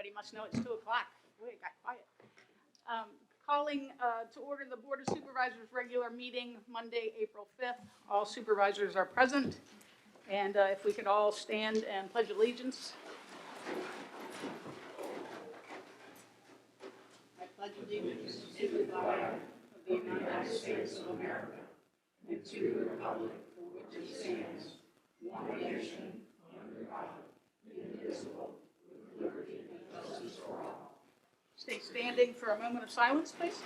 Everybody must know it's 2 o'clock. Boy, it got quiet. Calling to order the Board of Supervisors regular meeting Monday, April 5th. All supervisors are present. And if we could all stand and pledge allegiance. I pledge allegiance to the flag of the United States of America and to the republic for which it stands, one nation, under God, indivisible, with liberty and justice for all. Stay standing for a moment of silence, please.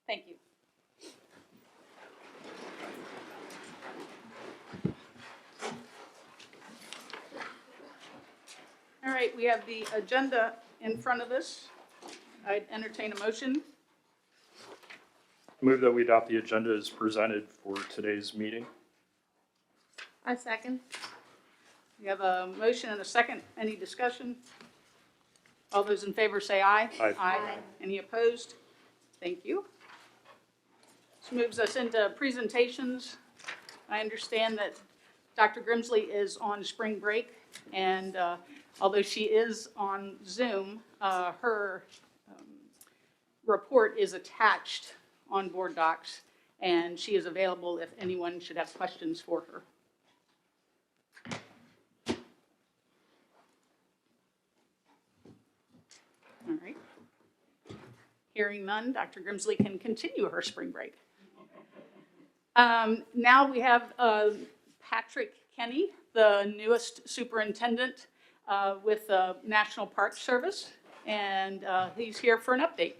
Thank you. All right, we have the agenda in front of us. I'd entertain a motion. Move that we adopt the agenda as presented for today's meeting. I second. We have a motion and a second. Any discussion? All those in favor say aye. Aye. Aye. Any opposed? Thank you. This moves us into presentations. I understand that Dr. Grimsley is on spring break, and although she is on Zoom, her report is attached on BoardDocs, and she is available if anyone should have questions for her. All right. Hearing none, Dr. Grimsley can continue her spring break. Now we have Patrick Kenny, the newest superintendent with the National Park Service, and he's here for an update.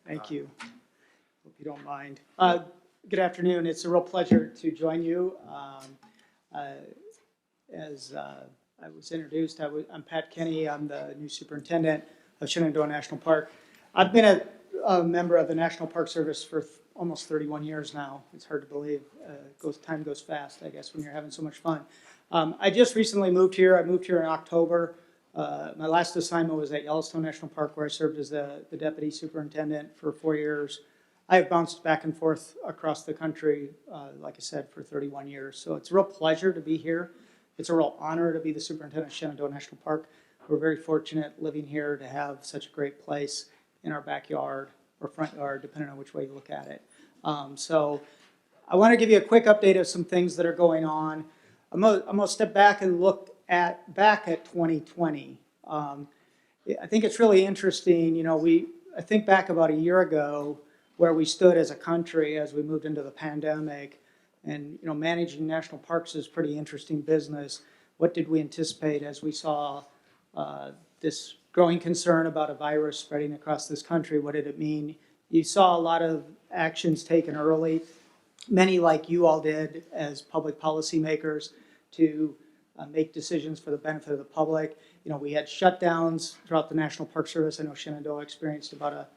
Thank you. Hope you don't mind. Good afternoon. It's a real pleasure to join you. As I was introduced, I'm Pat Kenny. I'm the new superintendent of Shenandoah National Park. I've been a member of the National Park Service for almost 31 years now. It's hard to believe. Time goes fast, I guess, when you're having so much fun. I just recently moved here. I moved here in October. My last assignment was at Yellowstone National Park, where I served as the deputy superintendent for 4 years. I have bounced back and forth across the country, like I said, for 31 years. So it's a real pleasure to be here. It's a real honor to be the superintendent of Shenandoah National Park. We're very fortunate living here to have such a great place in our backyard or front yard, depending on which way you look at it. So I want to give you a quick update of some things that are going on. I'm gonna step back and look back at 2020. I think it's really interesting. You know, I think back about a year ago where we stood as a country as we moved into the pandemic, and you know, managing national parks is pretty interesting business. What did we anticipate as we saw this growing concern about a virus spreading across this country? What did it mean? You saw a lot of actions taken early, many like you all did as public policymakers, to make decisions for the benefit of the public. You know, we had shutdowns throughout the National Park Service. I know Shenandoah experienced about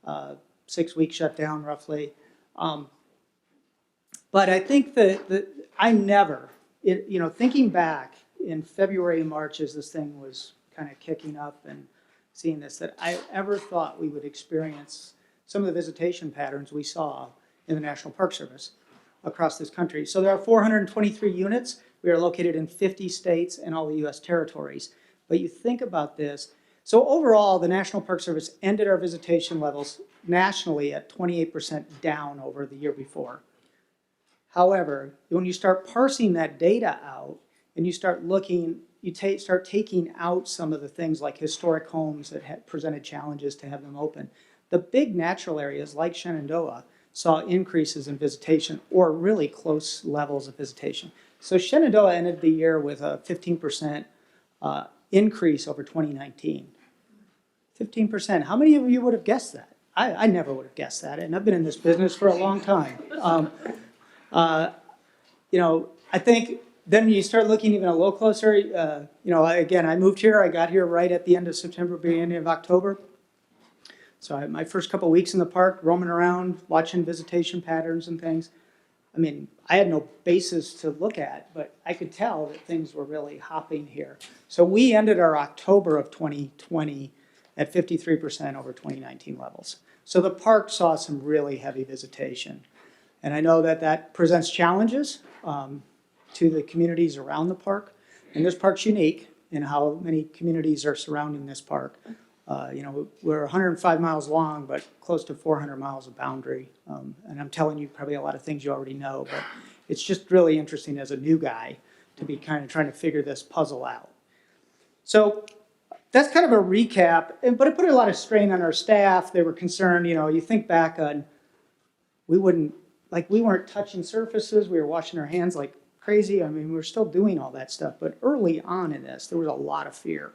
a 6-week shutdown roughly. But I think that I never, thinking back in February and March as this thing was kind of kicking up and seeing this, that I ever thought we would experience some of the visitation patterns we saw in the National Park Service across this country. So there are 423 units. We are located in 50 states and all the U.S. territories. But you think about this. So overall, the National Park Service ended our visitation levels nationally at 28% down over the year before. However, when you start parsing that data out and you start looking, start taking out some of the things like historic homes that had presented challenges to have them open. The big natural areas like Shenandoah saw increases in visitation or really close levels of visitation. So Shenandoah ended the year with a 15% increase over 2019. 15%. How many of you would have guessed that? I never would have guessed that, and I've been in this business for a long time. I think then you start looking even a little closer. Again, I moved here. I got here right at the end of September, beginning of October. So I had my first couple of weeks in the park, roaming around, watching visitation patterns and things. I mean, I had no basis to look at, but I could tell that things were really hopping here. So we ended our October of 2020 at 53% over 2019 levels. So the park saw some really heavy visitation. And I know that that presents challenges to the communities around the park. And this park's unique in how many communities are surrounding this park. We're 105 miles long, but close to 400 miles of boundary. And I'm telling you probably a lot of things you already know, but it's just really interesting as a new guy to be kind of trying to figure this puzzle out. So that's kind of a recap, but it put a lot of strain on our staff. They were concerned, you think back on, we weren't touching surfaces. We were washing our hands like crazy. I mean, we were still doing all that stuff, but early on in this, there was a lot of fear,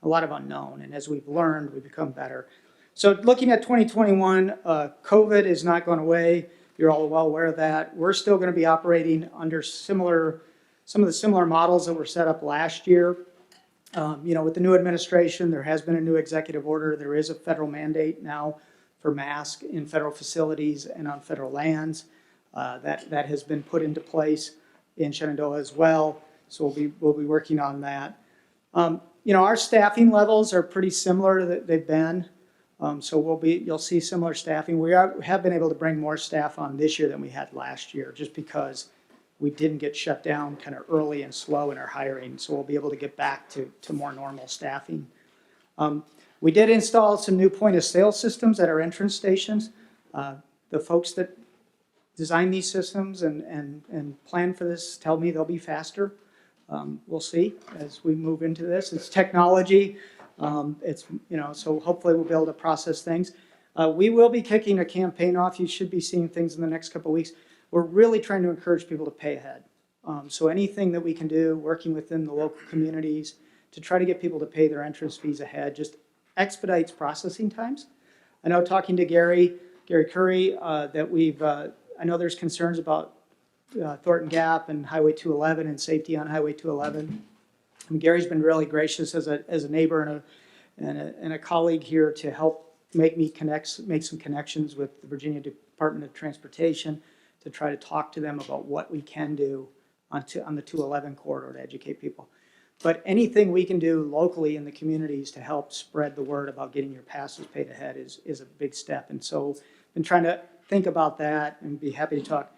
a lot of unknown. And as we've learned, we've become better. So looking at 2021, COVID is not going away. You're all well aware of that. We're still going to be operating under some of the similar models that were set up last year. With the new administration, there has been a new executive order. There is a federal mandate now for masks in federal facilities and on federal lands. That has been put into place in Shenandoah as well. So we'll be working on that. Our staffing levels are pretty similar that they've been. So you'll see similar staffing. We have been able to bring more staff on this year than we had last year, just because we didn't get shut down kind of early and slow in our hiring. So we'll be able to get back to more normal staffing. We did install some new point of sale systems at our entrance stations. The folks that design these systems and plan for this tell me they'll be faster. We'll see as we move into this. It's technology. So hopefully we'll be able to process things. We will be kicking a campaign off. You should be seeing things in the next couple of weeks. We're really trying to encourage people to pay ahead. So anything that we can do, working within the local communities to try to get people to pay their entrance fees ahead, just expedites processing times. I know talking to Gary Curry, that I know there's concerns about Thornton Gap and Highway 211 and safety on Highway 211. And Gary's been really gracious as a neighbor and a colleague here to help make some connections with the Virginia Department of Transportation to try to talk to them about what we can do on the 211 corridor to educate people. But anything we can do locally in the communities to help spread the word about getting your passes paid ahead is a big step. And so I've been trying to think about that and be happy to talk.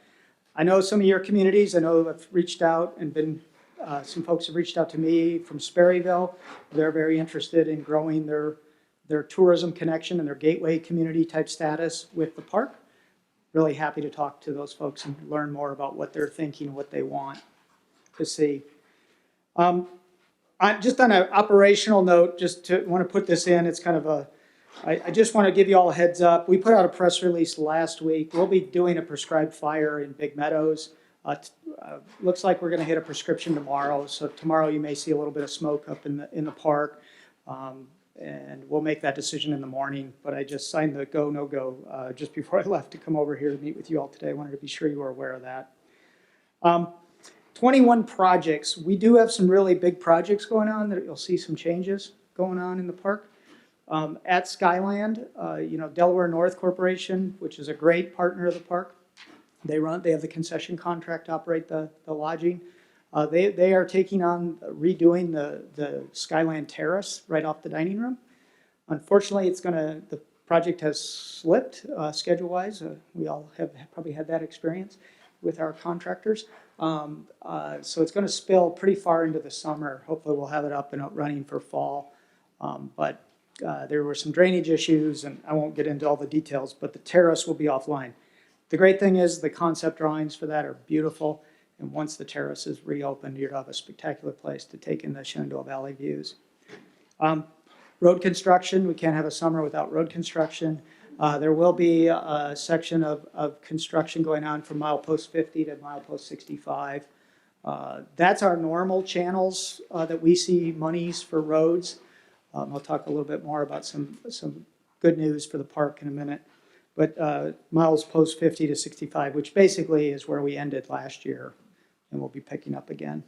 I know some of your communities, I know have reached out and some folks have reached out to me from Sperryville. They're very interested in growing their tourism connection and their gateway community type status with the park. Really happy to talk to those folks and learn more about what they're thinking, what they want to see. Just on an operational note, want to put this in, it's kind of I just want to give you all a heads up. We put out a press release last week. We'll be doing a prescribed fire in Big Meadows. Looks like we're going to hit a prescription tomorrow. So tomorrow you may see a little bit of smoke up in the park. And we'll make that decision in the morning. But I just signed the go, no go just before I left to come over here to meet with you all today. I wanted to be sure you were aware of that. 21 projects. We do have some really big projects going on that you'll see some changes going on in the park. At Skyland, Delaware North Corporation, which is a great partner of the park. They have the concession contract to operate the lodging. They are taking on redoing the Skyland Terrace right off the dining room. Unfortunately, the project has slipped schedule-wise. We all have probably had that experience with our contractors. So it's going to spill pretty far into the summer. Hopefully we'll have it up and running for fall. But there were some drainage issues, and I won't get into all the details, but the terrace will be offline. The great thing is the concept drawings for that are beautiful, and once the terrace is reopened, you'll have a spectacular place to take in the Shenandoah Valley views. Road construction, we can't have a summer without road construction. There will be a section of construction going on from milepost 50 to milepost 65. That's our normal channels that we see monies for roads. I'll talk a little bit more about some good news for the park in a minute. But miles post 50 to 65, which basically is where we ended last year. and we'll be picking up again.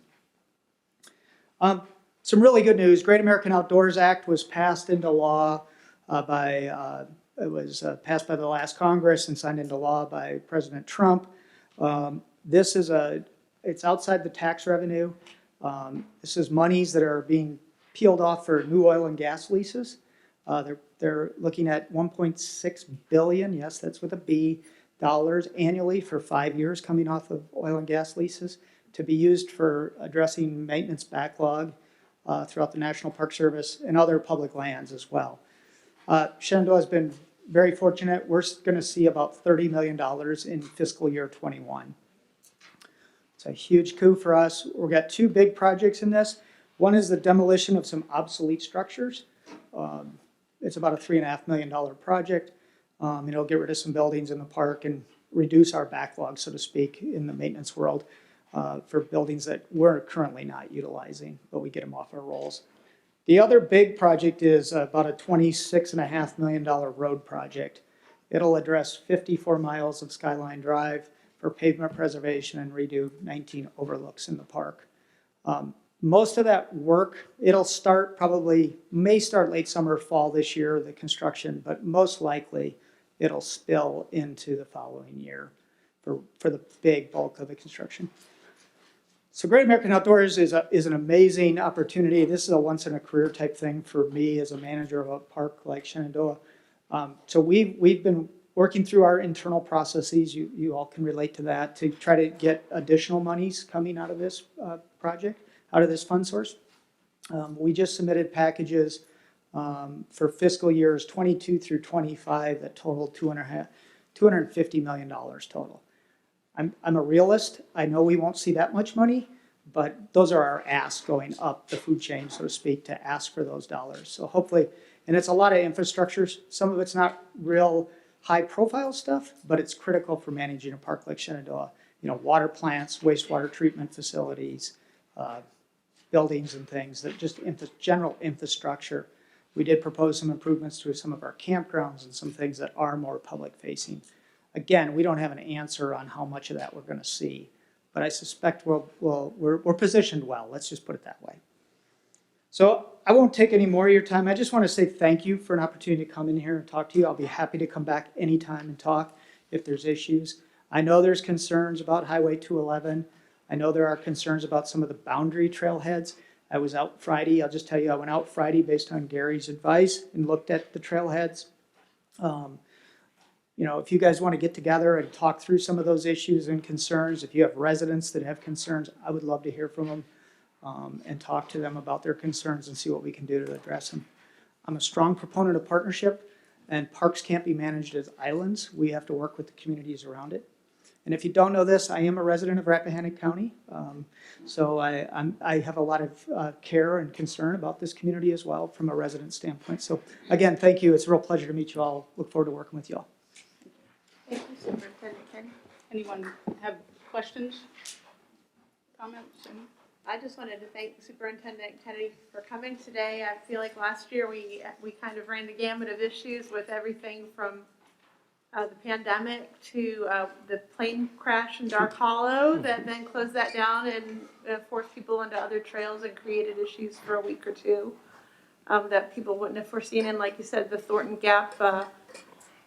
Some really good news. Great American Outdoors Act was passed into law passed by the last Congress and signed into law by President Trump. It's outside the tax revenue. This is monies that are being peeled off for new oil and gas leases. They're looking at 1.6 billion, yes, that's with a B, dollars annually for 5 years coming off of oil and gas leases to be used for addressing maintenance backlog throughout the National Park Service and other public lands as well. Shenandoah has been very fortunate. We're going to see about $30 million in fiscal year 21. It's a huge coup for us. We've got two big projects in this. One is the demolition of some obsolete structures. It's about a $3.5 million project. It'll get rid of some buildings in the park and reduce our backlog, so to speak, in the maintenance world for buildings that we're currently not utilizing, but we get them off our rolls. The other big project is about a $26.5 million road project. It'll address 54 miles of Skyline Drive for pavement preservation and redo 19 overlooks in the park. Most of that work, it'll start may start late summer, fall this year, the construction, but most likely it'll spill into the following year for the big bulk of the construction. So Great American Outdoors is an amazing opportunity. This is a once-in-a-career type thing for me as a manager of a park like Shenandoah. So we've been working through our internal processes, you all can relate to that, to try to get additional monies coming out of this project, out of this fund source. We just submitted packages for fiscal years 22 through 25 that total $250 million total. I'm a realist. I know we won't see that much money, but those are our asks going up the food chain, so to speak, to ask for those dollars. So hopefully, and it's a lot of infrastructures. Some of it's not real high profile stuff, but it's critical for managing a park like Shenandoah. Water plants, wastewater treatment facilities, buildings and things, that just general infrastructure. We did propose some improvements to some of our campgrounds and some things that are more public facing. Again, we don't have an answer on how much of that we're going to see, but I suspect we're positioned well. Let's just put it that way. So I won't take any more of your time. I just want to say thank you for an opportunity to come in here and talk to you. I'll be happy to come back anytime and talk if there's issues. I know there's concerns about Highway 211. I know there are concerns about some of the boundary trailheads. I was out Friday. I'll just tell you, I went out Friday based on Gary's advice and looked at the trailheads. If you guys want to get together and talk through some of those issues and concerns, if you have residents that have concerns, I would love to hear from them and talk to them about their concerns and see what we can do to address them. I'm a strong proponent of partnership, and parks can't be managed as islands. We have to work with the communities around it. And if you don't know this, I am a resident of Rappahannock County, so I have a lot of care and concern about this community as well from a resident standpoint. So again, thank you. It's a real pleasure to meet you all. Look forward to working with you all. Thank you, Superintendent Kenny. Anyone have questions, comments? I just wanted to thank Superintendent Kennedy for coming today. I feel like last year we kind of ran the gamut of issues with everything from the pandemic to the plane crash in Dark Hollow that then closed that down and forced people onto other trails and created issues for a week or two that people wouldn't have foreseen. And like you said, the Thornton Gap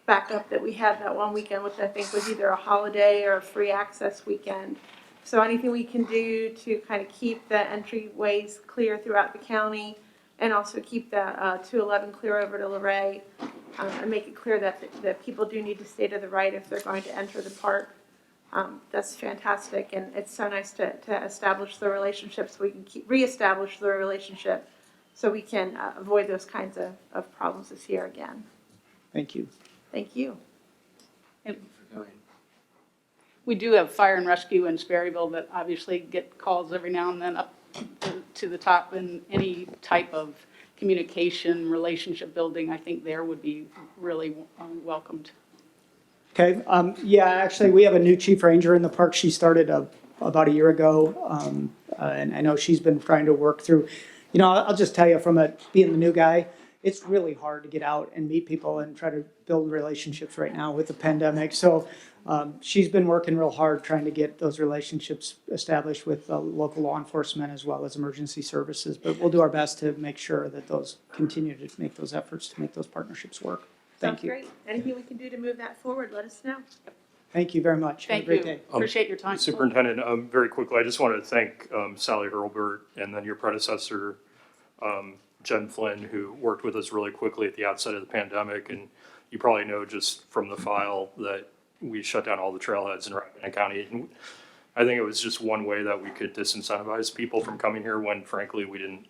backup that we had that one weekend, which I think was either a holiday or a free access weekend. So anything we can do to kind of keep the entryways clear throughout the county and also keep that 211 clear over to Luray and make it clear that people do need to stay to the right if they're going to enter the park. That's fantastic, and it's so nice to establish the relationship so we can reestablish the relationship so we can avoid those kinds of problems this year again. Thank you. Thank you. We do have fire and rescue in Sperryville that obviously get calls every now and then up to the top, and any type of communication, relationship building, I think there would be really welcomed. Okay. Yeah, actually, we have a new chief ranger in the park. She started about a year ago, and I know she's been trying to work through. I'll just tell you from being the new guy, it's really hard to get out and meet people and try to build relationships right now with the pandemic. So she's been working real hard trying to get those relationships established with local law enforcement as well as emergency services. But we'll do our best to make sure that those continue to make those efforts to make those partnerships work. Thank Sounds you. great. Anything we can do to move that forward, let us know. Thank you very much. Have a Thank great you. day. Appreciate your time. Superintendent, very quickly, I just wanted to thank Sally Hurlbert and then your predecessor, Jen Flynn, who worked with us really quickly at the outset of the pandemic. And you probably know just from the file that we shut down all the trailheads in Rappahannock County. And I think it was just one way that we could disincentivize people from coming here when frankly we didn't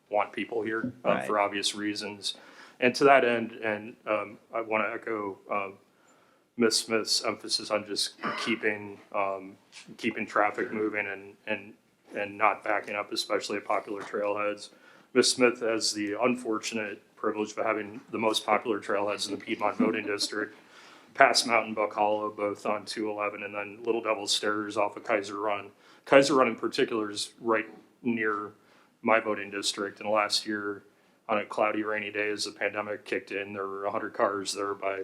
want people here Right. for obvious reasons. And to that end, and I want to echo Ms. Smith's emphasis on just keeping traffic moving and not backing up, especially at popular trailheads. Ms. Smith has the unfortunate privilege of having the most popular trailheads in the Piedmont voting district, past Mountain Buck Hollow, both on 211, and then Little Devil's Stairs off of Kaiser Run. Kaiser Run in particular is right near my voting district, and last year on a cloudy, rainy day as the pandemic kicked in, there were 100 cars there by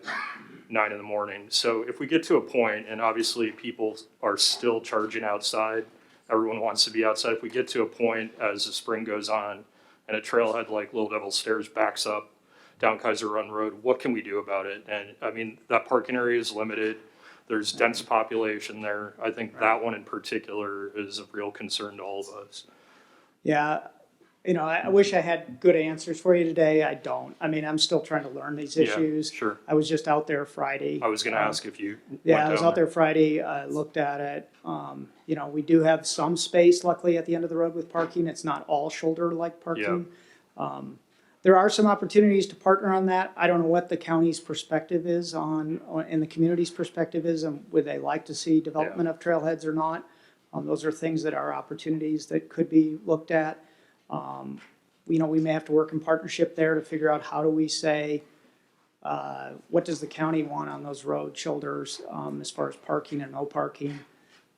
9 in the morning. So if we get to a point, and obviously people are still charging outside, everyone wants to be outside. If we get to a point as the spring goes on and a trailhead like Little Devil's Stairs backs up down Kaiser Run Road, what can we do about it? And I mean, that parking area is limited. There's dense population there. I think that one in particular is of real concern to all of us. Yeah, you know, I wish I had good answers for you today. I don't. I mean, I'm still trying to learn these issues. Yeah, sure. I was just out there Friday. I was going to ask if you Yeah, I was out there Friday, looked at it. You know, we do have some space luckily at the end of the road with parking. It's not all shoulder-like parking. There are some opportunities to partner on that. I don't know what the county's perspective is on and the community's perspective is, and would they like to see development of trailheads or not? Those are things that are opportunities that could be looked at. You know, we may have to work in partnership there to figure out how do we say, what does the county want on those road shoulders as far as parking and no parking?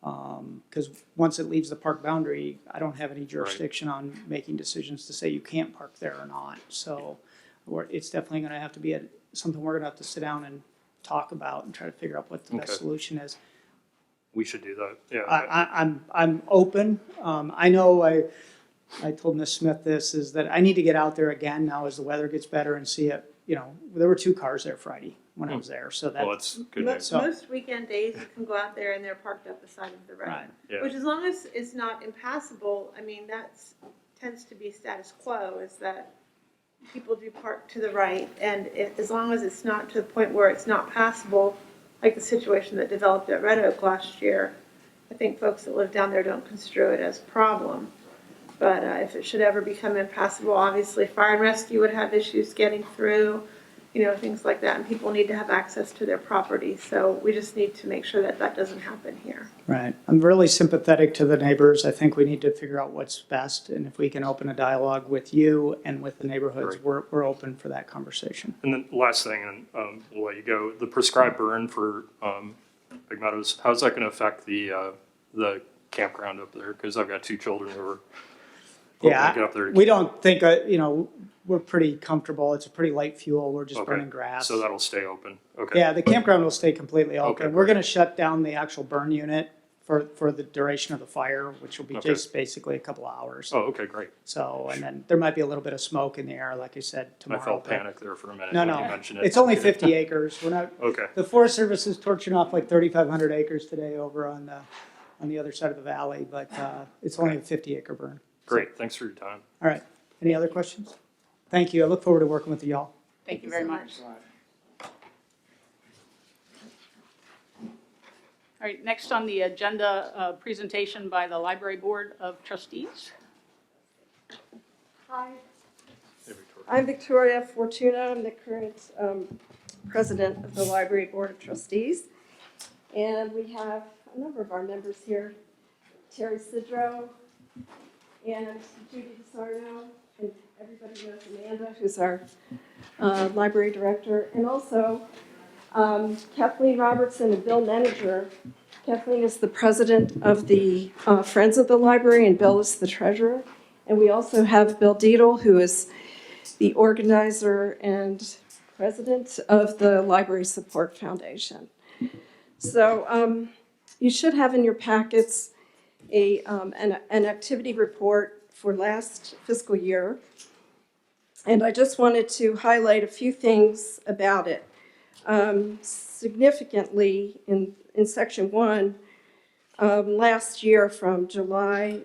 Because once it leaves the park boundary, I don't have any jurisdiction on making decisions to say you can't park there or not. So it's definitely going to have to be something we're going to have to sit down and talk about and try to figure out what the best solution is. We should do that. Yeah. I'm open. I know I told Ms. Smith this, is that I need to get out there again now as the weather gets better and see it. You know, there were 2 cars there Friday when I was there, so Well, that's good news. Most weekend days, you can go out there and they're parked up the side of the road. Right. Yeah. Which as long as it's not impassable, I mean, tends to be status quo, is that people do park to the right. And as long as it's not to the point where it's not passable, like the situation that developed at Red Oak last year, I think folks that live down there don't construe it as a problem. But if it should ever become impassable, obviously fire and rescue would have issues getting through, you know, things like that. And people need to have access to their property. So we just need to make sure that that doesn't happen here. Right. I'm really sympathetic to the neighbors. I think we need to figure out what's best. And if we can open a dialogue with you and with the neighborhoods, we're open for that conversation. And then last thing, and we'll let you go, the prescribed burn for Big Meadows, how's that going to affect the campground up there? Because I've got 2 children who are hoping to get up there. We don't think, you know, we're pretty comfortable. It's a pretty light fuel. We're just burning grass. So that'll stay open. Okay. Yeah, the campground will stay completely open. Okay, We're going to shut down the actual burn unit for the duration of the fire, which will be Okay. just basically a couple hours. Oh, okay, great. So, and then there might be a little bit of smoke in the air, like I said, tomorrow. I felt but- panic there for a minute No, when no, you mentioned it. it's only 50 acres. We're not, Okay, the Forest Service is torching off like 3,500 acres today over on the other side of the valley, but it's only a 50-acre burn. great. Thanks for your time. All right. Any other questions? Thank you. I look forward to working with y'all. Thank you very much. All right, next on the agenda, presentation by the Library Board of Trustees. Hi, Hey, Victoria. I'm Victoria Fortuna. I'm the current president of the Library Board of Trustees. And we have a number of our members here. Terry Sidrow and Judy DeSarno, and everybody knows Amanda, who's our library director, and also Kathleen Robertson and Bill Meninger. Kathleen is the president of the Friends of the Library, and Bill is the treasurer. And we also have Bill Deedle, who is the organizer and president of the Library Support Foundation. So you should have in your packets an activity report for last fiscal year. And I just wanted to highlight a few things about it. Significantly, in section 1, last year from July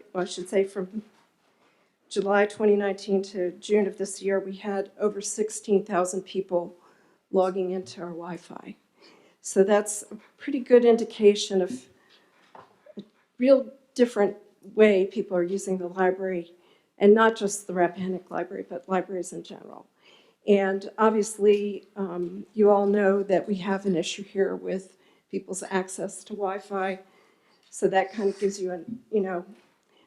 2019 to June of this year, we had over 16,000 people logging into our Wi-Fi. So that's a pretty good indication of a real different way people are using the library, and not just the Rappahannock Library, but libraries in general. And obviously, you all know that we have an issue here with people's access to Wi-Fi. So that kind of gives you a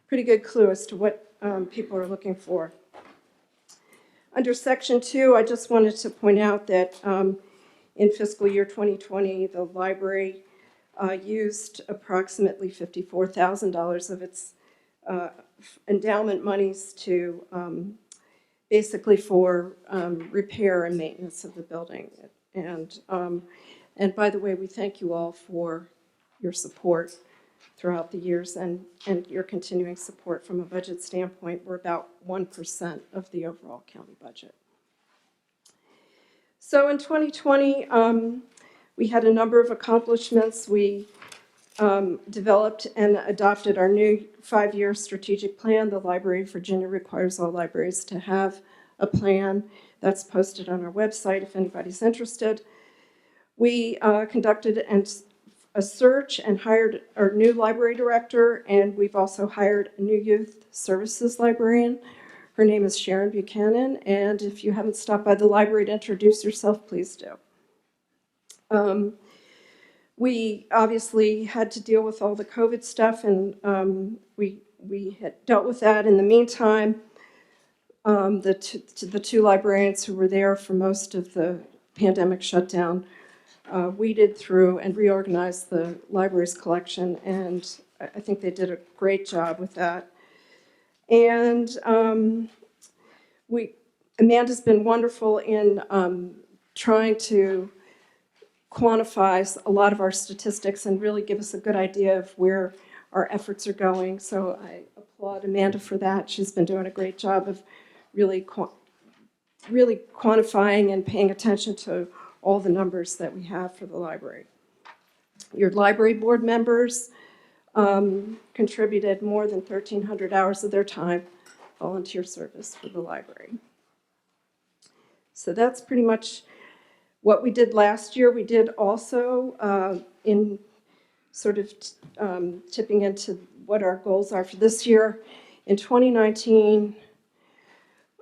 pretty good clue as to what people are looking for. Under section 2, I just wanted to point out that in fiscal year 2020, the library used approximately $54,000 of its endowment monies to basically for repair and maintenance of the building. And by the way, we thank you all for your support throughout the years and your continuing support from a budget standpoint. We're about 1% of the overall county budget. So in 2020, we had a number of accomplishments. We developed and adopted our new 5-year strategic plan. The Library of Virginia requires all libraries to have a plan. That's posted on our website if anybody's interested. We conducted a search and hired our new library director, and we've also hired a new youth services librarian. Her name is Sharon Buchanan, and if you haven't stopped by the library to introduce yourself, please do. We obviously had to deal with all the COVID stuff, and we had dealt with that. In the meantime, the two librarians who were there for most of the pandemic shutdown weeded through and reorganized the library's collection, and I think they did a great job with that. And Amanda's been wonderful in trying to quantify a lot of our statistics and really give us a good idea of where our efforts are going. So I applaud Amanda for that. She's been doing a great job of really quantifying and paying attention to all the numbers that we have for the library. Your library board members contributed more than 1,300 hours of their time volunteer service for the library. So that's pretty much what we did last year. We did also, in sort of tipping into what our goals are for this year, in 2019,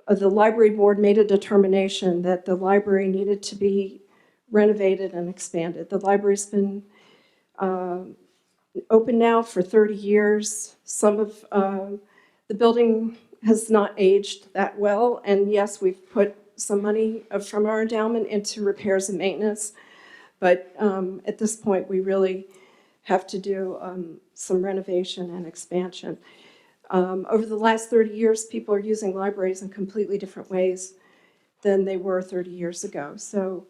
the library board made a determination that the library needed to be renovated and expanded. The library's been open now for 30 years. Some of the building has not aged that well, and yes, we've put some money from our endowment into repairs and maintenance, but at this point we really have to do some renovation and expansion. Over the last 30 years, people are using libraries in completely different ways than they were 30 years ago. So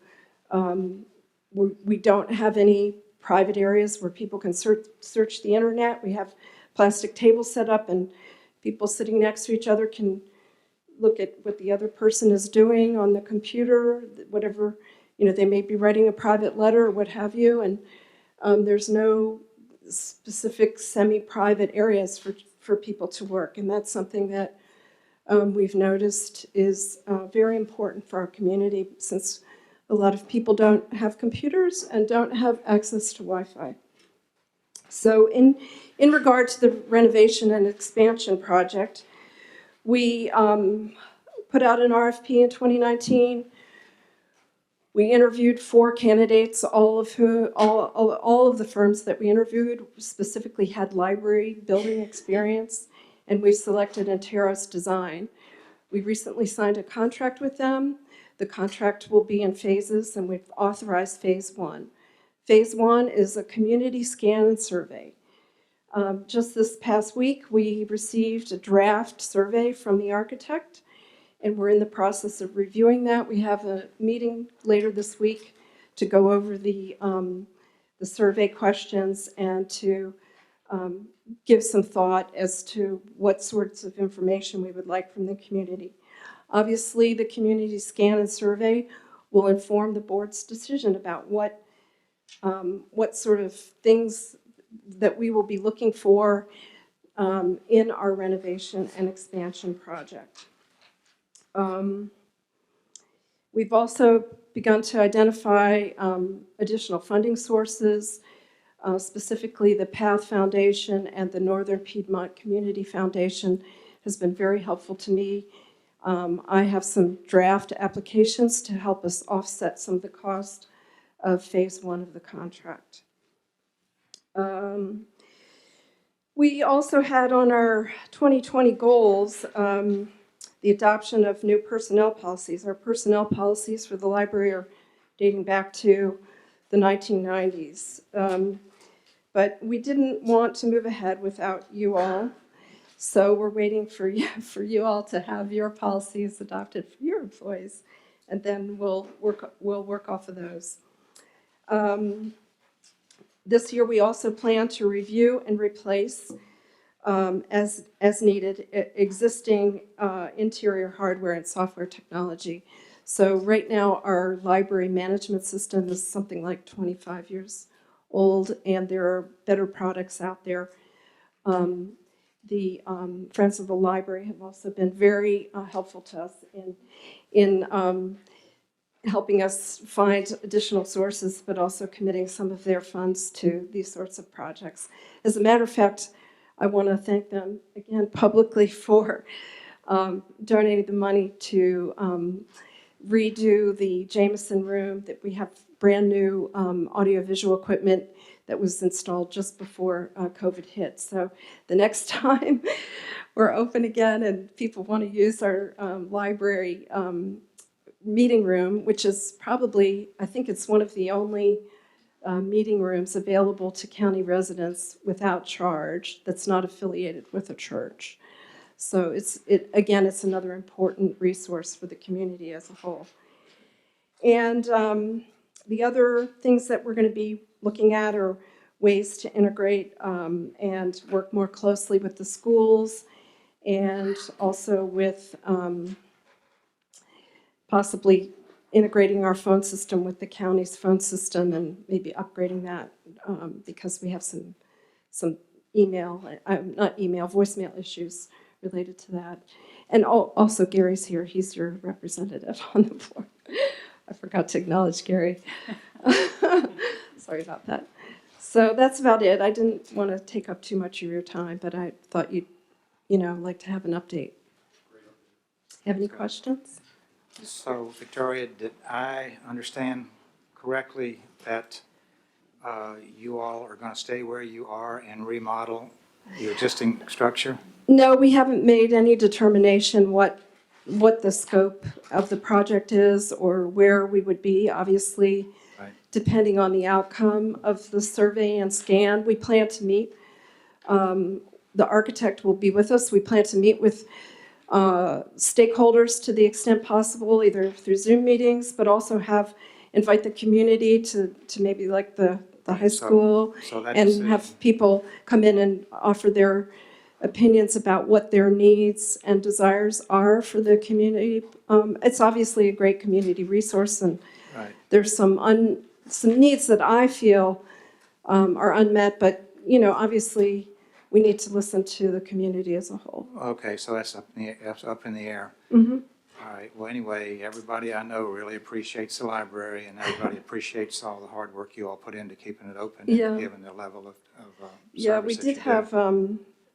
we don't have any private areas where people can search the internet. We have plastic tables set up, and people sitting next to each other can look at what the other person is doing on the computer, whatever, they may be writing a private letter or what have you, and there's no specific semi-private areas for people to work, and that's something that we've noticed is very important for our community, since a lot of people don't have computers and don't have access to Wi-Fi. So in regard to the renovation and expansion project, we put out an RFP in 2019. We interviewed 4 candidates, all of the firms that we interviewed specifically had library building experience, and we selected Anteros Design. We recently signed a contract with them. The contract will be in phases, and we've authorized phase 1. Phase 1 is a community scan and survey. Just this past week, we received a draft survey from the architect, and we're in the process of reviewing that. We have a meeting later this week to go over the survey questions and to give some thought as to what sorts of information we would like from the community. Obviously, the community scan and survey will inform the board's decision about what sort of things that we will be looking for in our renovation and expansion project. We've also begun to identify additional funding sources, specifically the PATH Foundation and the Northern Piedmont Community Foundation has been very helpful to me. I have some draft applications to help us offset some of the cost of phase 1 of the contract. We also had on our 2020 goals the adoption of new personnel policies. Our personnel policies for the library are dating back to the 1990s. But we didn't want to move ahead without you all. So we're waiting for you all to have your policies adopted for your employees, and then we'll work off of those. This year, we also plan to review and replace, as needed, existing interior hardware and software technology. So right now, our library management system is something like 25 years old, and there are better products out there. The Friends of the Library have also been very helpful to us in helping us find additional sources, but also committing some of their funds to these sorts of projects. As a matter of fact, I want to thank them again publicly for donating the money to redo the Jameson room. That we have brand new audiovisual equipment that was installed just before COVID hit. So the next time we're open again and people want to use our library meeting room, which is probably, I think it's one of the only meeting rooms available to county residents without charge that's not affiliated with a church. So it's another important resource for the community as a whole. And the other things that we're going to be looking at are ways to integrate and work more closely with the schools, and also with possibly integrating our phone system with the county's phone system and maybe upgrading that because we have some voicemail issues related to that. And also Gary's here. He's your representative on the board. I forgot to acknowledge Gary. Sorry about that. So that's about it. I didn't want to take up too much of your time, but I thought you'd, like to have an update. Have any questions? So, Victoria, did I understand correctly that you all are going to stay where you are and remodel the existing structure? No, we haven't made any determination what the scope of the project is or where we would be. Obviously, Right. Depending on the outcome of the survey and scan, we plan to meet. The architect will be with us. We plan to meet with stakeholders to the extent possible, either through Zoom meetings, but also invite the community to maybe like the high school, and have people come in and offer their opinions about what their needs and desires are for the community. It's obviously a great community resource, and Right. there's some needs that I feel are unmet, but obviously we need to listen to the community as a whole. Okay, so that's up in the air. Mm-hmm. All right. Well, anyway, everybody I know really appreciates the library, and everybody appreciates all the hard work you all put into keeping it open, Yeah. and given the level of Yeah, service we that you did do. have,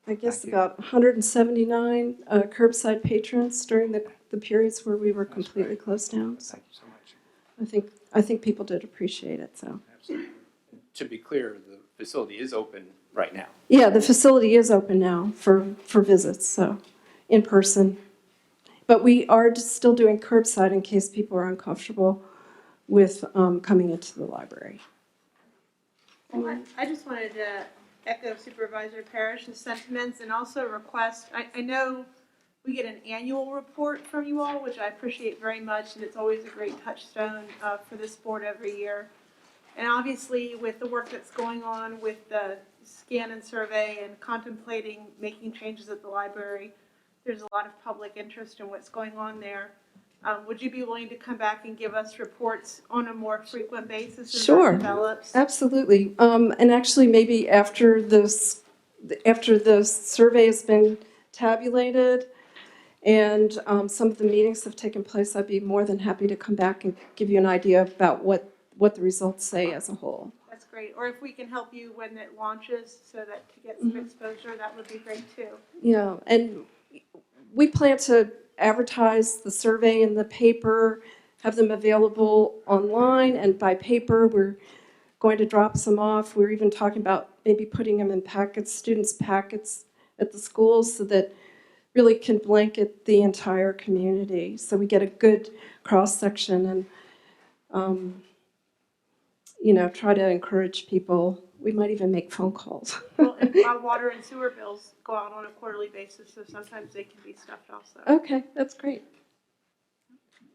I guess, Thank you. about 179 curbside patrons during the periods where we were completely great. closed down. So Thank you so much. I think people did appreciate it. So Absolutely. To be clear, the facility is open right now. yeah, the facility is open now for visits, so in person. But we are still doing curbside in case people are uncomfortable with coming into the library. I just wanted to echo Supervisor Parrish's sentiments and also request, I know We get an annual report from you all, which I appreciate very much, and it's always a great touchstone for this board every year. And obviously, with the work that's going on with the scan and survey and contemplating making changes at the library, there's a lot of public interest in what's going on there. Would you be willing to come back and give us reports on a more frequent basis as Sure. that develops? Absolutely. And actually, maybe after the survey has been tabulated and some of the meetings have taken place, I'd be more than happy to come back and give you an idea about what the results say as a whole. That's great. Or if we can help you when it launches so that to get some exposure, that would be great too. Yeah, and we plan to advertise the survey in the paper, have them available online and by paper. We're going to drop some off. We're even talking about maybe putting them in packets, students' packets at the schools so that really can blanket the entire community. So we get a good cross-section and, try to encourage people. We might even make phone calls. Well, and our water and sewer bills go out on a quarterly basis, so sometimes they can be stuffed also. Okay, that's great.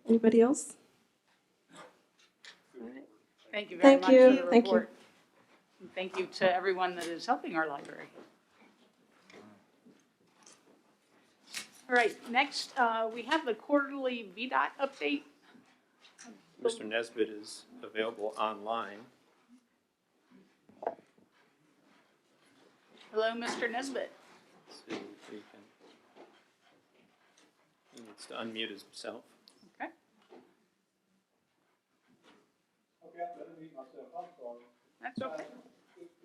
Anybody else? All right. Thank you very Thank much you. for the Thank you. report. And thank you to everyone that is helping our library. All right, next, we have the quarterly VDOT update. Mr. Nesbitt is available online. Hello, Mr. Nesbitt. Let's see if he can. He needs to unmute himself. Okay. Okay, I better mute myself, I'm sorry. That's okay.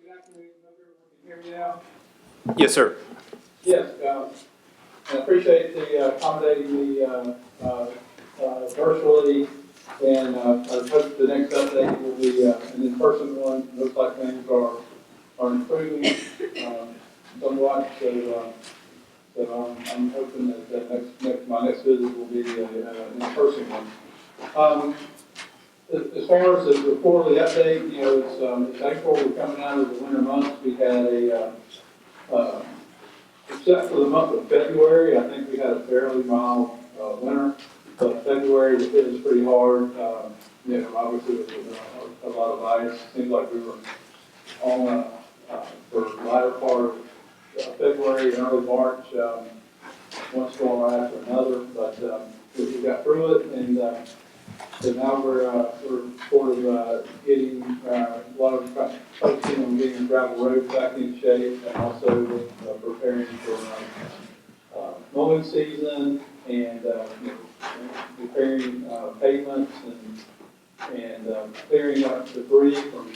Good afternoon, everyone, can you hear me now? Yes, sir. Yes, I appreciate the accommodating me virtually, and I hope the next update will be an in-person one. Looks like things are improving somewhat, so I'm hoping that my next visit will be an in-person one. As far as the quarterly update, it's April, we're coming out of the winter months. We had except for the month of February, I think we had a fairly mild winter, but February was hit us pretty hard. Obviously with a lot of ice. Seems like we were on for the latter part of February and early March, one storm after another, but we got through it, and so now we're sort of getting a lot of focusing on getting gravel roads back in shape, and also preparing for mowing season, and repairing pavements and clearing up debris from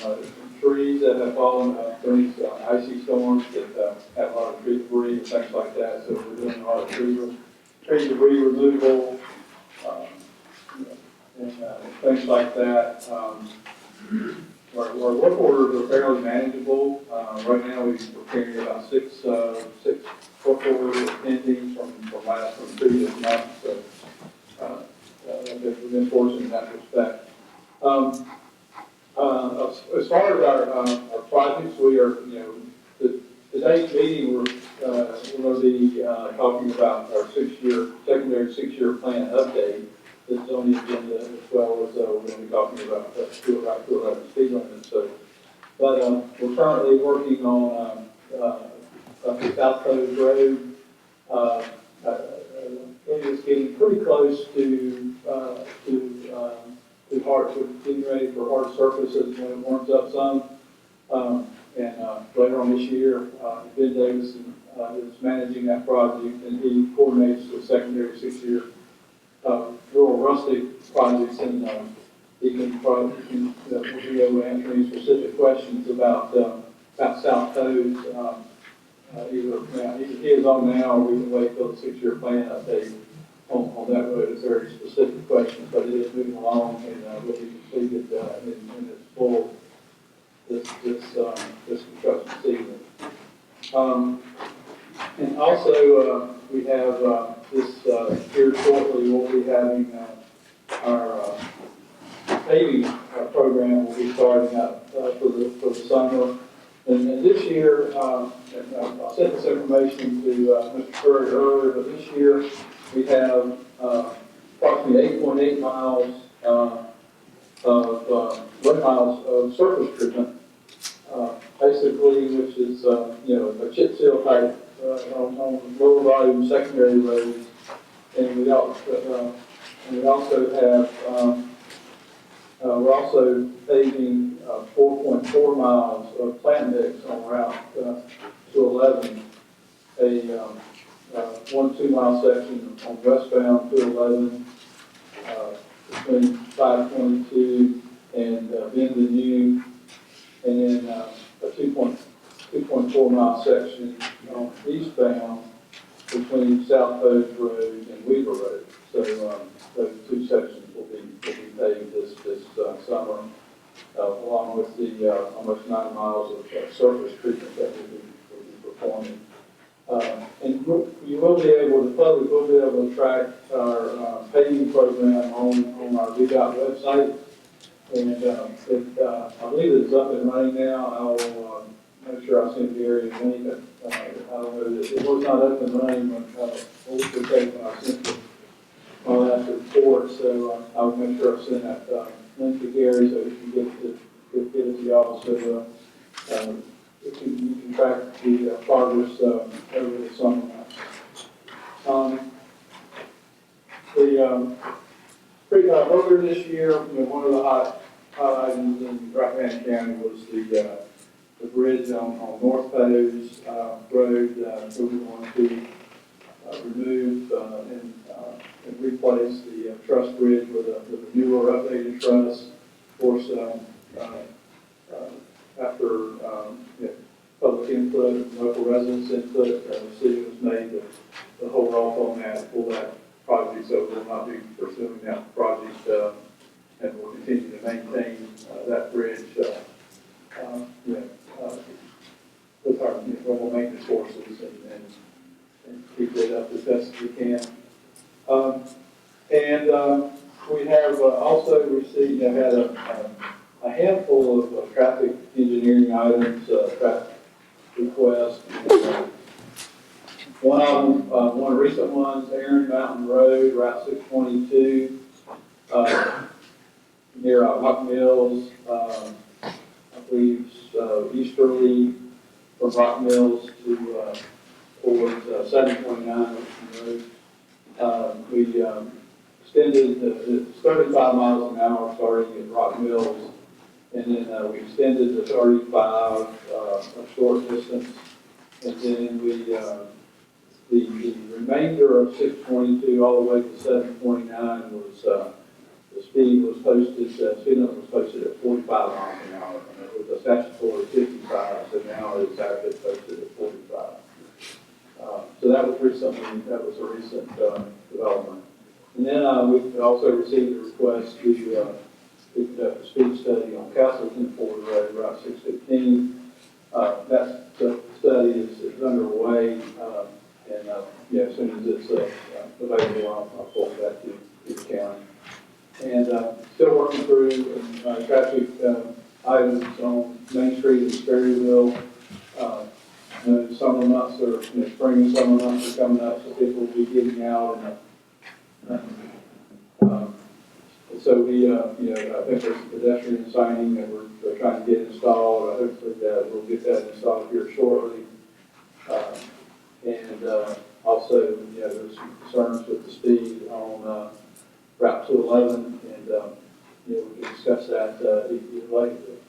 trees that have fallen during icy storms that have a lot of tree debris and things like that. So we're doing a lot of tree debris removal. And things like that. Our work orders are fairly manageable. Right now we're carrying about six work orders pending from previous months. So we've been fortunate in that respect. As far as our projects, we are, today's meeting we're going to be talking about our secondary six-year plan update. That's on the agenda, as well as we're going to be talking about two speed limits. So, but we're currently working on up the South Coast Road. It's getting pretty close to hard, to getting ready for hard surfaces when it warms up some. And later on this year, Ben Davis is managing that project, and he coordinates the secondary six-year rural rustic projects, and he can answer any specific questions about South Coast. Either he is on now, or we can wait till the six-year plan update on that road. It's very specific questions, but it is moving along, and will be completed in its full this construction season. And also, we have this here shortly, we'll be having our paving program will be starting up for the summer. And this year, and I sent this information to Mr. Curry earlier, but this year we have approximately 8.8 miles road miles of surface treatment, basically, which is a chip seal type on lower volume secondary roads, and we also have we're also paving 4.4 miles of plant mix on Route 211, a 1 2-mile section on westbound 211 between 522 and Bend New, and then a 2.4 mile section on eastbound between South Post Road and Weaver Road. So those two sections will be paved this summer, along with the almost 9 miles of surface treatment that we'll be performing. And you will be able, the public will be able to track our paving program on our VDOT website. And I believe it's up and running now. I'll make sure I send Gary a link. I don't know, it was not up and running when I sent my last report, so I'll make sure I send that link to Gary so he can get it to y'all. So you can track the progress over the summer. Earlier this year, one of the hot items in Rappahannock County was the bridge on North Post Road. So we want to remove and replace the truss bridge with a newer, updated truss. Of course, after public input and local residents input, the decision was made to hold off on that, pull that project, so we'll not be pursuing that project, and we'll continue to maintain that bridge with our normal maintenance forces and keep it up as best as we can. We have also received, had a handful of traffic engineering items, traffic requests. One of them, one recent one's Aaron Mountain Road, Route 622, near Rock Mills, I believe easterly from Rock Mills to towards 729 Ocean Road. We extended it's 35 miles an hour starting at Rock Mills, and then we extended to 35 a short distance, and then we the remainder of 622 all the way to 729 was the speed was posted, speed limit was posted at 45 miles an hour. And it was a statutory 55, so now it's actually posted at 45. So that was a recent development. And then we also received a request to conduct a speed study on Castleton Ford Road, Route 615. That study is underway, and as soon as it's available, I'll pull it back to the county. And still working through traffic items on Main Street in Sperryville. Summer months or spring and summer months are coming up, so people will be getting out, and so we, I think there's a pedestrian signing that we're trying to get installed. Hopefully we'll get that installed here shortly. And also, there's some concerns with the speed on Route 211, and we can discuss that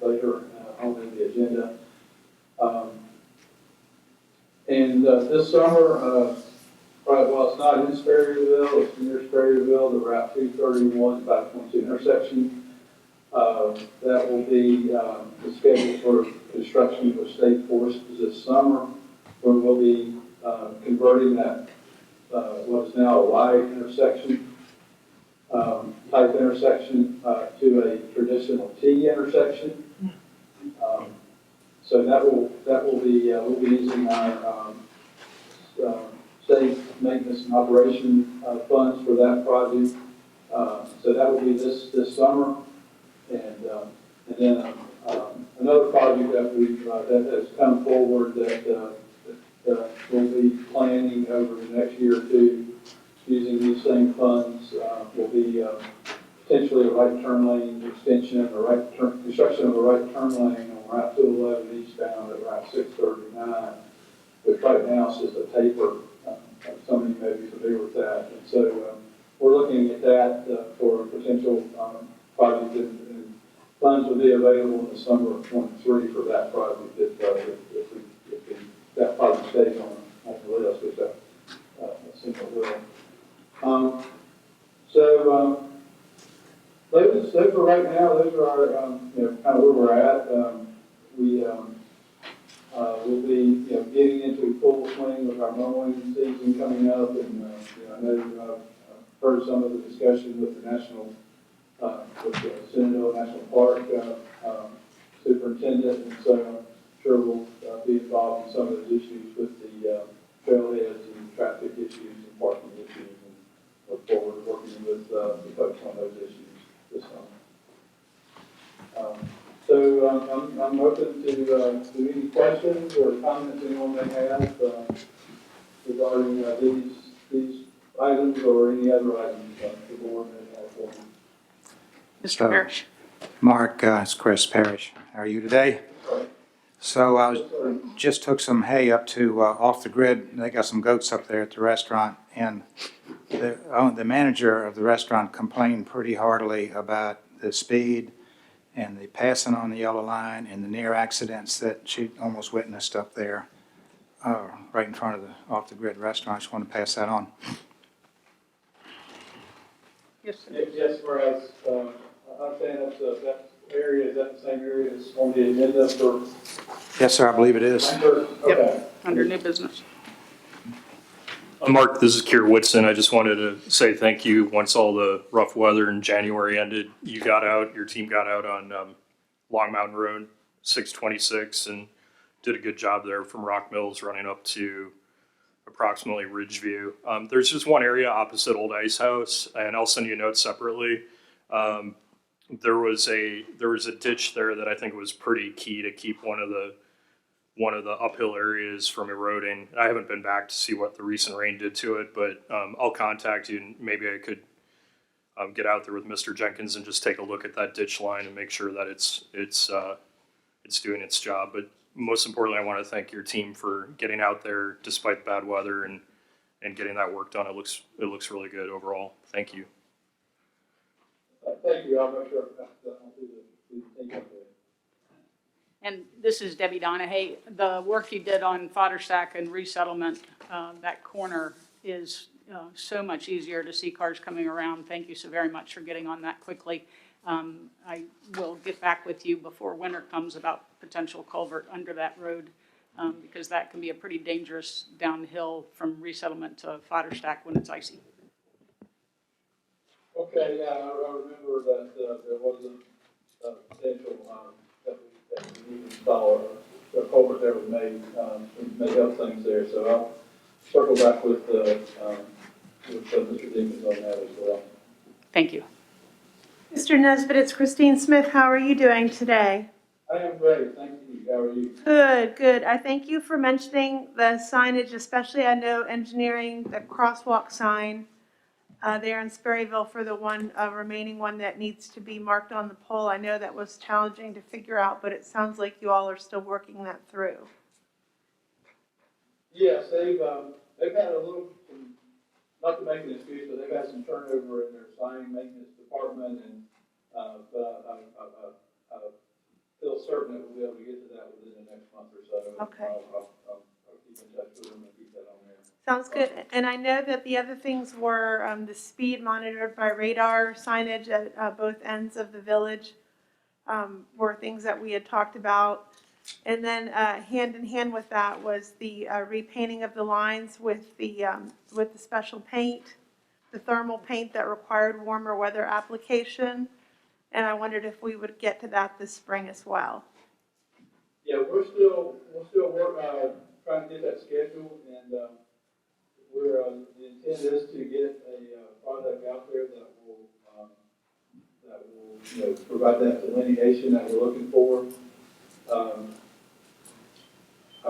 later on in the agenda. And this summer, well, it's not in Sperryville, it's near Sperryville, the Route 231 522 intersection. That will be scheduled for construction with state forces this summer, where we'll be converting that what is now a Y intersection type intersection to a traditional T intersection. So that will be we'll be using our state maintenance and operation funds for that project. So that will be this summer, and then another project that that has come forward that we'll be planning over the next year or two using these same funds will be potentially a right turn lane extension and construction of a right turn lane on Route 211 eastbound at Route 639, which right now is just a taper. Some of you may be familiar with that. And so we're looking at that for a potential project, and funds will be available in the summer of 23 for that project if that project stays on the list, which I assume it will. Those are right now, those are our, kind of where we're at. We'll be, getting into full swing with our mowing season coming up, and, I know I've heard some of the discussion with the national, with the Shenandoah National Park superintendent, and so I'm sure we'll be involved in some of those issues with the trailheads and traffic issues and parking issues, and look forward to working with the folks on those issues this summer. I'm open to any questions or comments anyone may have regarding these items or any other items the board may have for me. Mr. Parrish. Mark, it's Chris Parrish. How are you today? So I just took some hay up to off the grid. They got some goats up there at the restaurant, and the manager of the restaurant complained pretty heartily about the speed and the passing on the yellow line and the near accidents that she almost witnessed up there right in front of the off the grid restaurant. I just want to pass that on. Yes, sir. Yes, whereas I understand that area, is that the same area as on the agenda for? Yes, sir, I believe it is. Okay. Under new business. Mark, this is Kier Whitson. I just wanted to say thank you. Once all the rough weather in January ended, you got out, your team got out on Long Mountain Road, 626, and did a good job there from Rock Mills running up to approximately Ridgeview. There's just one area opposite Old Ice House, and I'll send you a note separately. There was a ditch there that I think was pretty key to keep one of the uphill areas from eroding. I haven't been back to see what the recent rain did to it, but I'll contact you, and maybe I could get out there with Mr. Jenkins and just take a look at that ditch line and make sure that it's doing its job. But most importantly, I want to thank your team for getting out there despite bad weather and getting that work done. It looks really good overall. Thank you. Thank you. I'll make sure I'll do the thing up there. And this is Debbie Donahue. The work you did on fodder stack and resettlement, that corner is so much easier to see cars coming around. Thank you so very much for getting on that quickly. I will get back with you before winter comes about potential culvert under that road, because that can be a pretty dangerous downhill from resettlement to fodder stack when it's icy. Okay, yeah, I remember that there was a potential that we need to install a culvert that was made, may help things there. So I'll circle back with Mr. Dinkins on that as well. Thank you. Mr. Nesbitt, it's Christine Smith. How are you doing today? I am great, thank you. How are you? Good, good. I thank you for mentioning the signage, especially I know engineering the crosswalk sign there in Sperryville for the one remaining one that needs to be marked on the pole. I know that was challenging to figure out, but it sounds like you all are still working that through. Yes, they've had a little, not to make an excuse, but they've had some turnover in their sign maintenance department, and but I feel certain that we'll be able to get to that within the next month or so. Okay. I'll keep in touch with them and keep that on there. Sounds good. And I know that the other things were the speed monitored by radar signage at both ends of the village were things that we had talked about. And then hand in hand with that was the repainting of the lines with the special paint, the thermal paint that required warmer weather application. And I wondered if we would get to that this spring as well. Yeah, we're still trying to get that scheduled, and the intent is to get a product out there that will provide that delineation that we're looking for. I'm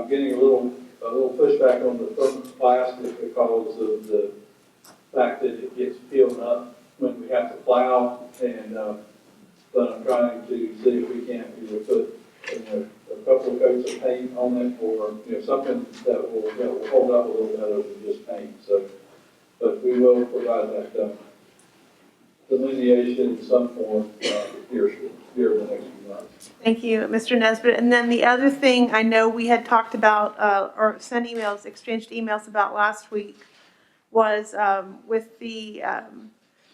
getting a little pushback on the thermoplastic because of the fact that it gets peeled up when we have to plow, and, but I'm trying to see if we can't either put, a couple of coats of paint on it, or, something that will hold up a little better than just paint, so, but we will provide that, delineation in some form, here in the next few months. Thank you, Mr. Nesbitt. And then the other thing I know we had talked about, or sent emails, exchanged emails about last week, was with the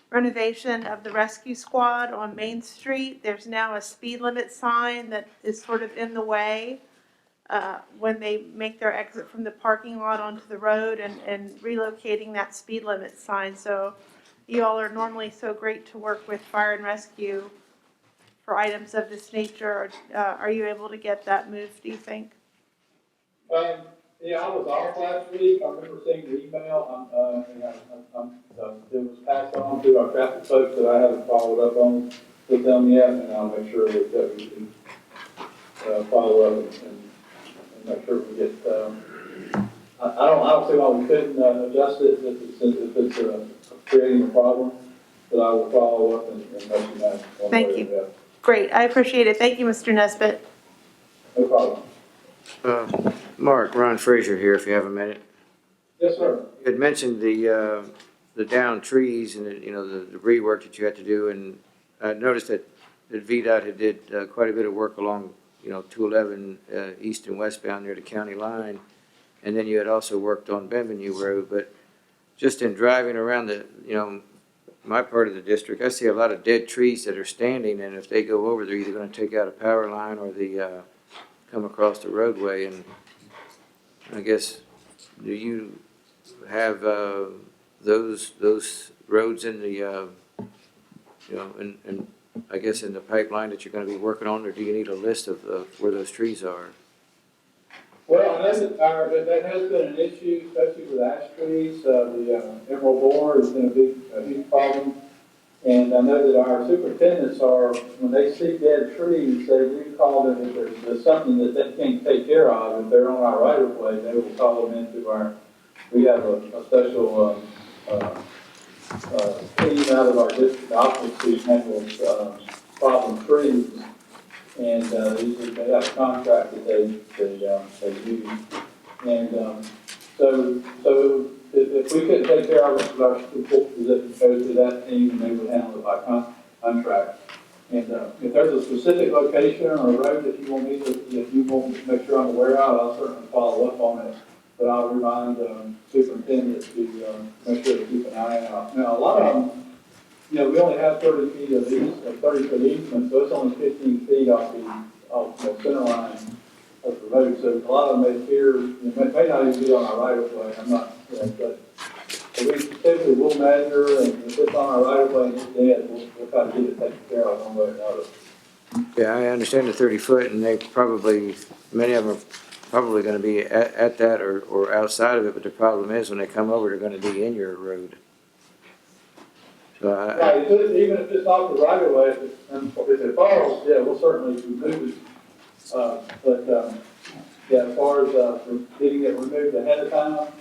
renovation of the rescue squad on Main Street. There's now a speed limit sign that is sort of in the way when they make their exit from the parking lot onto the road, and relocating that speed limit sign. So you all are normally so great to work with fire and rescue for items of this nature. Are you able to get that moved, do you think? Yeah, I was off last week. I remember seeing the email. It was passed on to our traffic folks that I haven't followed up on with them yet, and I'll make sure that we can follow up and make sure we get. I don't see why we couldn't adjust it if it's creating a problem. But I will follow up and let you know. Thank you. Great, I appreciate it. Thank you, Mr. Nesbitt. No problem. Mark, Ron Frazier here, if you have a minute. Yes, sir. You had mentioned the downed trees and, the debris work that you had to do, and I noticed that VDOT had did quite a bit of work along, 211 east and westbound near the county line, and then you had also worked on Benvenue Road, but just in driving around my part of the district, I see a lot of dead trees that are standing, and if they go over, they're either going to take out a power line or the come across the roadway. And I guess, do you have those roads in the and I guess in the pipeline that you're going to be working on, or do you need a list of where those trees are? Well, I know that has been an issue, especially with ash trees. The emerald borer has been a huge problem. And I know that our superintendents when they see dead trees, they do call them if there's something that they can't take care of. If they're on our right of way, they will call them into we have a special team out of our district office who handles problem trees. And usually they have a contract that they use. And so if we couldn't take care of it with our support position, go to that team, and they would handle it by contract. And if there's a specific location or a road that you want me to make sure I'm aware of, I'll certainly follow up on it. But I'll remind superintendent to make sure to keep an eye out. Now, a lot of them, we only have 30 feet of 30-foot easement, so it's only 15 feet off the center line of the road. So a lot of them may not even be on our right of way. I'm not, but we typically will measure, and if it's on our right of way and it's dead, we'll try to get it taken care of one way or another. Yeah, I understand the 30-foot, and many of them are probably going to be at that or outside of it, but the problem is when they come over, they're going to be in your road. So right, even if it's off the right of way, if it falls, yeah, we'll certainly remove it. As far as getting it removed ahead of time,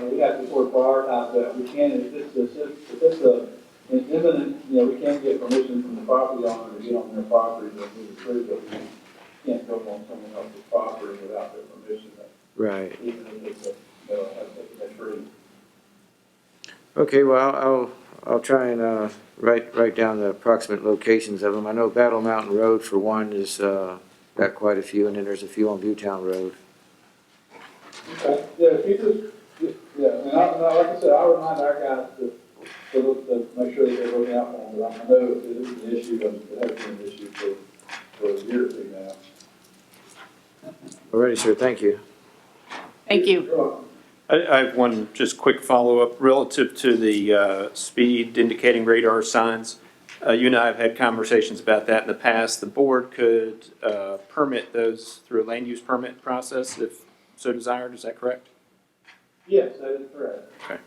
we have to sort of prioritize that. We can, if it's an imminent, we can't get permission from the property owner to get on their property to move the tree, but we can't go on someone else's property without their permission. right. Even if it's a tree. Okay, well, I'll try and write down the approximate locations of them. I know Battle Mountain Road, for one, is got quite a few, and then there's a few on Viewtown Road. Okay, yeah, if you just, and like I said, I'll remind our guys to make sure that they're looking out for them, but I know it is an issue, but it has been an issue for a year or two now. All righty, sir, thank you. Thank you. You're welcome. I have one just quick follow-up relative to the speed indicating radar signs. You and I have had conversations about that in the past. The board could permit those through a land use permit process if so desired. Is that correct? Yes, that is correct. Okay.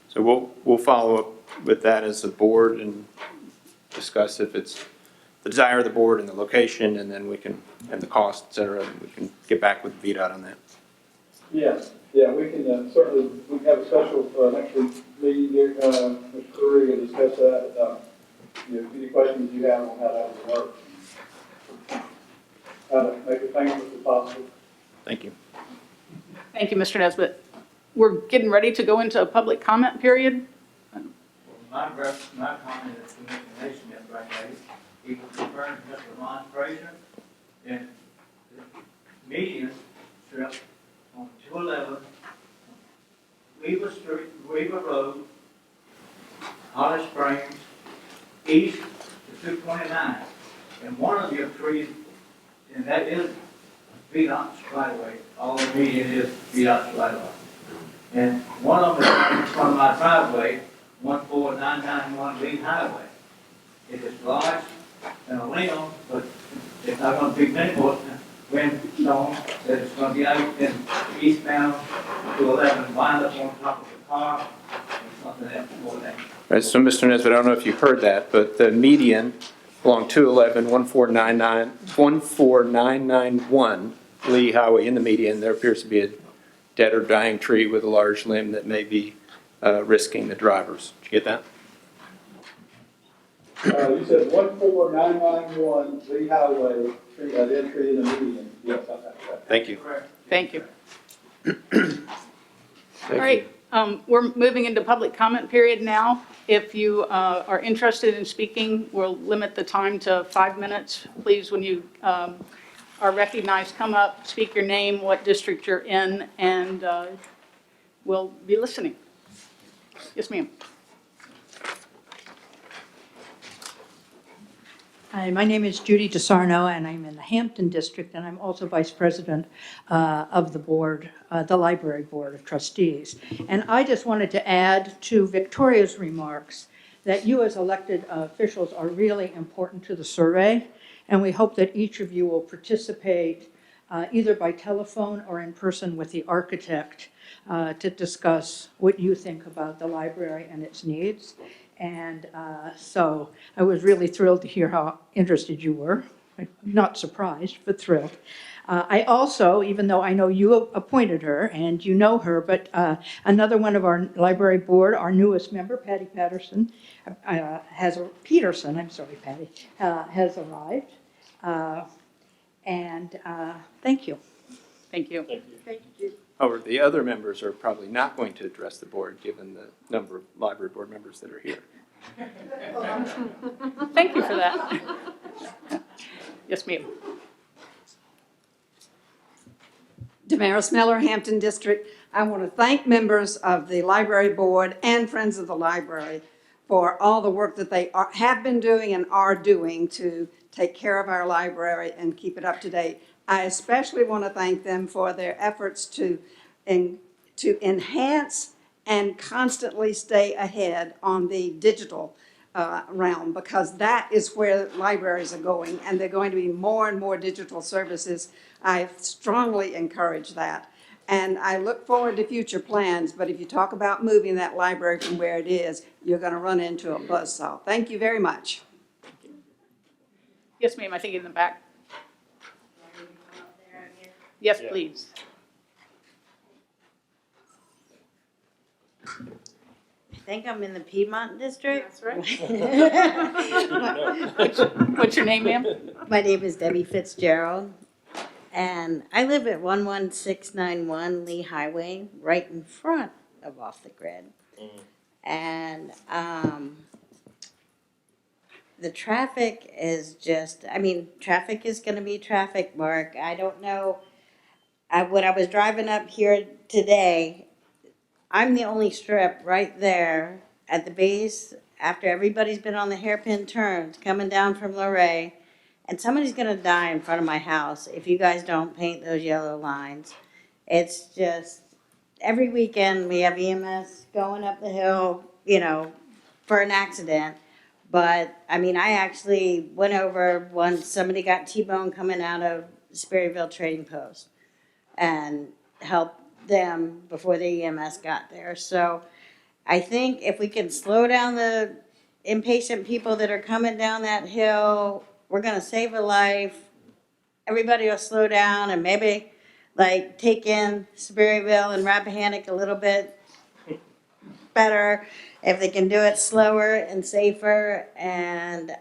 So we'll follow up with that as a board and discuss if it's the desire of the board and the location, and then we can, and the cost, et cetera, and we can get back with VDOT on that. Yes, yeah, we can certainly, we can have a special next week meeting here, Mr. Curry, and discuss that. Any questions you have on how that would work. How to make it painless as possible. Thank you. Thank you, Mr. Nesbitt. We're getting ready to go into a public comment period. My comment is to Mr. Nation, if I may, equal concern, just a demonstration, in the median strip on 211, Weaver Street, Weaver Road, Holly Springs, east to 229. And one of your trees, and that is VDOT's right away, all the median is VDOT's right away. And one of them is in front of my driveway, 14991 Lee Highway. It is large and a limb, but it's not going to be many more windstorms that it's going to be out in eastbound to 11, wind up on top of the car or something else more than. Right, so Mr. Nesbitt, I don't know if you heard that, but the median along 211, 14991 Lee Highway, in the median, there appears to be a dead or dying tree with a large limb that may be risking the drivers. Did you get that? You said 14991 Lee Highway, dead tree in the median. Yes, I have that. Thank you. Thank you. All right, we're moving into public comment period now. If you are interested in speaking, we'll limit the time to 5 minutes. Please, when you are recognized, come up, speak your name, what district you're in, and we'll be listening. Yes, ma'am. Hi, my name is Judy DeSarno, and I'm in the Hampton District, and I'm also Vice President of the board, the Library Board of Trustees. And I just wanted to add to Victoria's remarks that you as elected officials are really important to the survey, and we hope that each of you will participate either by telephone or in person with the architect to discuss what you think about the library and its needs. And so I was really thrilled to hear how interested you were. I'm not surprised, but thrilled. I also, even though I know you appointed her and you know her, but another one of our library board, our newest member, Patty Peterson, has arrived. And thank you. Thank you. Thank you. However, the other members are probably not going to address the board, given the number of library board members that are here. Thank you for that. Yes, ma'am. Damaris Miller, Hampton District. I want to thank members of the library board and Friends of the Library for all the work that they have been doing and are doing to take care of our library and keep it up to date. I especially want to thank them for their efforts to enhance and constantly stay ahead on the digital realm, because that is where libraries are going, and they're going to be more and more digital services. I strongly encourage that. And I look forward to future plans, but if you talk about moving that library from where it is, you're going to run into a buzzsaw. Thank you very much. Yes, ma'am, I think in the back. Yes, please. I think I'm in the Piedmont District. That's right. What's your name, ma'am? My name is Debbie Fitzgerald, and I live at 11691 Lee Highway, right in front of Off the Grid. And the traffic is just, traffic is going to be traffic, Mark. I don't know. When I was driving up here today, I'm the only strip right there at the base after everybody's been on the hairpin turns coming down from Luray, and somebody's going to die in front of my house if you guys don't paint those yellow lines. It's just, every weekend we have EMS going up the hill, for an accident. But, I actually went over once somebody got T-boned coming out of Sperryville Trading Post and helped them before the EMS got there. So I think if we can slow down the impatient people that are coming down that hill we're gonna save a life, everybody will slow down and maybe like take in Sperryville and Rappahannock a little bit better if they can do it slower and safer. And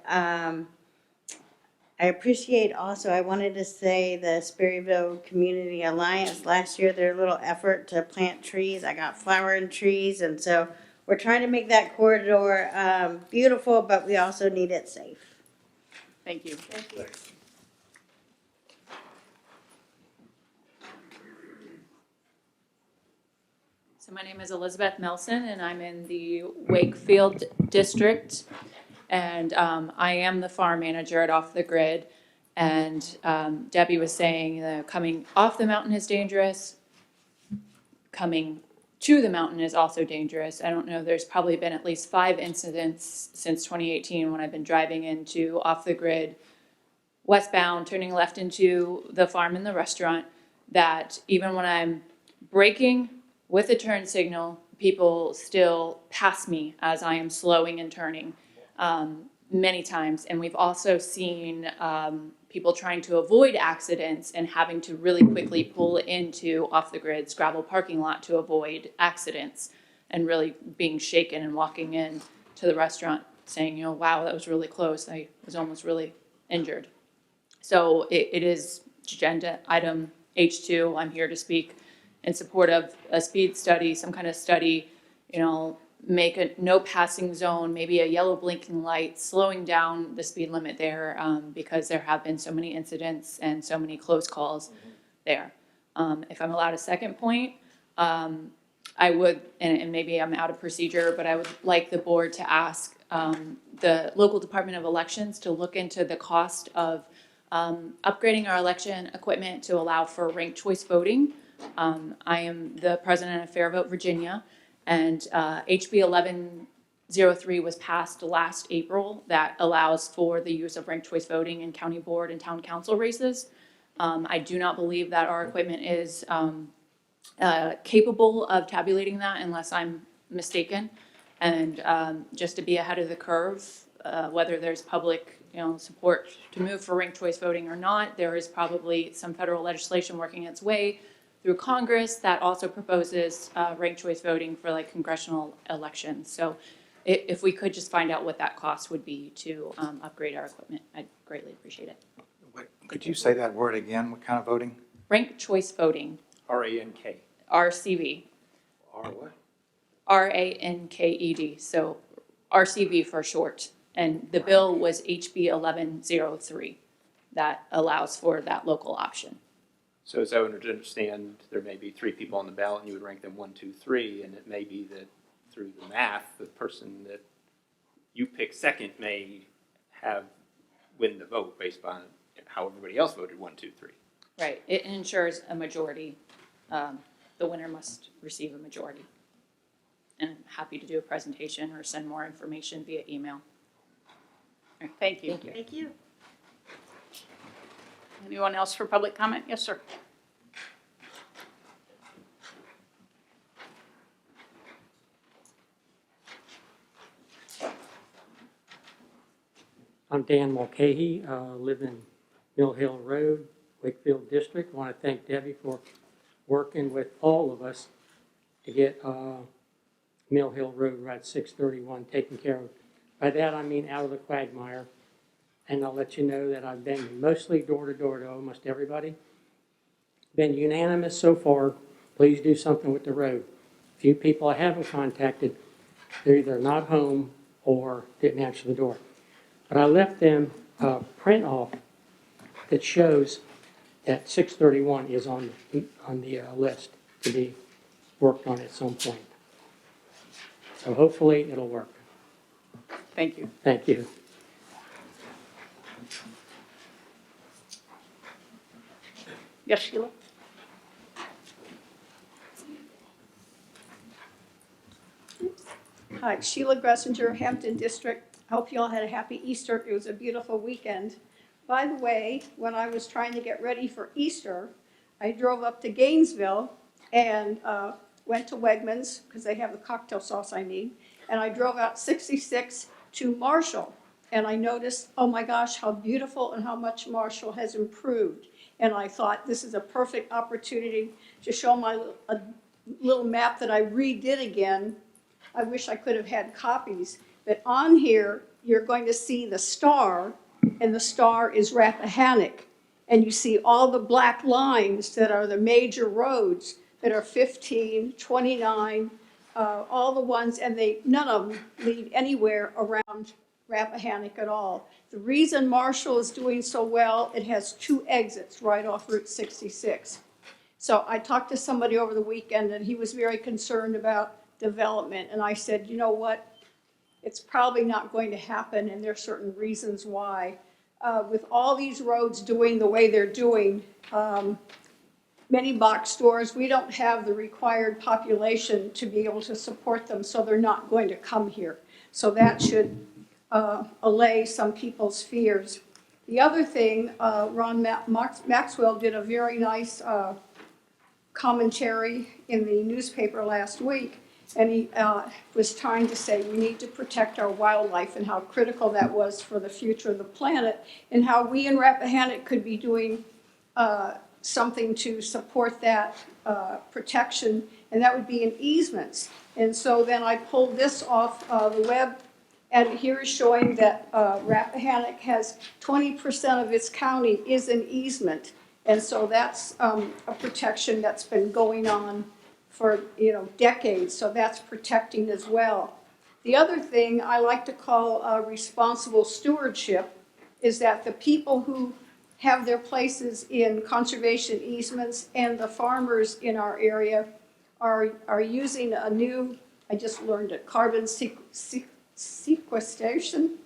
I appreciate also, I wanted to say the Sperryville Community Alliance, last year, their little effort to plant trees, I got flowering trees, and so we're trying to make that corridor beautiful, but we also need it safe. Thank you. So my name is Elizabeth Melson, and I'm in the Wakefield district. And I am the farm manager at Off the Grid. And Debbie was saying coming off the mountain is dangerous. Coming to the mountain is also dangerous. I don't know, there's probably been at least 5 incidents since 2018 when I've been driving into Off the Grid, westbound, turning left into the farm and the restaurant, that even when I'm braking with a turn signal, people still pass me as I am slowing and turning many times. And we've also seen people trying to avoid accidents and having to really quickly pull into Off the Grid's gravel parking lot to avoid accidents, and really being shaken and walking in to the restaurant saying, you know, wow, that was really close. I was almost really injured. So it is agenda item H2. I'm here to speak in support of a speed study, some kind of study, you know, make a no passing zone, maybe a yellow blinking light, slowing down the speed limit there, because there have been so many incidents and so many close calls there. If I'm allowed a second point, I would, and maybe I'm out of procedure, but I would like the board to ask the local Department of Elections to look into the cost of upgrading our election equipment to allow for ranked choice voting. I am the president of Fair Vote Virginia, and HB 1103 was passed last April that allows for the use of ranked choice voting in county board and town council races. I do not believe that our equipment is capable of tabulating that unless I'm mistaken. And just to be ahead of the curve, whether there's public support to move for ranked choice voting or not, there is probably some federal legislation working its way through Congress that also proposes ranked choice voting for like congressional elections. So if we could just find out what that cost would be to upgrade our equipment, I'd greatly appreciate it. Could you say that word again? What kind of voting? Ranked choice voting. RANK. RCV. R what? RANKED. So RCV for short. And the bill was HB 1103 that allows for that local option. So as I would understand, there may be 3 people on the ballot and you would rank them 1, 2, 3, and it may be that through the math, the person that you pick second may win the vote based on how everybody else voted 1, 2, 3. Right. It ensures a majority. The winner must receive a majority. And I'm happy to do a presentation or send more information via email. Thank you. Thank you. Anyone else for public comment? Yes, sir. I'm Dan Mulcahy, live in Mill Hill Road, Wakefield District. I want to thank Debbie for working with all of us to get Mill Hill Road Route 631 taken care of. By that I mean out of the quagmire. And I'll let you know that I've been mostly door to door to almost everybody. Been unanimous so far. Please do something with the road. Few people I haven't contacted, they're either not home or didn't answer the door. But I left them a print off that shows that 631 is on the list to be worked on at some point. So hopefully it'll work. Thank you. Thank you. Yes, Sheila? Hi, Sheila Gressinger, Hampton District. I hope you all had a happy Easter. It was a beautiful weekend. By the way, when I was trying to get ready for Easter, I drove up to Gainesville and went to Wegmans because they have the cocktail sauce I need. And I drove out 66 to Marshall. and I noticed, oh my gosh, how beautiful and how much Marshall has improved. And I thought, this is a perfect opportunity to show a little map that I redid again. I wish I could have had copies, but on here, you're going to see the star, and the star is Rappahannock. And you see all the black lines that are the major roads that are 15, 29, all the ones, and none of them lead anywhere around Rappahannock at all. The reason Marshall is doing so well, it has 2 exits right off Route 66. So I talked to somebody over the weekend, and he was very concerned about development, and I said, you know what? It's probably not going to happen, and there are certain reasons why. With all these roads doing the way they're doing, many box stores, we don't have the required population to be able to support them, so they're not going to come here. So that should allay some people's fears. The other thing, Ron Maxwell did a very nice commentary in the newspaper last week, and he was trying to say we need to protect our wildlife and how critical that was for the future of the planet, and how we in Rappahannock could be doing something to support that protection, and that would be in easements. And so then I pulled this off the web, and here is showing that Rappahannock has 20% of its county is an easement. And so that's a protection that's been going on for decades, so that's protecting as well. The other thing I like to call responsible stewardship is that the people who have their places in conservation easements and the farmers in our area are using a new, I just learned it, carbon sequestration,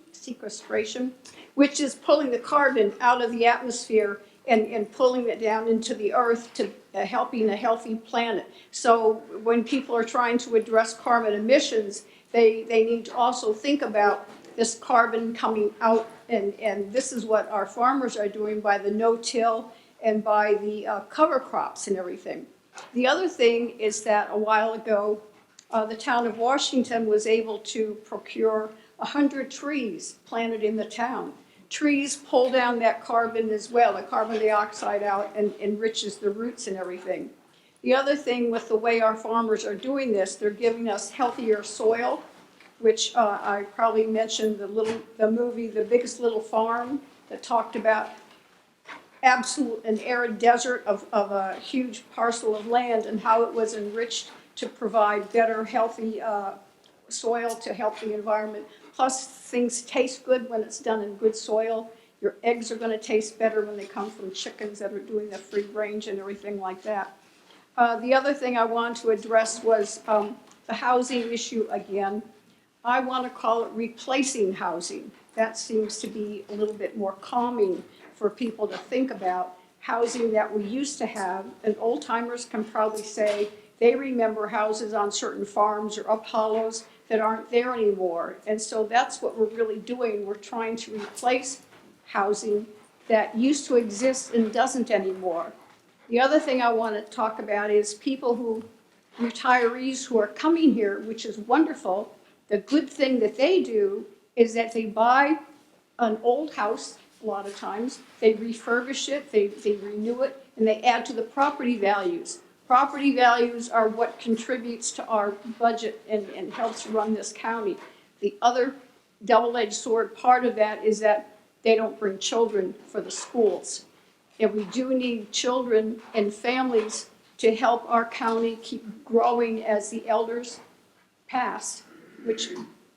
which is pulling the carbon out of the atmosphere and pulling it down into the earth to helping a healthy planet. So when people are trying to address carbon emissions, they need to also think about this carbon coming out, and this is what our farmers are doing by the no-till and by the cover crops and everything. The other thing is that a while ago, the town of Washington was able to procure 100 trees planted in the town. Trees pull down that carbon as well, the carbon dioxide out, and enriches the roots and everything. The other thing with the way our farmers are doing this, they're giving us healthier soil, which I probably mentioned the movie The Biggest Little Farm that talked about an arid desert of a huge parcel of land and how it was enriched to provide better, healthy soil to help the environment. Plus, things taste good when it's done in good soil. Your eggs are going to taste better when they come from chickens that are doing the free range and everything like that. The other thing I wanted to address was the housing issue again. I want to call it replacing housing. That seems to be a little bit more calming for people to think about. Housing that we used to have, and old timers can probably say they remember houses on certain farms or up hollows that aren't there anymore. And so that's what we're really doing. We're trying to replace housing that used to exist and doesn't anymore. The other thing I want to talk about is retirees who are coming here, which is wonderful. The good thing that they do is that they buy an old house a lot of times, they refurbish it, they renew it, and they add to the property values. Property values are what contributes to our budget and helps run this county. The other double-edged sword part of that is that they don't bring children for the schools. And we do need children and families to help our county keep growing as the elders pass, which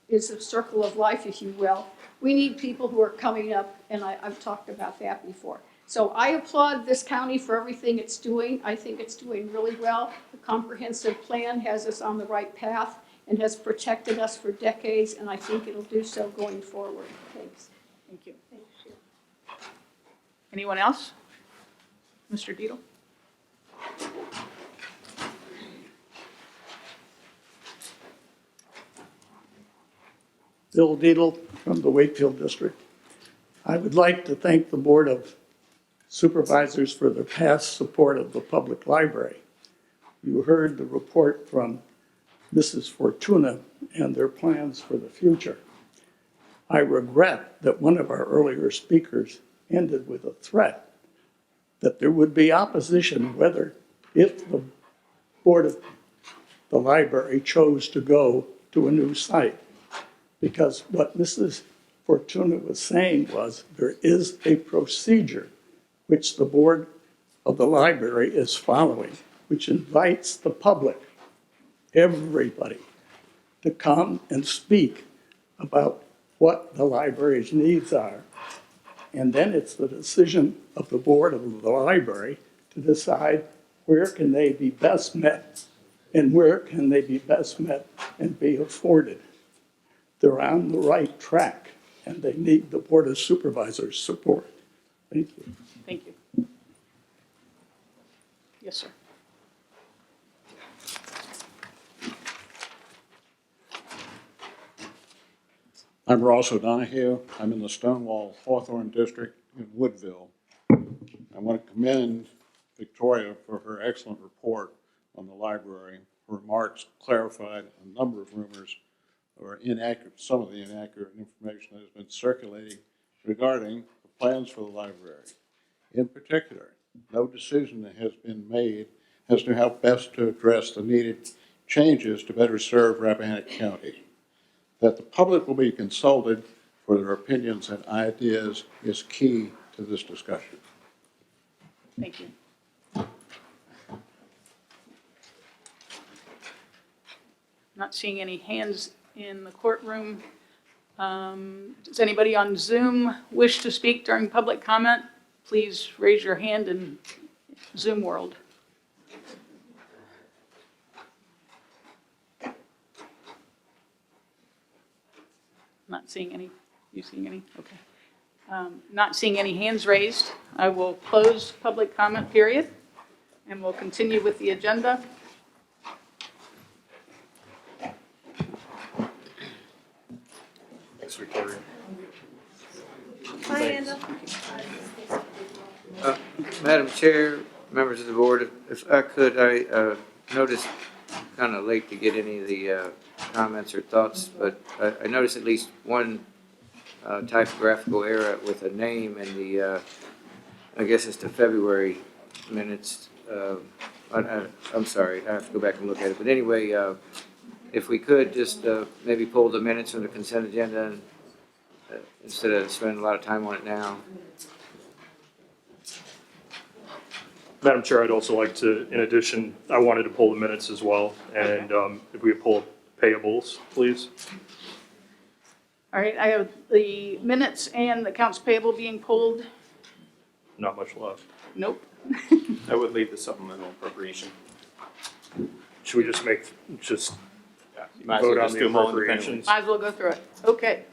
is a circle of life, if you will. We need people who are coming up, and I've talked about that before. So I applaud this county for everything it's doing. I think it's doing really well. The comprehensive plan has us on the right path and has protected us for decades, and I think it'll do so going forward. Thanks. Thank you. Anyone else? Mr. Deedle? Bill Deedle from the Wakefield District. I would like to thank the Board of Supervisors for their past support of the public library. You heard the report from Mrs. Fortuna and their plans for the future. I regret that one of our earlier speakers ended with a threat that there would be opposition whether, if the board of the library chose to go to a new site. Because what Mrs. Fortuna was saying was there is a procedure which the board of the library is following, which invites the public, everybody, to come and speak about what the library's needs are. And then it's the decision of the board of the library to decide where can they be best met and where can they be best met and be afforded. They're on the right track, and they need the Board of Supervisors' support. Thank you. Thank you. Yes, sir. I'm Ross O'Donoghue. I'm in the Stonewall Hawthorne District in Woodville. I want to commend Victoria for her excellent report on the library. Her remarks clarified a number of rumors or inaccurate, some of the inaccurate information that has been circulating regarding the plans for the library. In particular, no decision has been made as to how best to address the needed changes to better serve Rappahannock County. That the public will be consulted for their opinions and ideas is key to this discussion. Thank you. Not seeing any hands in the courtroom. Does anybody on Zoom wish to speak during public comment? Please raise your hand in Zoom world. Not seeing any. You seeing any? Okay. Not seeing any hands raised. I will close public comment period, and we'll continue with the agenda. Thanks, Victoria. Bye, Anna. Madam Chair, members of the board, if I could, I noticed kind of late to get any of the comments or thoughts, but I noticed at least one typographical error with a name in the, I guess it's the February minutes. I'm sorry, I have to go back and look at it. But anyway, if we could just maybe pull the minutes from the consent agenda and, instead of spending a lot of time on it now. Madam Chair, I'd also like to, in addition, I wanted to pull the minutes as well, and if we could pull payables, please. All right, I have the minutes and the accounts payable being pulled. Not much left. Nope. I would leave the supplemental appropriation. Should we just Might as well vote on just the do them all independently. appropriations? Might as well go through it. Okay.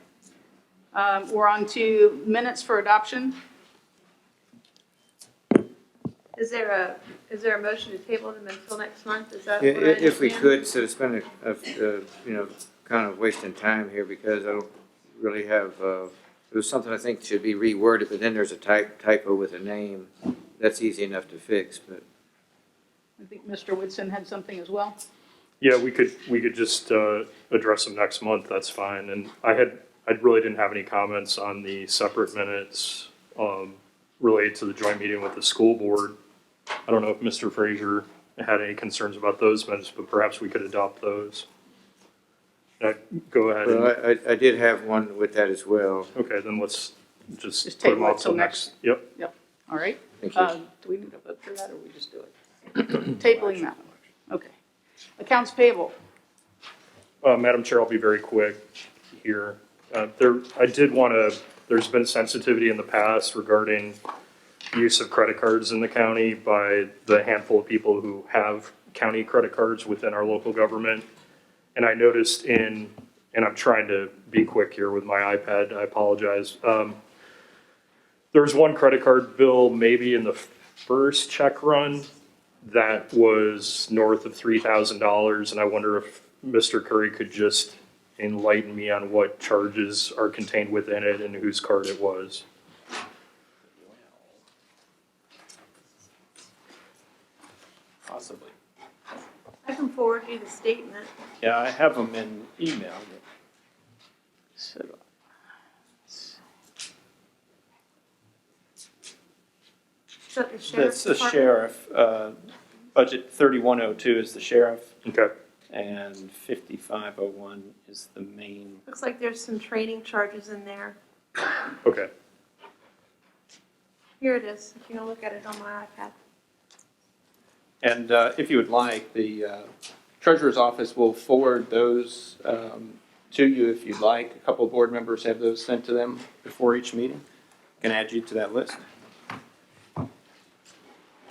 We're on to minutes for adoption. Is there a motion to table them until next month? Is that Yeah, what I understand? if we could, instead of spending, kind of wasting time here, because I don't really have, it was something I think should be reworded, but then there's a typo with a name. That's easy enough to fix, but. I think Mr. Woodson had something as well. Yeah, we could just address them next month, that's fine. And I really didn't have any comments on the separate minutes related to the joint meeting with the school board. I don't know if Mr. Frazier had any concerns about those minutes, but perhaps we could adopt those. Go ahead. Well, I did have one with that as well. Okay, then let's just put table them it off till till next. Yep. Yep. All right. Thank you. Do we need to vote for that, or we just do it? Tabling that one. Okay. Accounts payable. Madam Chair, I'll be very quick here. There's been sensitivity in the past regarding use of credit cards in the county by the handful of people who have county credit cards within our local government. And I noticed and I'm trying to be quick here with my iPad, I apologize. There was one credit card bill maybe in the first check run that was north of $3,000, and I wonder if Mr. Curry could just enlighten me on what charges are contained within it and whose card it was. Possibly. I can forward you the statement. Yeah, I have them in email. So, Is that the That's sheriff's the department? sheriff, budget 3102 is the sheriff, Okay. and 5501 is the main. Looks like there's some training charges in there. Okay. Here it is, if you don't look at it on my iPad. And if you would like, the treasurer's office will forward those to you if you'd like. A couple of board members have those sent to them before each meeting. Can add you to that list.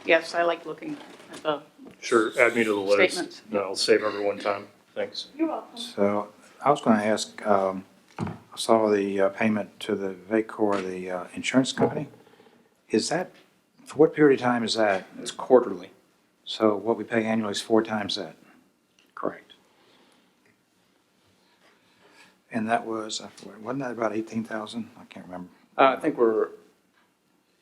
Yes, I like looking at the Sure, add me to the list. Statements. No, I'll save everyone time. Thanks. You're welcome. So I was going to ask, I saw the payment to the VACOR, the insurance company. Is that, for what period of time is that? It's quarterly. So what we pay annually is 4 times that? Correct. And that was, wasn't that about 18,000? I can't remember. I think we're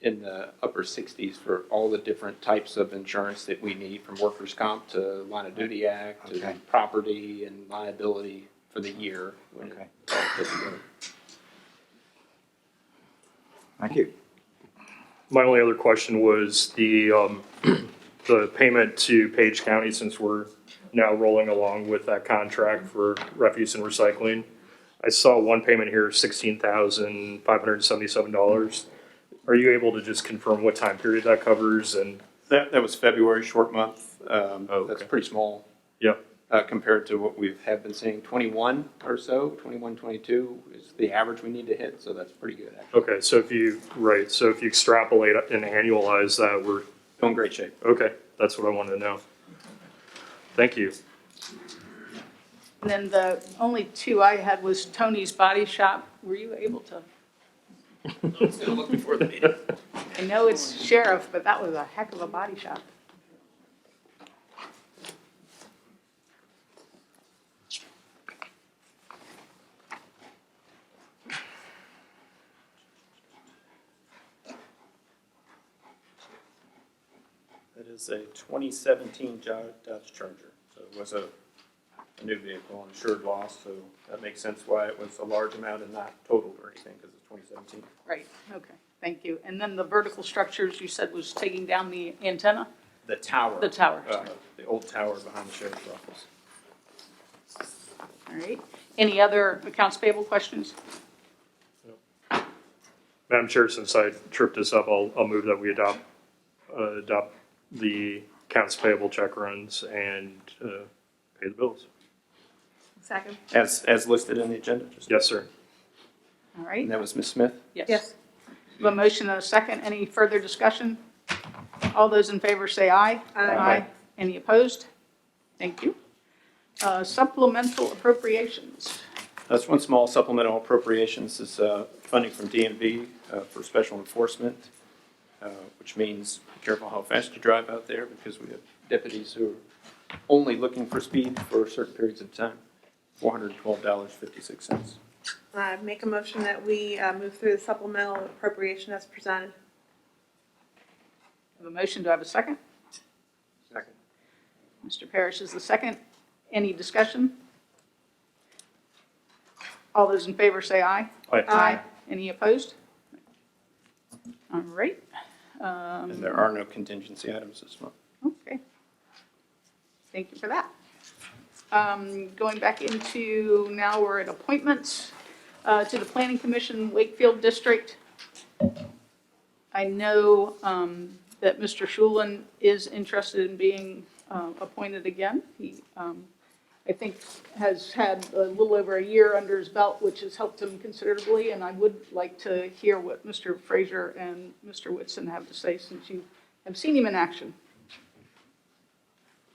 in the upper 60s for all the different types of insurance that we need, from workers' comp to line of duty act to Okay. property and liability for the year. When Okay. it's all put together. Thank you. My only other question was the payment to Page County, since we're now rolling along with that contract for refuse and recycling. I saw one payment here, $16,577. Are you able to just confirm what time period that covers? And That was February, short month. okay. That's pretty small. Yep. Compared to what have been seeing. 21 or so, 21, 22 is the average we need to hit, so that's pretty good, actually. Okay, so if you extrapolate and annualize that, we're Still in great shape. okay. That's what I wanted to know. Thank you. And then the only two I had was Tony's Body Shop. Were you able to? Still look before the meeting. I know it's sheriff, but that was a heck of a body shop. That is a 2017 Dodge Charger. So it was a new vehicle, insured loss, so that makes sense why it was a large amount and not totaled or anything, because it's 2017. Right, okay, thank you. And then the vertical structures you said was taking down the antenna? The tower. The tower. The old tower behind the sheriff's office. All right. Any other accounts payable questions? Madam Chair, since I tripped this up, I'll move that we adopt the accounts payable check runs and pay the bills. Second. As listed in the agenda? Yes, sir. All right. And that was Ms. Smith? Yes. We have a motion and a second. Any further discussion? All those in favor say aye. Aye. Any opposed? Thank you. Supplemental appropriations. That's one small supplemental appropriations is funding from DMV for special enforcement, which means be careful how fast you drive out there, because we have deputies who are only looking for speed for certain periods of time. $412.56. Make a motion that we move through the supplemental appropriation as presented. I have a motion. Do I have a second? Second. Mr. Parrish is the second. Any discussion? All those in favor say aye. Aye. Any opposed? All right. And there are no contingency items this month. Okay. Thank you for that. Going back into, now we're at appointments to the Planning Commission, Wakefield District. I know that Mr. Schulin is interested in being appointed again. He, I think, has had a little over a year under his belt, which has helped him considerably, and I would like to hear what Mr. Frazier and Mr. Whitson have to say, since you have seen him in action.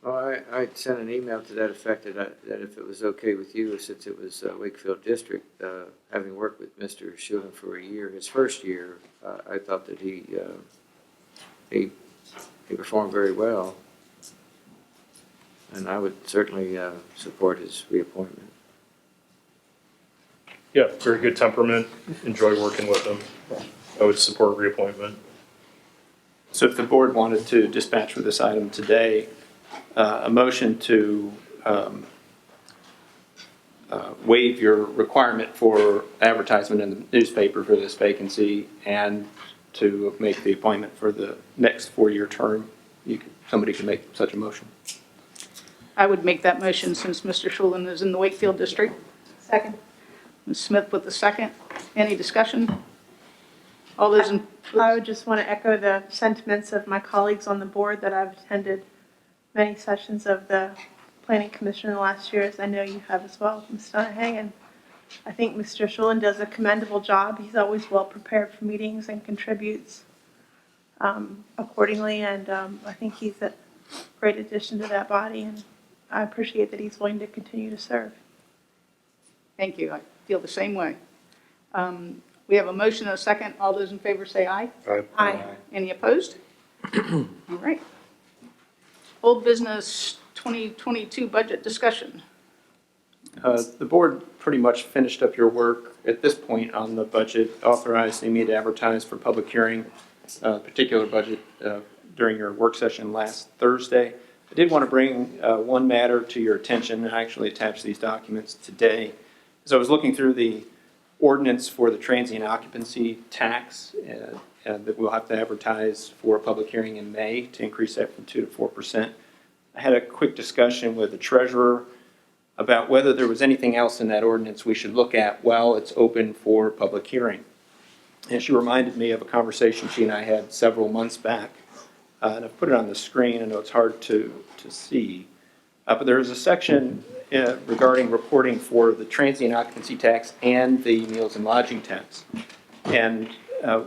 Well, I sent an email to that effect that if it was okay with you, since it was Wakefield District, having worked with Mr. Schulin for a year, his first year, I thought that he performed very well. And I would certainly support his reappointment. Yeah, very good temperament. Enjoy working with him. I would support reappointment. So if the board wanted to dispatch with this item today, a motion to waive your requirement for advertisement in the newspaper for this vacancy and to make the appointment for the next 4-year term, somebody can make such a motion. I would make that motion since Mr. Schulin is in the Wakefield district. Second. Ms. Smith with the second. Any discussion? All those in, I would just want to echo the sentiments of my colleagues on the board that I've attended many sessions of the Planning Commission in the last years. I know you have as well, Ms. Donahue, and I think Mr. Schulin does a commendable job. He's always well prepared for meetings and contributes accordingly, and I think he's a great addition to that body, and I appreciate that he's willing to continue to serve. thank you. I feel the same way. We have a motion and a second. All those in favor say aye. Aye. Any opposed? All right. Old business 2022 budget discussion. The board pretty much finished up your work at this point on the budget, authorizing me to advertise for public hearing, particular budget during your work session last Thursday. I did want to bring one matter to your attention, and I actually attached these documents today. As I was looking through the ordinance for the transient occupancy tax, that we'll have to advertise for a public hearing in May to increase that from 2% to 4%. I had a quick discussion with the treasurer about whether there was anything else in that ordinance we should look at while it's open for public hearing. And she reminded me of a conversation she and I had several months back. And I've put it on the screen. I know it's hard to see. But there is a section regarding reporting for the transient occupancy tax and the meals and lodging tax. And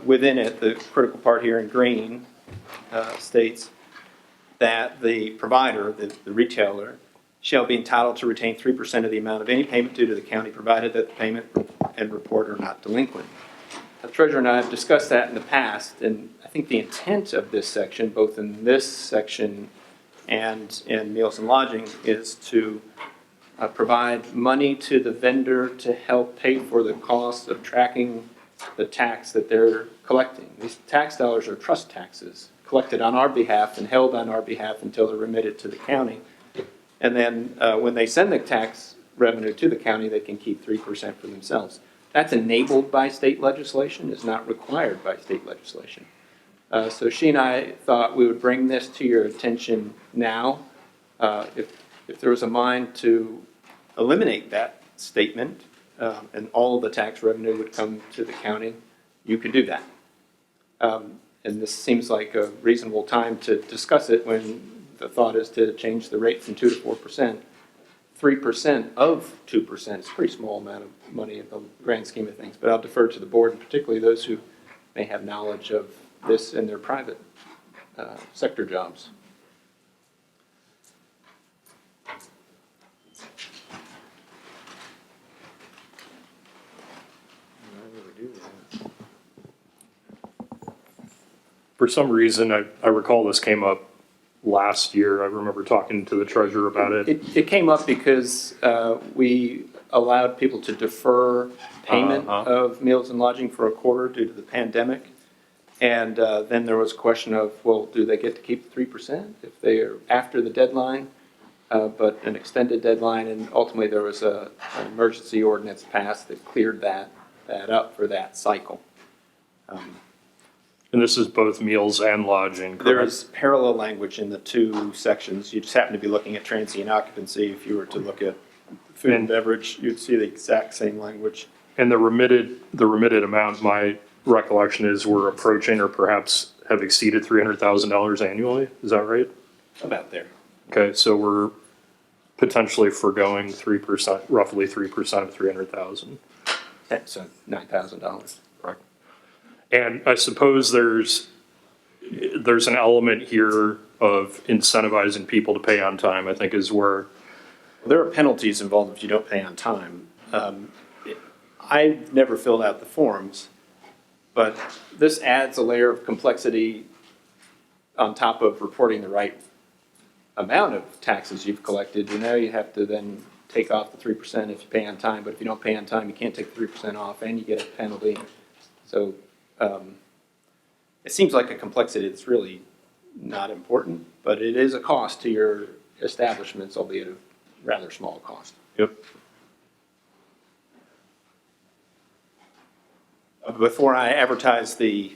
within it, the critical part here in green states that the provider, the retailer, shall be entitled to retain 3% of the amount of any payment due to the county, provided that the payment and report are not delinquent. The treasurer and I have discussed that in the past, and I think the intent of this section, both in this section and in meals and lodging, is to provide money to the vendor to help pay for the cost of tracking the tax that they're collecting. These tax dollars are trust taxes collected on our behalf and held on our behalf until they're remitted to the county. And then when they send the tax revenue to the county, they can keep 3% for themselves. That's enabled by state legislation, is not required by state legislation. So she and I thought we would bring this to your attention now. If there was a mind to eliminate that statement and all of the tax revenue would come to the county, you could do that. And this seems like a reasonable time to discuss it when the thought is to change the rate from 2% to 4%. 3% of 2% is a pretty small amount of money in the grand scheme of things, but I'll defer to the board, and particularly those who may have knowledge of this in their private sector jobs. For some reason, I recall this came up last year. I remember talking to the treasurer about it. It came up because we allowed people to defer payment of meals and lodging for a quarter due to the pandemic. And then there was a question of, well, do they get to keep the 3% if they are after the deadline, but an extended deadline? And ultimately, there was an emergency ordinance passed that cleared that up for that cycle. And this is both meals and lodging, correct? There is parallel language in the two sections. You just happen to be looking at transient occupancy. If you were to look at food and beverage, you'd see the exact same language. And the remitted amount, my recollection is we're approaching or perhaps have exceeded $300,000 annually. Is that right? About there. Okay, so we're potentially foregoing 3%, roughly 3% of 300,000. So $9,000. Correct. And I suppose there's an element here of incentivizing people to pay on time, I think is where. There are penalties involved if you don't pay on time. I never filled out the forms, but this adds a layer of complexity on top of reporting the right amount of taxes you've collected. You know, you have to then take off the 3% if you pay on time, but if you don't pay on time, you can't take the 3% off and you get a penalty. So it seems like a complexity that's really not important, but it is a cost to your establishments, albeit a rather small cost. Yep. Before I advertise the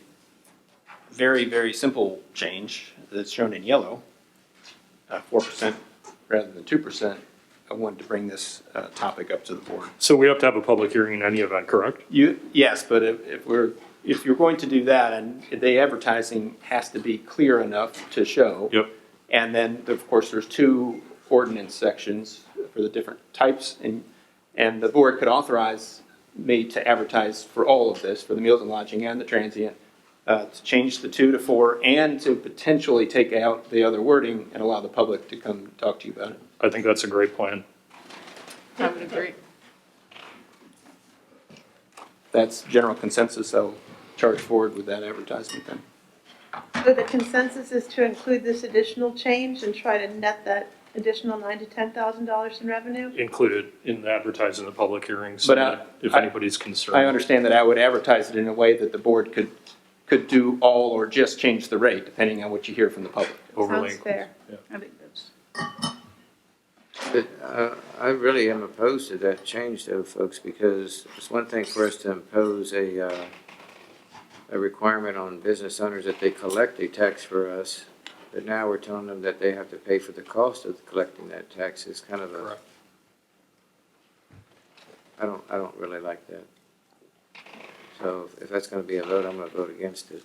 very, very simple change that's shown in yellow, 4% rather than 2%, I wanted to bring this topic up to the board. So we have to have a public hearing in any event, correct? Yes, but if you're going to do that, and the advertising has to be clear enough to show. Yep. And then, of course, there's 2 ordinance sections for the different types, and the board could authorize me to advertise for all of this, for the meals and lodging and the transient, to change the 2 to 4, and to potentially take out the other wording and allow the public to come talk to you about it. I think that's a great plan. I would agree. That's general consensus. I'll charge forward with that advertisement then. So the consensus is to include this additional change and try to net that additional $9,000 to $10,000 in revenue? Included in the advertising the public hearings, But, so that if anybody's concerned. I understand that I would advertise it in a way that the board could do all or just change the rate, depending on what you hear from the public. Overlay. Sounds fair. I think that's, But I really am opposed to that change though, folks, because it's one thing for us to impose a requirement on business owners that they collect a tax for us, but now we're telling them that they have to pay for the cost of collecting that tax. It's kind of a, I don't really like that. So if that's gonna be a vote, I'm gonna vote against it.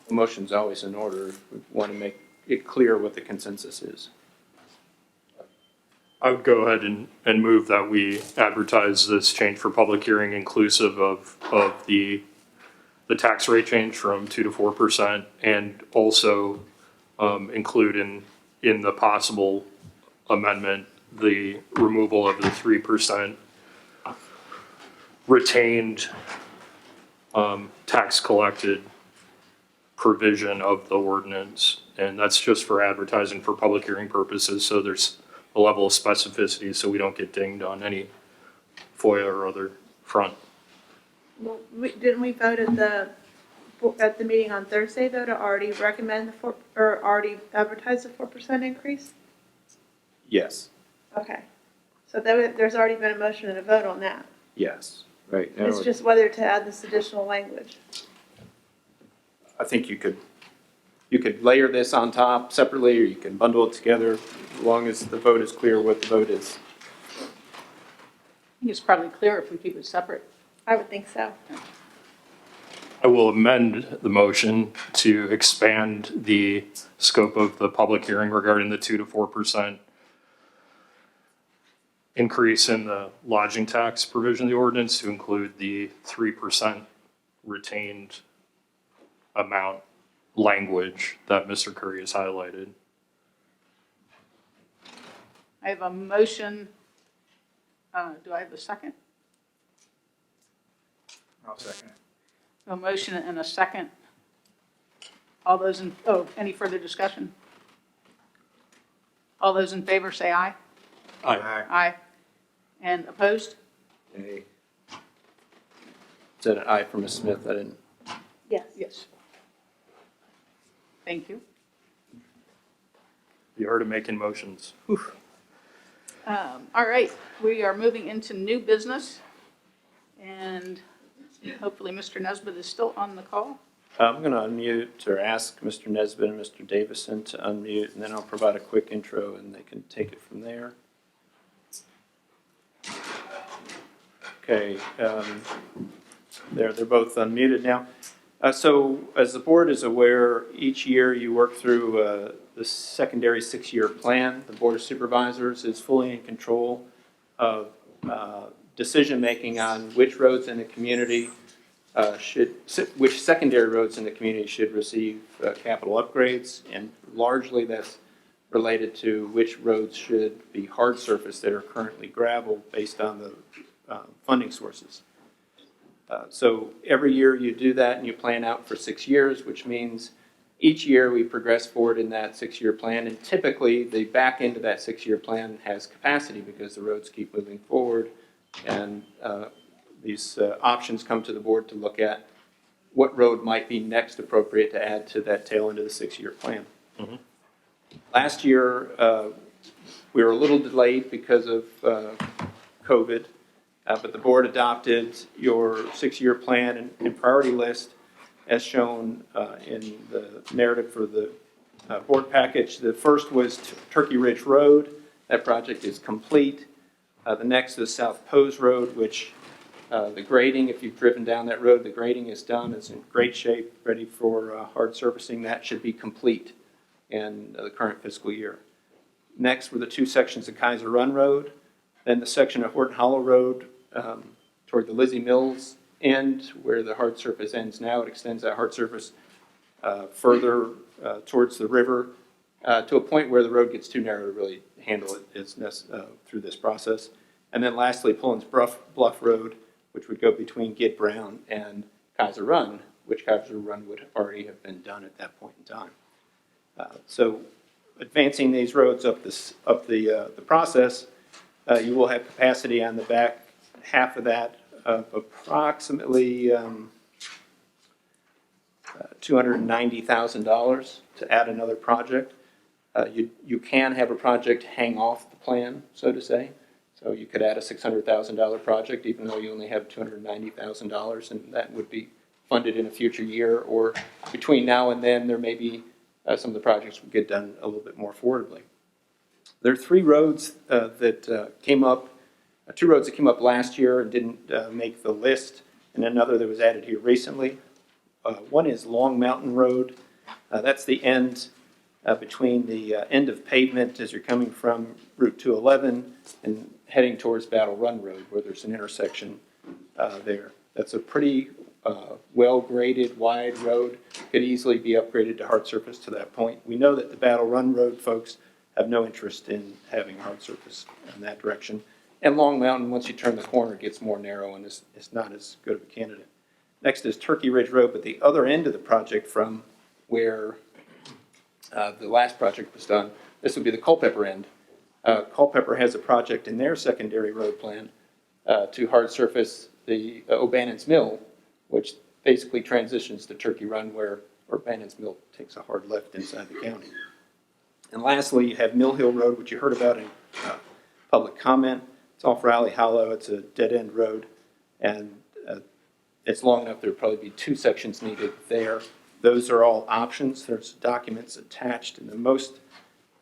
Motion's always in order. We want to make it clear what the consensus is. I would go ahead and move that we advertise this change for public hearing inclusive of the tax rate change from 2 to 4%, and also include in the possible amendment the removal of the 3% retained tax collected provision of the ordinance. And that's just for advertising for public hearing purposes, so there's a level of specificity so we don't get dinged on any FOIA or other front. Well, didn't we vote at the meeting on Thursday, though, to already recommend or already advertise the 4% increase? Yes. Okay. So there's already been a motion and a vote on that. Yes. Right. Now It's just whether to add this additional language. I think you could layer this on top separately, or you can bundle it together, as long as the vote is clear what the vote is. I think it's probably clear if we keep it separate. I would think so. I will amend the motion to expand the scope of the public hearing regarding the 2 to 4% increase in the lodging tax provision of the ordinance to include the 3% retained amount language that Mr. Curry has highlighted. I have a motion. Do I have a second? I'll second it. A motion and a second. Any further discussion? All those in favor say aye. Aye. Aye. And opposed? Hey, Is that an aye for Ms. Smith? I didn't. Yes. Yes. Thank you. You heard him making motions. All right, we are moving into new business, and hopefully Mr. Nesbitt is still on the call. I'm going to unmute or ask Mr. Nesbitt and Mr. Davison to unmute, and then I'll provide a quick intro and they can take it from there. Okay, they're both unmuted now. So as the board is aware, each year you work through the secondary 6-year plan. The Board of Supervisors is fully in control of decision-making on which roads in the community which secondary roads in the community should receive capital upgrades, and largely that's related to which roads should be hard surface that are currently gravel based on the funding sources. So every year you do that and you plan out for 6 years, which means each year we progress forward in that 6-year plan, and typically the back end of that 6-year plan has capacity because the roads keep moving forward, and these options come to the board to look at what road might be next appropriate to add to that tail end of the 6-year plan. Mm-hmm. Last year, we were a little delayed because of COVID, but the board adopted your 6-year plan and priority list as shown in the narrative for the board package. The first was Turkey Ridge Road. That project is complete. The next is South Pose Road, which the grading, if you've driven down that road, the grading is done. It's in great shape, ready for hard surfacing. That should be complete in the current fiscal year. Next were the two sections of Kaiser Run Road, then the section of Horton Hollow Road toward the Lizzie Mills end, where the hard surface ends now. It extends that hard surface further towards the river to a point where the road gets too narrow to really handle it through this process. And then lastly, Pullens Bluff Road, which would go between Gid Brown and Kaiser Run, which Kaiser Run would already have been done at that point in time. So advancing these roads up the process, you will have capacity on the back half of that of approximately $290,000 to add another project. You can have a project hang off the plan, so to say. So you could add a $600,000 project, even though you only have $290,000, and that would be funded in a future year. Or between now and then, there may be some of the projects would get done a little bit more affordably. There are three roads that came up, two roads that came up last year and didn't make the list, and another that was added here recently. One is Long Mountain Road. That's the end between the end of pavement as you're coming from Route 211 and heading towards Battle Run Road, where there's an intersection there. That's a pretty well-graded, wide road. Could easily be upgraded to hard surface to that point. We know that the Battle Run Road folks have no interest in having hard surface in that direction. And Long Mountain, once you turn the corner, gets more narrow and is not as good of a candidate. Next is Turkey Ridge Road, but the other end of the project from where the last project was done, this would be the Culpeper end. Culpeper has a project in their secondary road plan to hard surface the O'Bannon's Mill, which basically transitions to Turkey Run, where O'Bannon's Mill takes a hard left inside the county. And lastly, you have Mill Hill Road, which you heard about in public comment. It's off Raleigh Hollow. It's a dead-end road, and it's long enough there would probably be two sections needed there. Those are all options. There's documents attached, and the most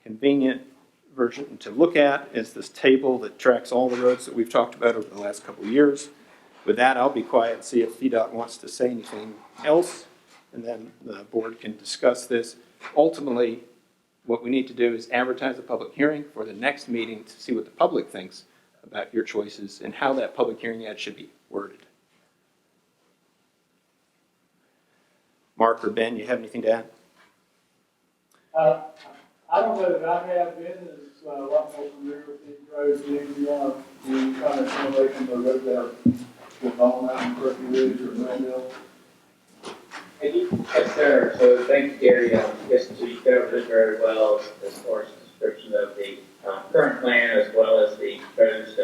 convenient version to look at is this table that tracks all the roads that we've talked about over the last couple of years. With that, I'll be quiet and see if VDOT wants to say anything else, and then the board can discuss this. Ultimately, what we need to do is advertise a public hearing for the next meeting to see what the public thinks about your choices and how that public hearing ad should be worded. Mark or Ben, you have anything to add? I don't know that I have been as a lot more familiar with these roads. If you want to kind of simulation the roads that are with Long Mountain, Turkey Ridge, or Mill Hill. Yes, sir. So thank you, Gary. Yes, so you covered it very well as far as the description of the current plan, as well as the proposed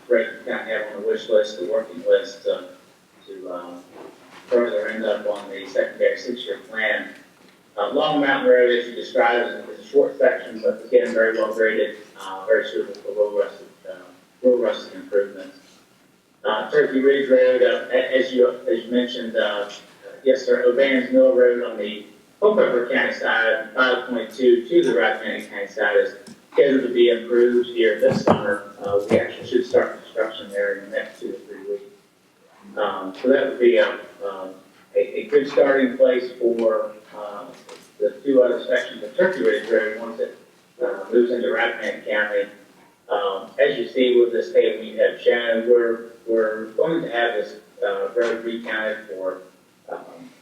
rate we kind of have on the wish list, the working list to further end up on the secondary 6-year plan. Long Mountain Road, as you described, is a short section, but again, very well graded, very suitable for road rusting improvements. Turkey Ridge Road, as you mentioned, yes, sir, O'Bannon's Mill Road on the Culpeper County side, 5.2 to the Rappahannock County side is scheduled to be improved here this summer. We actually should start construction there in the next 2 to 3 weeks. So that would be a good starting place for the two other sections of Turkey Ridge Road once it moves into Rappahannock County. As you see with this table you have shown, we're going to have this road recounted for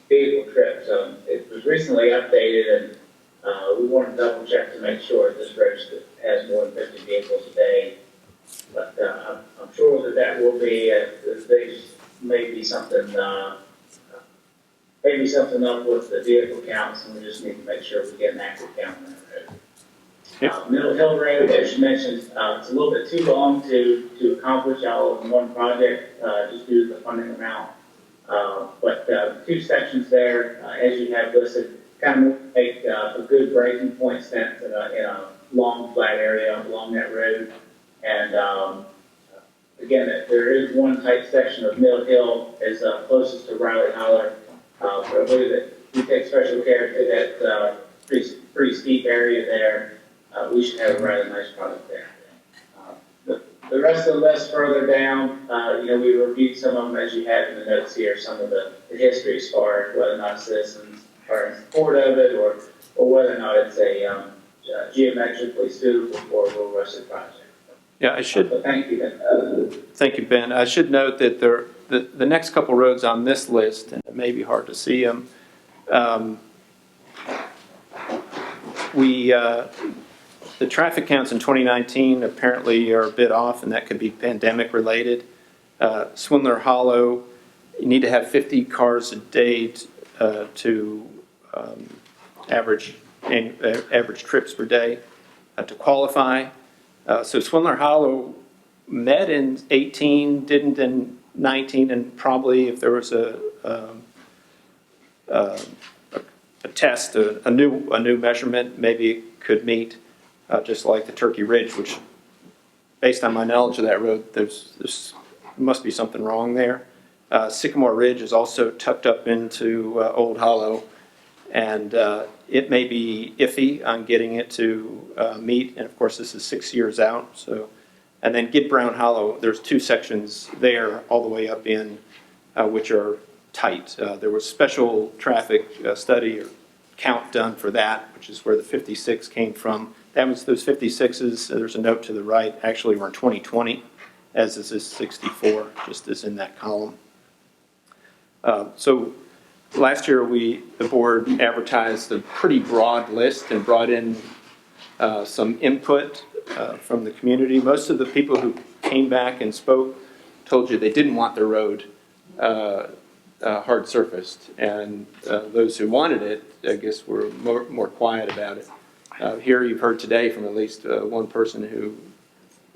vehicle trips. It was recently updated, and we want to double check to make sure that this road has more than 50 vehicles a day. But I'm sure that will be, maybe something up with the vehicle counts, and we just need to make sure we get an accurate count on that road. Middle Hill Road, as you mentioned, it's a little bit too long to accomplish all in one project, just due to the funding amount. But two sections there, as you have listed, kind of make a good breaking point sense in a long flat area along that road. And again, there is one tight section of Mill Hill is closest to Riley Holler. But I believe that we take special care to that pretty steep area there. We should have a rather nice product there. The rest of the list further down, we reviewed some of them as you have in the notes here, some of the history as far as whether or not citizens are in support of it or whether or not it's a geometrically suitable for a rural rustic project. Yeah, I should. So thank you. Thank you, Ben. I should note that the next couple roads on this list, and it may be hard to see them, the traffic counts in 2019 apparently are a bit off, and that could be pandemic related. Swindler Hollow, you need to have 50 cars a day to average trips per day to qualify. So Swindler Hollow met in 18, didn't in 19, and probably if there was a test, a new measurement, maybe it could meet. Just like the Turkey Ridge, which, based on my knowledge of that road, there must be something wrong there. Sycamore Ridge is also tucked up into Old Hollow, and it may be iffy on getting it to meet. And of course, this is 6 years out. So, and then Gid Brown Hollow, there's 2 sections there all the way up in, which are tight. There was special traffic study or count done for that, which is where the 56 came from. That was those 56s. There's a note to the right. Actually, were in 2020, as is this 64, just as in that column. So last year, the board advertised a pretty broad list and brought in some input from the community. Most of the people who came back and spoke told you they didn't want their road hard surfaced, and those who wanted it, I guess, were more quiet about it. Here you've heard today from at least one person who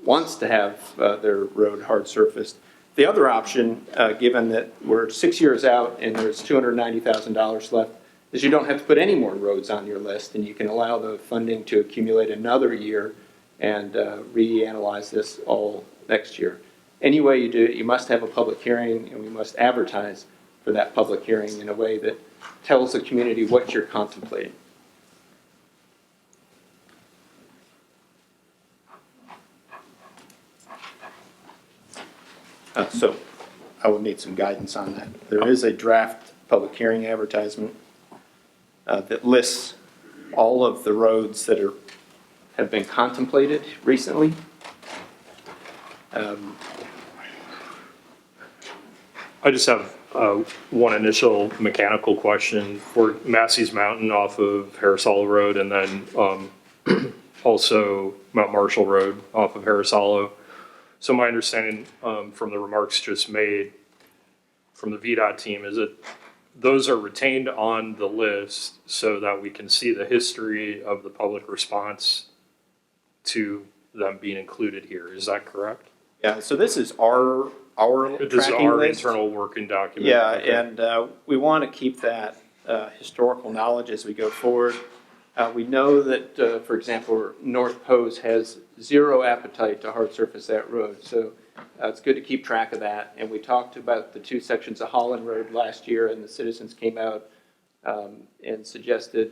wants to have their road hard surfaced. The other option, given that we're 6 years out and there's $290,000 left, is you don't have to put any more roads on your list, and you can allow the funding to accumulate another year and reanalyze this all next year. Any way you do it, you must have a public hearing, and we must advertise for that public hearing in a way that tells the community what you're contemplating. So I would need some guidance on that. There is a draft public hearing advertisement that lists all of the roads that have been contemplated recently. I just have one initial mechanical question for Massey's Mountain off of Harris Hollow Road, and then also Mount Marshall Road off of Harris Hollow. So my understanding from the remarks just made from the VDOT team is that those are retained on the list so that we can see the history of the public response to them being included here. Is that correct? Yeah, so this is our This is our internal working document. Yeah, okay. and we want to keep that historical knowledge as we go forward. We know that, for example, North Pose has zero appetite to hard surface that road, so it's good to keep track of that. And we talked about the 2 sections of Holland Road last year, and the citizens came out and suggested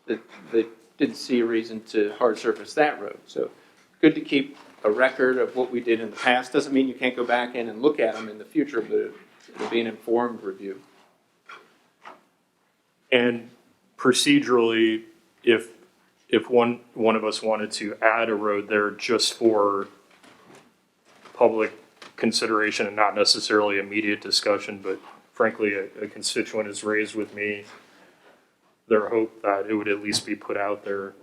that they didn't see a reason to hard surface that road. So good to keep a record of what we did in the past. Doesn't mean you can't go back in and look at them in the future, but it'll be an informed review. And procedurally, if one of us wanted to add a road there just for public consideration and not necessarily immediate discussion, but frankly a constituent has raised with me their hope that it would at least be put out there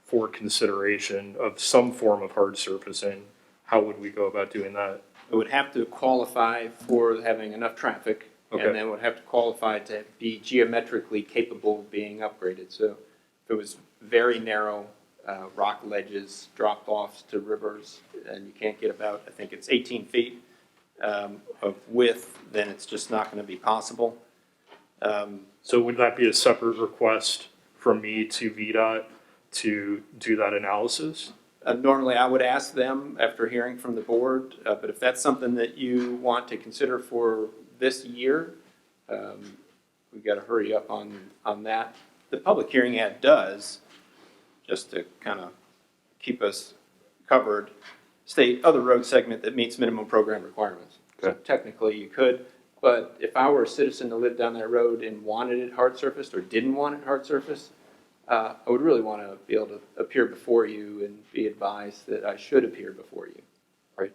for consideration of some form of hard surfacing, how would we go about doing that? It would have to qualify for having enough traffic. Okay. And then would have to qualify to be geometrically capable of being upgraded. So if it was very narrow rock ledges, drop-offs to rivers, and you can't get about, I think it's 18 feet of width, then it's just not going to be possible. So would that be a separate request from me to VDOT to do that analysis? Normally, I would ask them after hearing from the board, but if that's something that you want to consider for this year, We've got to hurry up on that. The public hearing ad does, just to kind of keep us covered, state other road segment that meets minimum program requirements. So Okay. technically you could, but if I were a citizen to live down that road and wanted it hard surfaced or didn't want it hard surfaced, I would really want to be able to appear before you and be advised that I should appear before you. Right.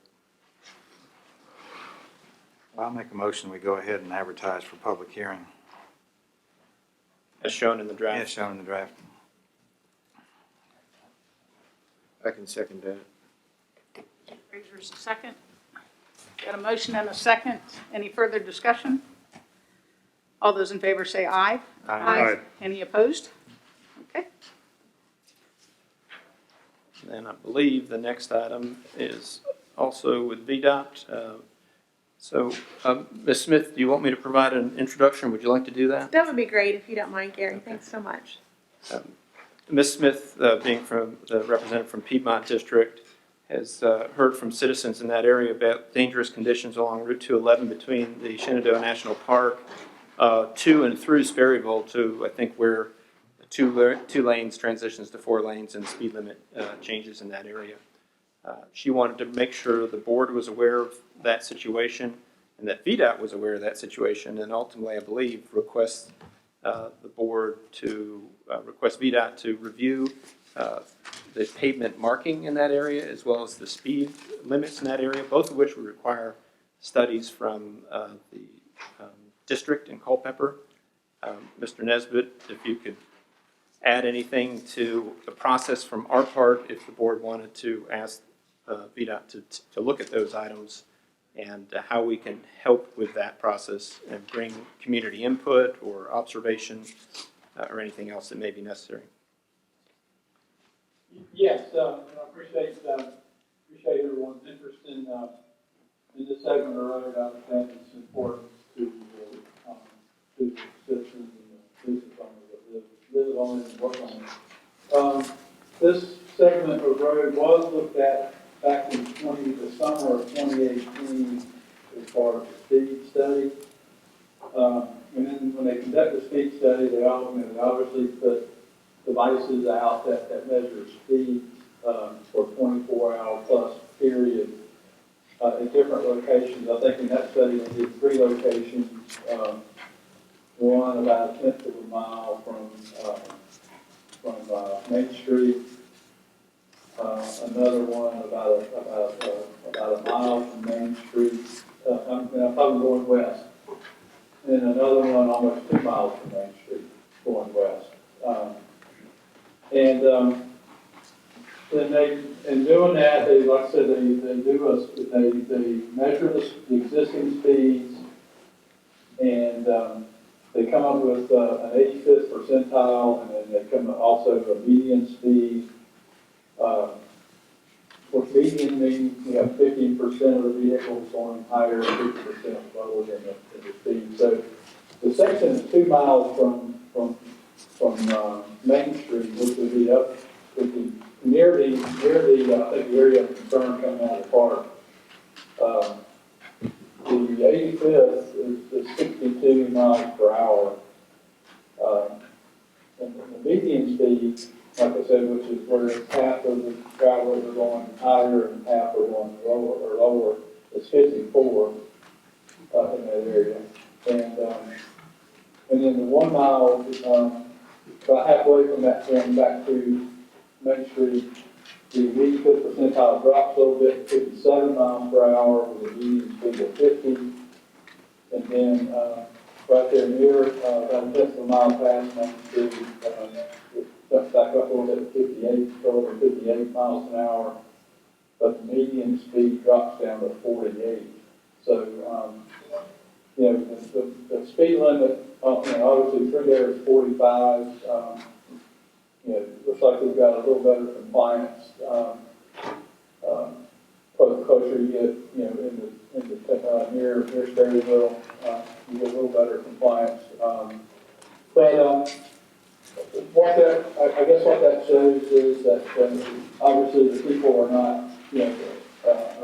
I'll make a motion, we go ahead and advertise for public hearing. As shown in the draft. As shown in the draft. I can second that. Fraser's a second. Got a motion and a second. Any further discussion? All those in favor say aye. Aye. Any opposed? Okay. And I believe the next item is also with VDOT. Ms. Smith, do you want me to provide an introduction? Would you like to do that? That would be great if you don't mind, Gary. Thanks so much. Ms. Smith, being from the representative from Piedmont District, has heard from citizens in that area about dangerous conditions along Route 211 between the Shenandoah National Park to and through Sperryville to, I think, where two lanes transitions to 4 lanes and speed limit changes in that area. She wanted to make sure the board was aware of that situation and that VDOT was aware of that situation, and ultimately, I believe, request the board to request VDOT to review the pavement marking in that area as well as the speed limits in that area, both of which would require studies from the district in Culpeper. Mr. Nesbitt, if you could add anything to the process from our part, if the board wanted to ask VDOT to look at those items and how we can help with that process and bring community input or observation or anything else that may be necessary. Yes, I appreciate everyone's interest in this segment of the road. I understand it's important to the citizens and the business owners that live on it and work on it. This segment of road was looked at back in the summer of 2018 as part of the speed study. And then when they conduct the speed study, they obviously put devices out that measure speed for 24-hour plus period at different locations. I think in that study they did 3 locations, one about a 1/10 of a mile from Main Street, another one about a mile from Main Street. I'm probably going west, and another one almost 2 miles from Main Street going west. Then in doing that, they, like I said, they measure the existing speeds, and they come up with an 85th percentile, and then they come up also a median speed. What median means, you have 50% of the vehicles going higher and 50% lower than the speed. So the section is 2 miles from Main Street, which would be up, would be near the I think the area of concern coming out of the park. The 85th is 62 miles per hour. And the median speed, like I said, which is where half of the travelers are going higher and half are going lower, is 54 in that area. And then the 1 mile, about halfway from that point back to Main Street, the 85th percentile drops a little bit to 57 miles per hour with a median speed of 50. And then right there near about a 1/10 of a mile past Main Street, it jumps back up a little bit to 58, over 58 miles an hour. But the median speed drops down to 48. So, the speed limit, obviously through there is 45. Looks like we've got a little better compliance. Closer you get, near Sperryville, you get a little better compliance. But I guess what that shows is that obviously the people are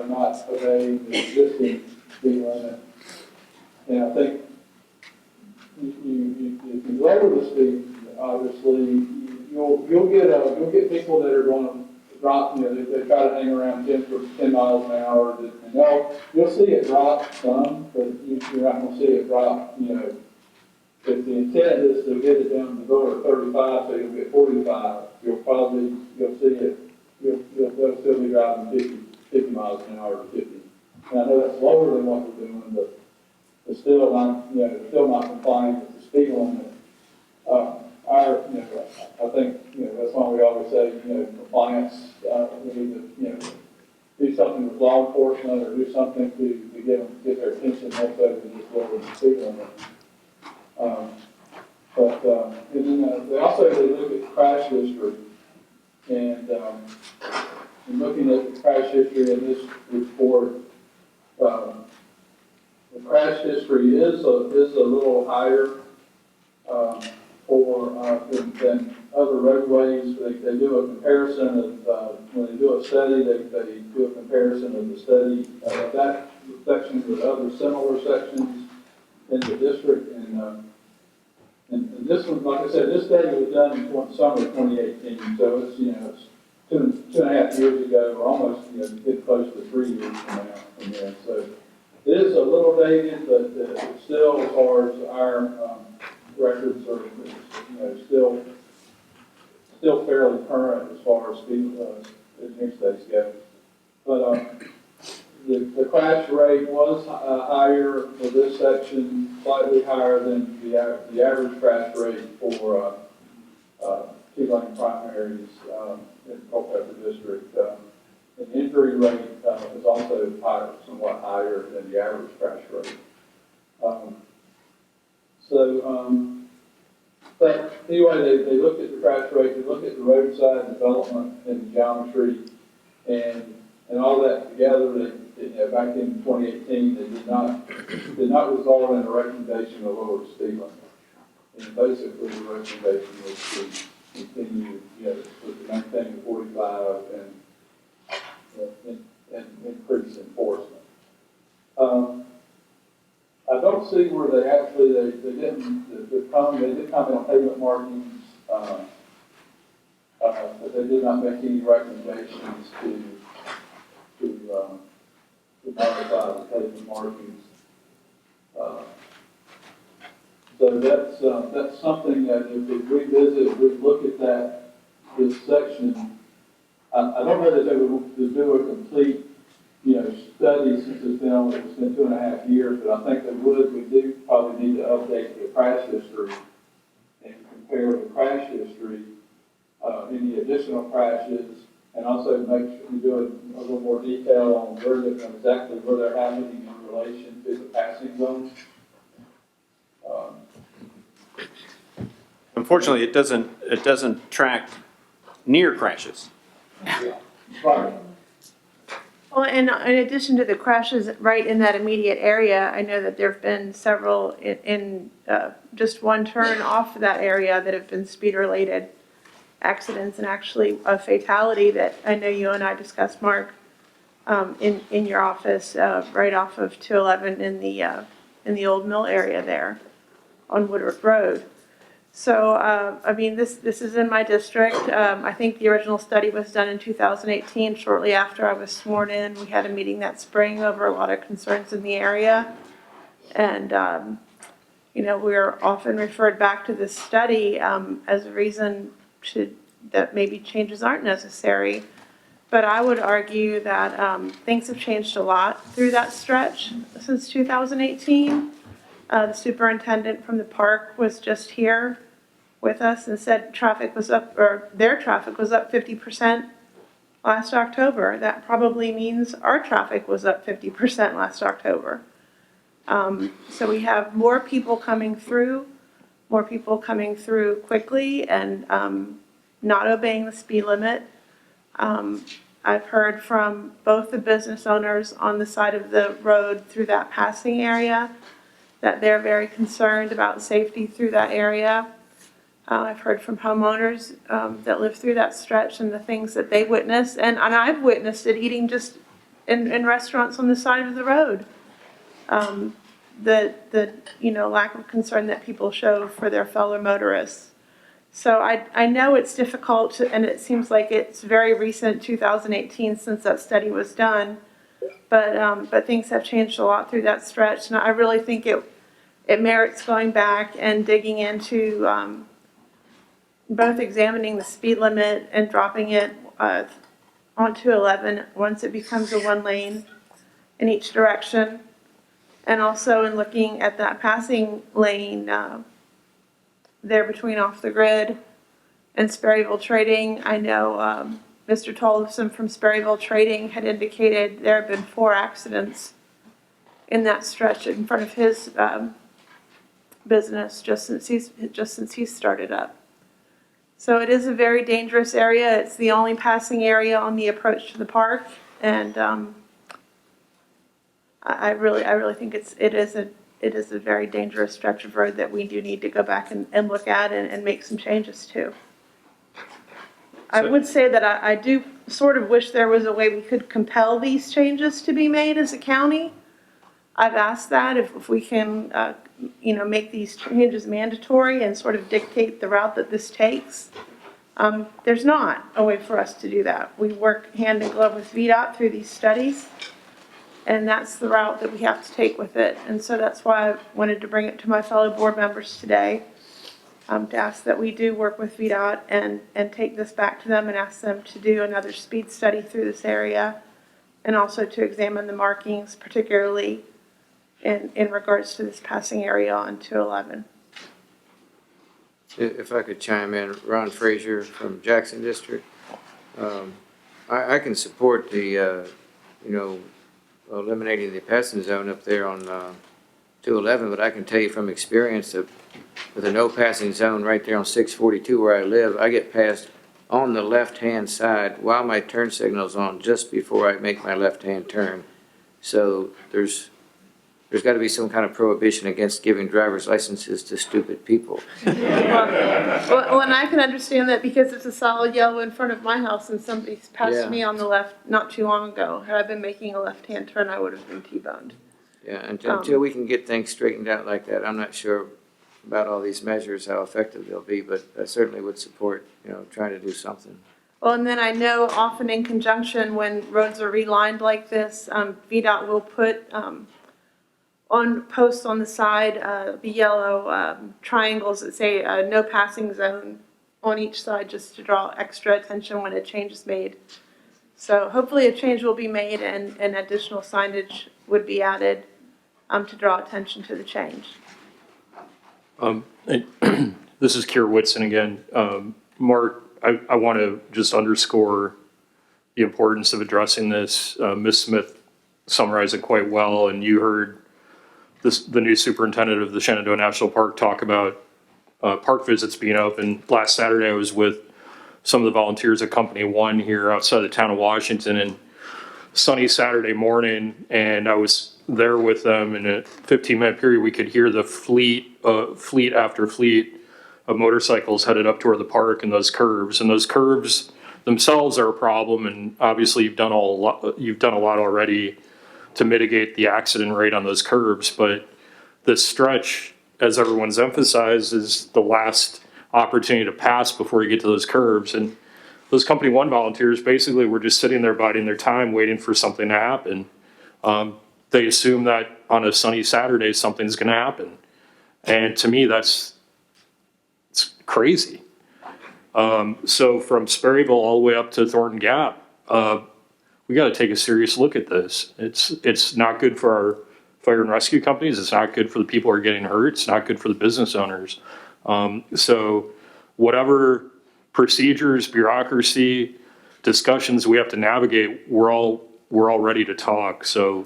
not obeying the existing speed limit. And I think if you lower the speed, obviously, you'll get people that are going to drop, they try to hang around 10 miles an hour, and you'll see it drop some, but you're not going to see it drop, if the intent is to get it down to go to 35, so you'll get 45, you'll see it, they'll still be driving 50 miles an hour to 50. And I know that's lower than what we're doing, but it's still not, still not complying with the speed limit. I think, that's why we always say, compliance, we need to, do something with law enforcement or do something to get their attention more so than just lower the speed limit. And then they look at crash history, and in looking at the crash history in this report, the crash history is a little higher than other roadways. They do a comparison of when they do a study, they do a comparison of the study of that section with other similar sections in the district, and this one, like I said, this study was done in summer of 2018, so it's it's 2.5 years ago, or almost getting close to 3 years from now. So it is a little dated, but it's still, as far as our records are, still fairly current as far as speed interstates go. But the crash rate was higher for this section, slightly higher than the average crash rate for two-lane primaries in Culpeper District. And the injury rate is also higher, somewhat higher than the average crash rate. But anyway, they looked at the crash rate, they looked at the roadside development and the geometry, and all that together. Back in 2018, they did not result in a recommendation to lower the speed limit. And basically, the recommendation was to continue, to maintain the 45 and increase enforcement. I don't see where they actually, they did comment on pavement markings, but they did not make any recommendations to modify the pavement markings. So that's something that if we revisit, if we look at this section, I don't know that they would do a complete, study since it's been 2.5 years, but I think they would. We do probably need to update the crash history and compare the crash history, any additional crashes, and also make sure we do a little more detail on exactly where they're happening in relation to the passing zones. Unfortunately, it doesn't track near crashes. Right. Well, and in addition to the crashes right in that immediate area, I know that there have been several in just one turn off of that area that have been speed-related accidents, and actually a fatality that I know you and I discussed, Mark, in your office, right off of 211 in the old mill area there on Woodward Road. So, I mean, this is in my district. I think the original study was done in 2018, shortly after I was sworn in. We had a meeting that spring over a lot of concerns in the area. And, we're often referred back to this study as a reason that maybe changes aren't necessary. But I would argue that things have changed a lot through that stretch since 2018. The superintendent from the park was just here with us and said their traffic was up 50% last October. That probably means our traffic was up 50% last October. So we have more people coming through quickly and not obeying the speed limit. I've heard from both the business owners on the side of the road through that passing area that they're very concerned about safety through that area. I've heard from homeowners that live through that stretch and the things that they witness, and I've witnessed it eating just in restaurants on the side of the road. the lack of concern that people show for their fellow motorists. So I know it's difficult, and it seems like it's very recent, 2018, since that study was done. But things have changed a lot through that stretch, and I really think it merits going back and digging into both examining the speed limit and dropping it onto 11 once it becomes a one lane in each direction, and also in looking at that passing lane there between Off the Grid and Sperryville Trading. I know Mr. Tollefson from Sperryville Trading had indicated there have been 4 accidents in that stretch in front of his business just since he's started up. So it is a very dangerous area. It's the only passing area on the approach to the park, and I really think it is a very dangerous stretch of road that we do need to go back and look at and make some changes to. I would say that I do sort of wish there was a way we could compel these changes to be made as a county. I've asked that if we can, make these changes mandatory and sort of dictate the route that this takes. There's not a way for us to do that. We work hand in glove with VDOT through these studies, and that's the route that we have to take with it. And so that's why I wanted to bring it to my fellow board members today, to ask that we do work with VDOT and take this back to them and ask them to do another speed study through this area, and also to examine the markings, particularly in regards to this passing area on 211. If I could chime in, Ron Frazier from Jackson District. I can support the, eliminating the passing zone up there on 211, but I can tell you from experience that with a no passing zone right there on 642 where I live, I get passed on the left-hand side while my turn signal's on just before I make my left-hand turn. So there's got to be some kind of prohibition against giving driver's licenses to stupid people. Well, and I can understand that because it's a solid yellow in front of my house and somebody's passed me on the left not too long ago. Had I been making a left-hand turn, I would have been T-boned. Yeah, until we can get things straightened out like that, I'm not sure about all these measures, how effective they'll be, but I certainly would support, trying to do something. Well, and then I know often in conjunction when roads are relined like this, VDOT will put on posts on the side, the yellow triangles that say no passing zone on each side, just to draw extra attention when a change is made. So hopefully a change will be made and additional signage would be added to draw attention to the change. This is Kier Whitson again. Mark, I want to just underscore the importance of addressing this. Ms. Smith summarized it quite well, and you heard the new superintendent of the Shenandoah National Park talk about park visits being open. Last Saturday, I was with some of the volunteers at Company One here outside the town of Washington, and sunny Saturday morning, and I was there with them. In a 15-minute period, we could hear the fleet after fleet of motorcycles headed up toward the park and those curves. And those curves themselves are a problem, and obviously you've done a lot already to mitigate the accident rate on those curves. But this stretch, as everyone's emphasized, is the last opportunity to pass before you get to those curves. And those Company One volunteers basically were just sitting there biding their time, waiting for something to happen. They assume that on a sunny Saturday, something's going to happen. And to me, it's crazy. So from Sperryville all the way up to Thornton Gap, we got to take a serious look at this. It's not good for our fire and rescue companies. It's not good for the people who are getting hurt. It's not good for the business owners. So whatever procedures, bureaucracy, discussions we have to navigate, we're all ready to talk. So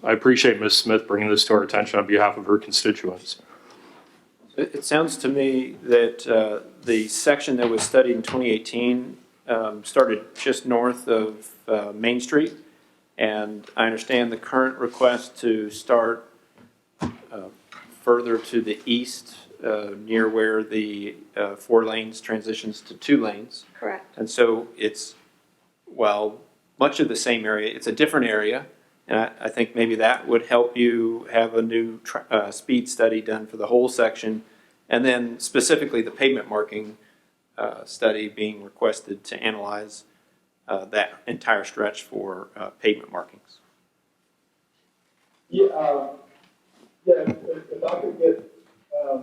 I appreciate Ms. Smith bringing this to our attention on behalf of her constituents. It sounds to me that the section that was studied in 2018 started just north of Main Street, and I understand the current request to start further to the east near where the 4 lanes transitions to 2 lanes. Correct. And so it's, much of the same area. It's a different area, And I think maybe that would help you have a new speed study done for the whole section. And then specifically the pavement marking study being requested to analyze that entire stretch for pavement markings. Yeah, if I could get, I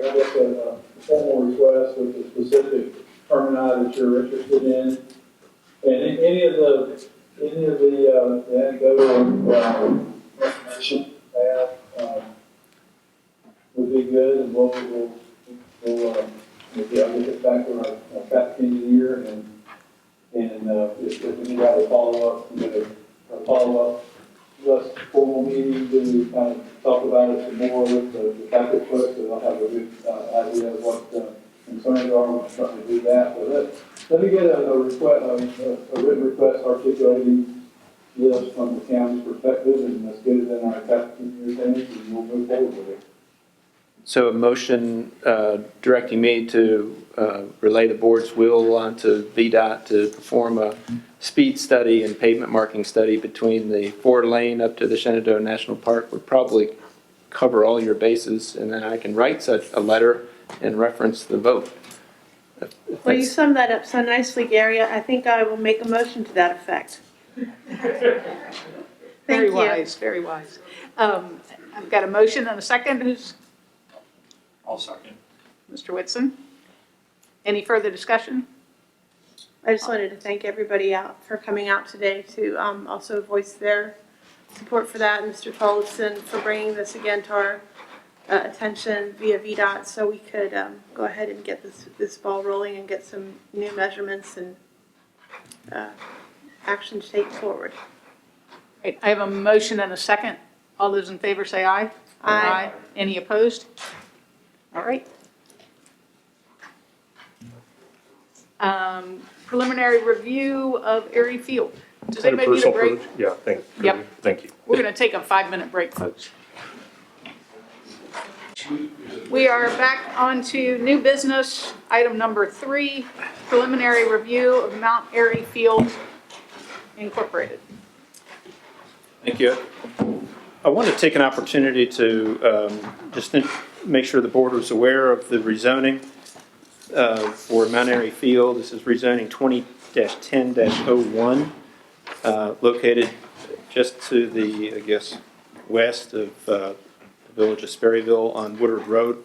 guess a formal request with a specific termini that you're interested in, and any of the anecdotal information would be good, and we'll maybe I'll get it back to our traffic engineer, and if we need to have a follow-up, less formal meeting to kind of talk about it some more with the traffic clerk, so I'll have a good idea of what the concerns are. We'll certainly do that. But let me get a written request articulating this from the county's perspective, and let's get it in our traffic engineer's hands, and we'll move forward with it. So a motion directing me to relay the board's will onto VDOT to perform a speed study and pavement marking study between the 4-lane up to the Shenandoah National Park would probably cover all your bases, and then I can write such a letter and reference the vote. Well, you summed that up so nicely, Gary. I think I will make a motion to that effect. Very you. wise, very wise. I've got a motion and a second. Who's? I'll second. Mr. Whitson. Any further discussion? I just wanted to thank everybody out for coming out today to also voice their support for that. Mr. Tollefson for bringing this again to our attention via VDOT so we could go ahead and get this ball rolling and get some new measurements and action to take forward. Right, I have a motion and a second. All those in favor say aye. Aye. Any opposed? All right. Preliminary review of Erie Field. Does anybody need a break? Yeah, thank you. We're going to take a 5-minute break, folks. We are back on to new business, item number 3, preliminary review of Mount Airy Field Incorporated. Thank you. I want to take an opportunity to just make sure the board was aware of the rezoning for Mount Airy Field. This is rezoning 20-10-01, located just to the, I guess, west of the village of Sperryville on Woodward Road.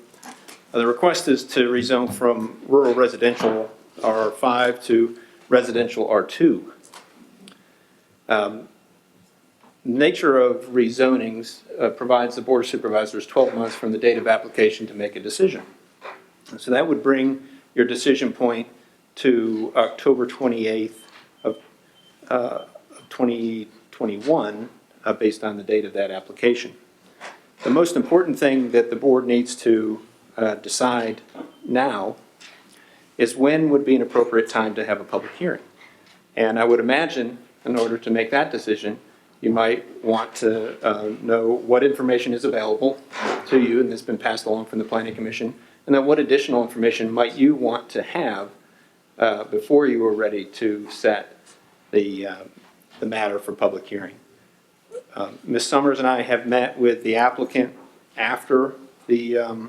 The request is to rezone from rural residential R5 to residential R2. Nature of rezonings provides the Board of Supervisors 12 months from the date of application to make a decision. So that would bring your decision point to October 28th of 2021 based on the date of that application. The most important thing that the board needs to decide now is when would be an appropriate time to have a public hearing. And I would imagine in order to make that decision, you might want to know what information is available to you and that's been passed along from the Planning Commission, and then what additional information might you want to have before you are ready to set the matter for public hearing. Ms. Summers and I have met with the applicant after the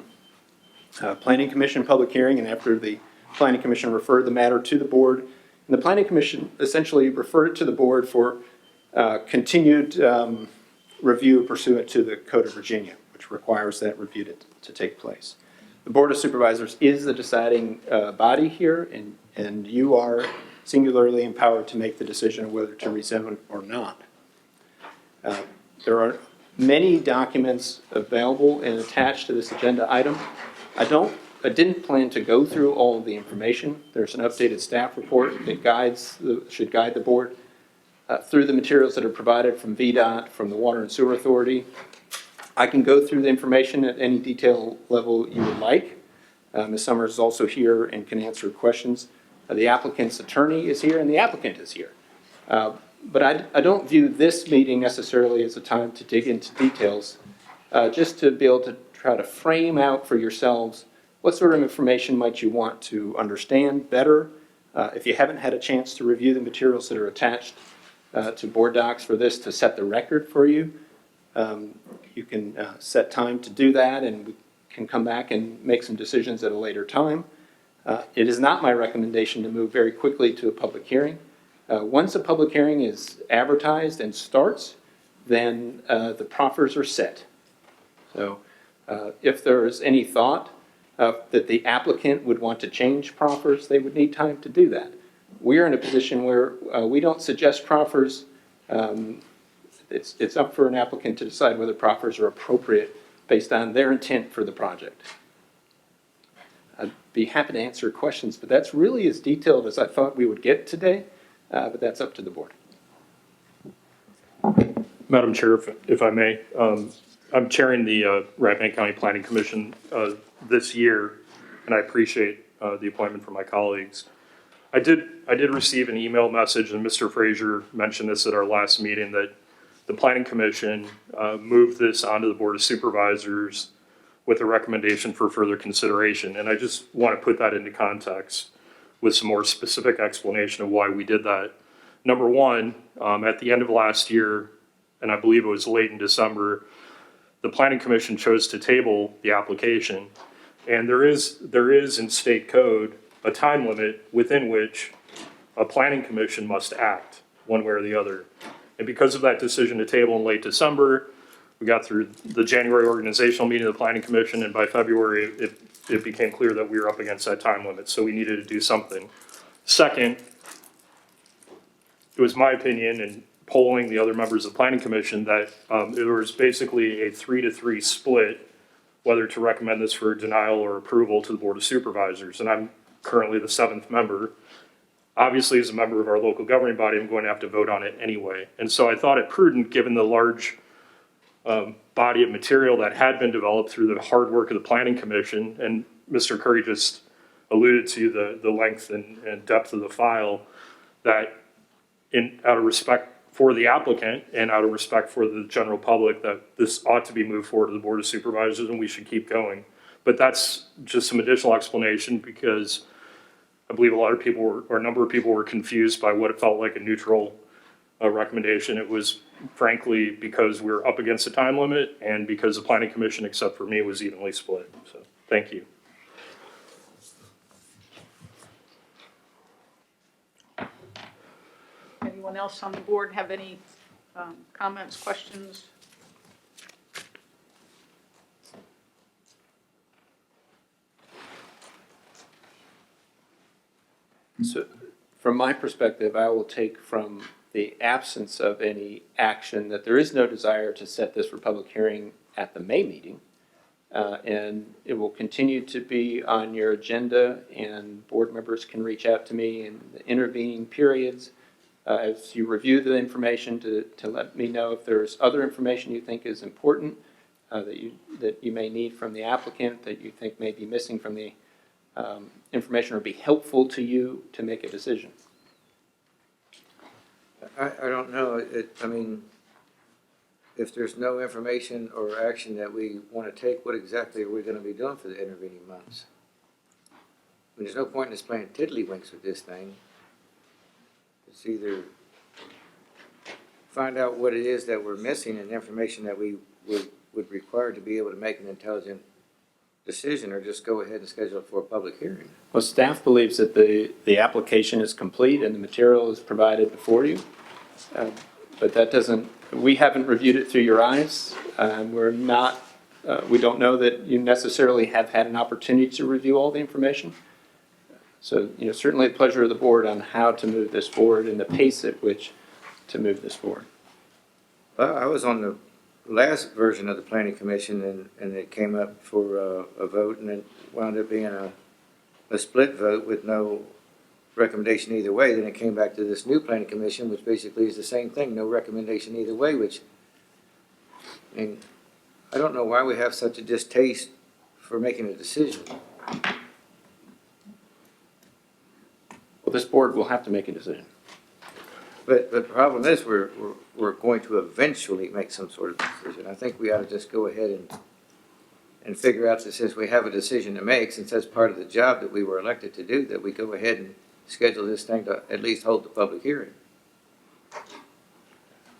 Planning Commission public hearing and after the Planning Commission referred the matter to the board. And the Planning Commission essentially referred it to the board for continued review pursuant to the Code of Virginia, which requires that review to take place. The Board of Supervisors is the deciding body here, and you are singularly empowered to make the decision of whether to rezone or not. There are many documents available and attached to this agenda item. I didn't plan to go through all of the information. There's an updated staff report that should guide the board through the materials that are provided from VDOT, from the Water and Sewer Authority. I can go through the information at any detail level you would like. Ms. Summers is also here and can answer questions. The applicant's attorney is here and the applicant is here. But I don't view this meeting necessarily as a time to dig into details, just to be able to try to frame out for yourselves what sort of information might you want to understand better. If you haven't had a chance to review the materials that are attached to BoardDocs for this to set the record for you. You can set time to do that, and we can come back and make some decisions at a later time. It is not my recommendation to move very quickly to a public hearing. Once a public hearing is advertised and starts, then the proffers are set. So if there is any thought that the applicant would want to change proffers, they would need time to do that. We're in a position where we don't suggest proffers. It's up for an applicant to decide whether proffers are appropriate based on their intent for the project. I'd be happy to answer questions, but that's really as detailed as I thought we would get today, but that's up to the board. Madam Chair, if I may, I'm chairing the Rappahannock County Planning Commission this year, and I appreciate the appointment from my colleagues. I did receive an email message, and Mr. Frazier mentioned this at our last meeting, that the Planning Commission moved this onto the Board of Supervisors with a recommendation for further consideration. And I just want to put that into context with some more specific explanation of why we did that. Number one, at the end of last year, and I believe it was late in December, the Planning Commission chose to table the application. And there is in state code a time limit within which a Planning Commission must act one way or the other. And because of that decision to table in late December, we got through the January organizational meeting of the Planning Commission, and by February, it became clear that we were up against that time limit, so we needed to do something. Second, it was my opinion, and polling the other members of the Planning Commission, that it was basically a 3-3 split whether to recommend this for denial or approval to the Board of Supervisors. And I'm currently the 7th member. Obviously, as a member of our local governing body, I'm going to have to vote on it anyway. And so I thought it prudent, given the large body of material that had been developed through the hard work of the Planning Commission, and Mr. Curry just alluded to the length and depth of the file, that out of respect for the applicant and out of respect for the general public, that this ought to be moved forward to the Board of Supervisors and we should keep going. But that's just some additional explanation, because I believe a number of people were confused by what it felt like a neutral recommendation. It was frankly because we're up against the time limit and because the Planning Commission, except for me, was evenly split. So thank you. Anyone else on the board have any comments, questions? So from my perspective, I will take from the absence of any action that there is no desire to set this for public hearing at the May meeting. And it will continue to be on your agenda, and board members can reach out to me in the intervening periods as you review the information to let me know if there's other information you think is important that you may need from the applicant, that you think may be missing from the information or be helpful to you to make a decision. I don't know, I mean, if there's no information or action that we want to take, what exactly are we going to be doing for the intervening months? I mean, there's no point in us playing tiddlywinks with this thing. It's either find out what it is that we're missing and information that we would require to be able to make an intelligent decision, or just go ahead and schedule it for a public hearing. Well, staff believes that the application is complete and the material is provided before you. But that doesn't, we haven't reviewed it through your eyes. We don't know that you necessarily have had an opportunity to review all the information. So, certainly the pleasure of the board on how to move this forward and the pace at which to move this forward. Well, I was on the last version of the Planning Commission, and it came up for a vote, and it wound up being a split vote with no recommendation either way. Then it came back to this new Planning Commission, which basically is the same thing, no recommendation either way, which, I mean, I don't know why we have such a distaste for making a decision. Well, this board will have to make a decision. But the problem is we're going to eventually make some sort of decision. I think we ought to just go ahead and figure out that since we have a decision to make, since that's part of the job that we were elected to do, that we go ahead and schedule this thing to at least hold the public hearing.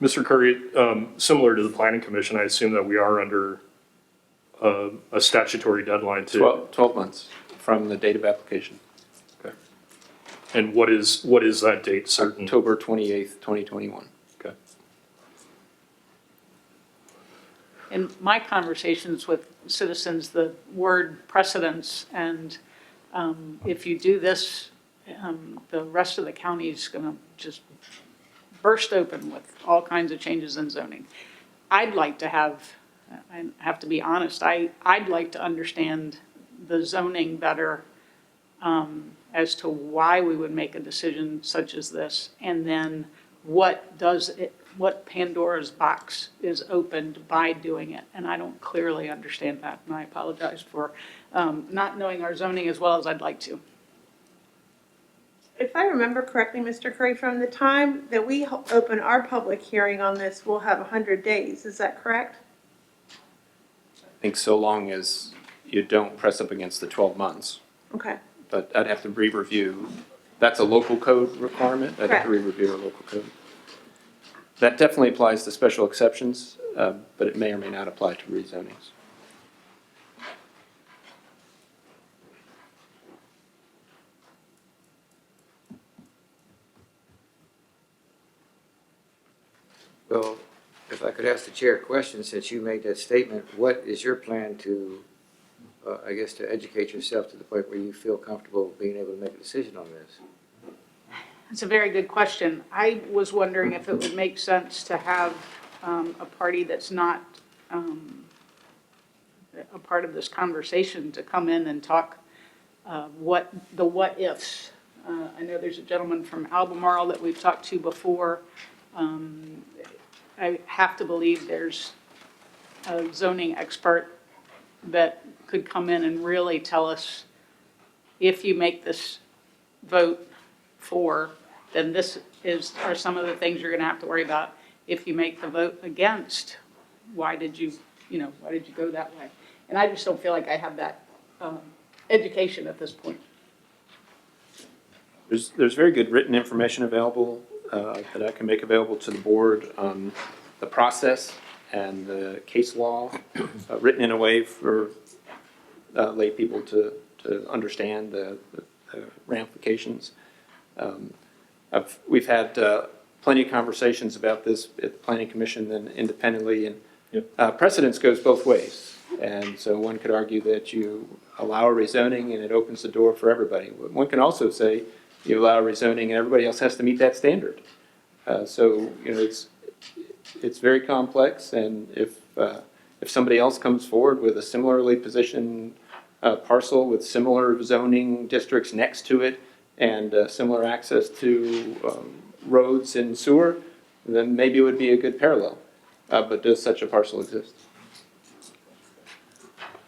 Mr. Curry, similar to the planning commission, I assume that we are under a statutory deadline to. 12 months from the date of application. Okay. And what is that date certain? October 28th, 2021. Okay. In my conversations with citizens, the word precedence, and if you do this, the rest of the county is going to just burst open with all kinds of changes in zoning. I'd like to have, I have to be honest, I'd like to understand the zoning better as to why we would make a decision such as this, and then what Pandora's box is opened by doing it. And I don't clearly understand that, and I apologize for not knowing our zoning as well as I'd like to. If I remember correctly, Mr. Curry, from the time that we open our public hearing on this, we'll have 100 days. Is that correct? I think so long as you don't press up against the 12 months. Okay. But I'd have to re-review. That's a local code requirement. I'd have to re-review a local code. That definitely applies to special exceptions, but it may or may not apply to rezonings. Well, if I could ask the chair a question, since you made that statement, what is your plan to, I guess, to educate yourself to the point where you feel comfortable being able to make a decision on this? It's a very good question. I was wondering if it would make sense to have a party that's not a part of this conversation to come in and talk what ifs. I know there's a gentleman from Albemarle that we've talked to before. I have to believe there's a zoning expert that could come in and really tell us, if you make this vote for, then this are some of the things you're going to have to worry about. If you make the vote against, why did you go that way? And I just don't feel like I have that education at this point. There's very good written information available that I can make available to the board on the process and the case law, written in a way for lay people to understand the ramifications. We've had plenty of conversations about this at the Planning Commission and independently, and precedence goes both ways. And so one could argue that you allow a rezoning and it opens the door for everybody. One can also say you allow a rezoning and everybody else has to meet that standard. So it's very complex, and if somebody else comes forward with a similarly positioned parcel with similar zoning districts next to it and similar access to roads and sewer, then maybe it would be a good parallel. But does such a parcel exist?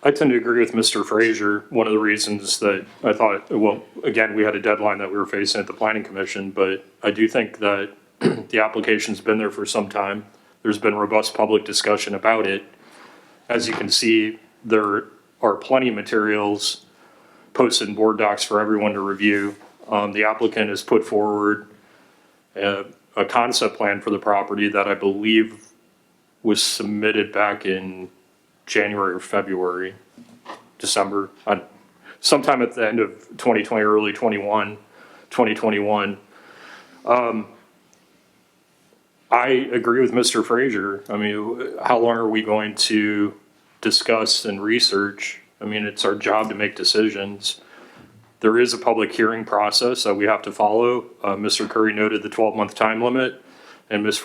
I tend to agree with Mr. Frazier. One of the reasons that I thought, well, again, we had a deadline that we were facing at the Planning Commission, but I do think that the application's been there for some time. There's been robust public discussion about it. As you can see, there are plenty of materials posted in BoardDocs for everyone to review. The applicant has put forward a concept plan for the property that I believe was submitted back in January or February, December, sometime at the end of 2020, early 2021. I agree with Mr. Frazier. I mean, how long are we going to discuss and research? I mean, it's our job to make decisions. There is a public hearing process that we have to follow. Mr. Curry noted the 12-month time limit, and Ms.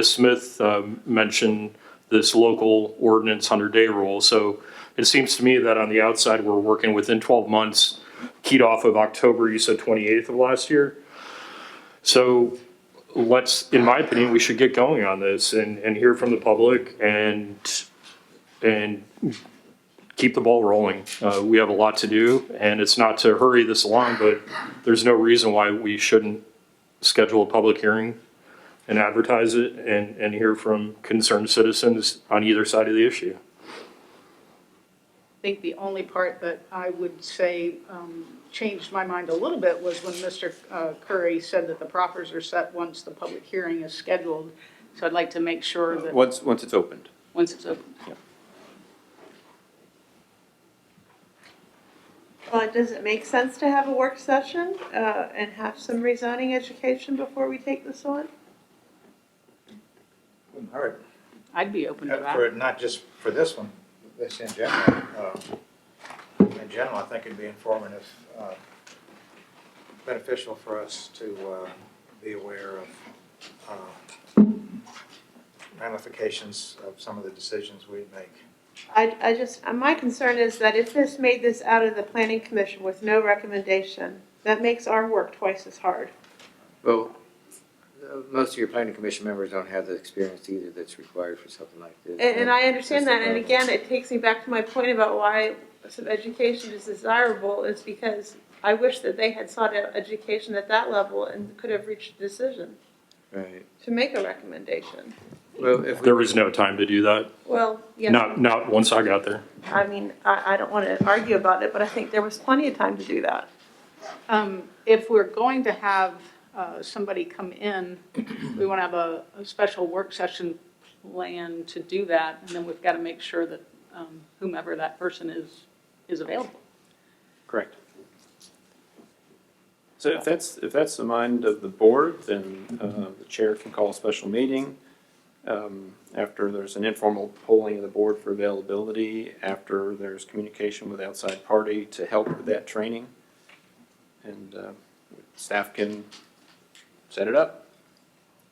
Smith mentioned this local ordinance 100-day rule. So it seems to me that on the outside, we're working within 12 months, keyed off of October, you said 28th of last year. So in my opinion, we should get going on this and hear from the public and keep the ball rolling. We have a lot to do, and it's not to hurry this along, but there's no reason why we shouldn't schedule a public hearing and advertise it and hear from concerned citizens on either side of the issue. I think the only part that I would say changed my mind a little bit was when Mr. Curry said that the proffers are set once the public hearing is scheduled. So I'd like to make sure that, Once it's opened. once it's open. Well, does it make sense to have a work session and have some rezoning education before we take this on? Wouldn't hurt. I'd be open to that. For, not just for this one, this in general. In general, I think it'd be informative, beneficial for us to be aware of ramifications of some of the decisions we make. My concern is that if this made this out of the planning commission with no recommendation, that makes our work twice as hard. Well, most of your planning commission members don't have the experience either that's required for something like this. And I understand That's that, the and problem. again, it takes me back to my point about why some education is desirable, is because I wish that they had sought out education at that level and could have reached a decision Right. to make a recommendation. Well, if we, There was no time to do that. Well, yeah. Not once I got there. I mean, I don't want to argue about it, but I think there was plenty of time to do that. If we're going to have somebody come in, we want to have a special work session plan to do that, and then we've got to make sure that whomever that person is available. Correct. So if that's the mind of the board, then the chair can call a special meeting after there's an informal polling of the board for availability, after there's communication with outside party to help with that training, and staff can set it up.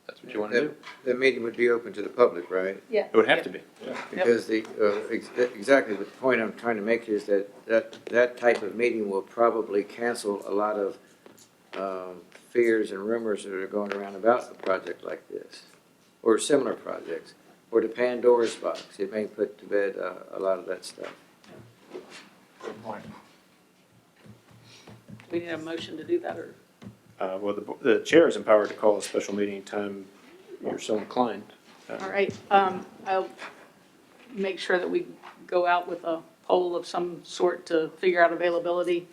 That's what you want to do. the meeting would be open to the public, right? Yeah. It would have to be. Because exactly the point I'm trying to make is that type of meeting will probably cancel a lot of fears and rumors that are going around about a project like this, or similar projects, or the Pandora's box. It may put to bed a lot of that stuff. Good point. We need a motion to do that, or? Well, the chair is empowered to call a special meeting anytime you're so inclined. All right, I'll make sure that we go out with a poll of some sort to figure out availability.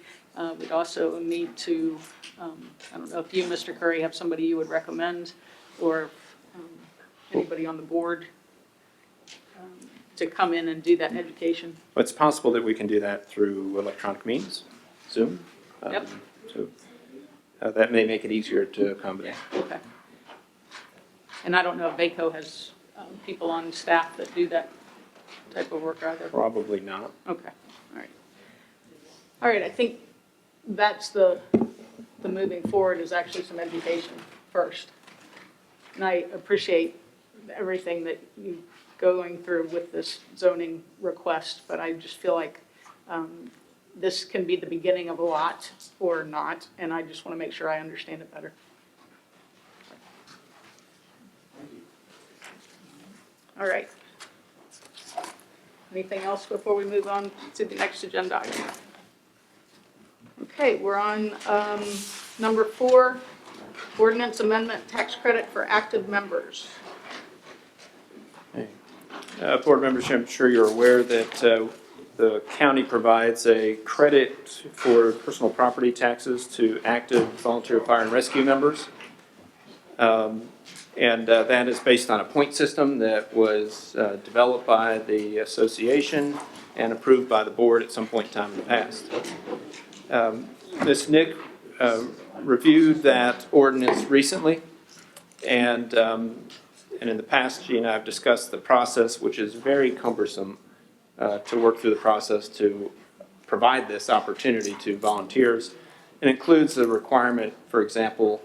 We'd also need to, I don't know if you, Mr. Curry, have somebody you would recommend, or anybody on the board to come in and do that education. Well, it's possible that we can do that through electronic means, Zoom. Yep. So that may make it easier to accommodate. Okay. And I don't know if VACO has people on staff that do that type of work either. Probably not. Okay, all right. All right, I think that's the moving forward is actually some education first. And I appreciate everything that you're going through with this zoning request, but I just feel like this can be the beginning of a lot or not, and I just want to make sure I understand it better. All right. Anything else before we move on to the next agenda item? Okay, we're on number 4, ordinance amendment tax credit for active members. Board members, I'm sure you're aware that the county provides a credit for personal property taxes to active volunteer fire and rescue members. And that is based on a point system that was developed by the association and approved by the board at some point in time in the past. Ms. Nick reviewed that ordinance recently, and in the past, she and I have discussed the process, which is very cumbersome to work through the process to provide this opportunity to volunteers. It includes the requirement, for example,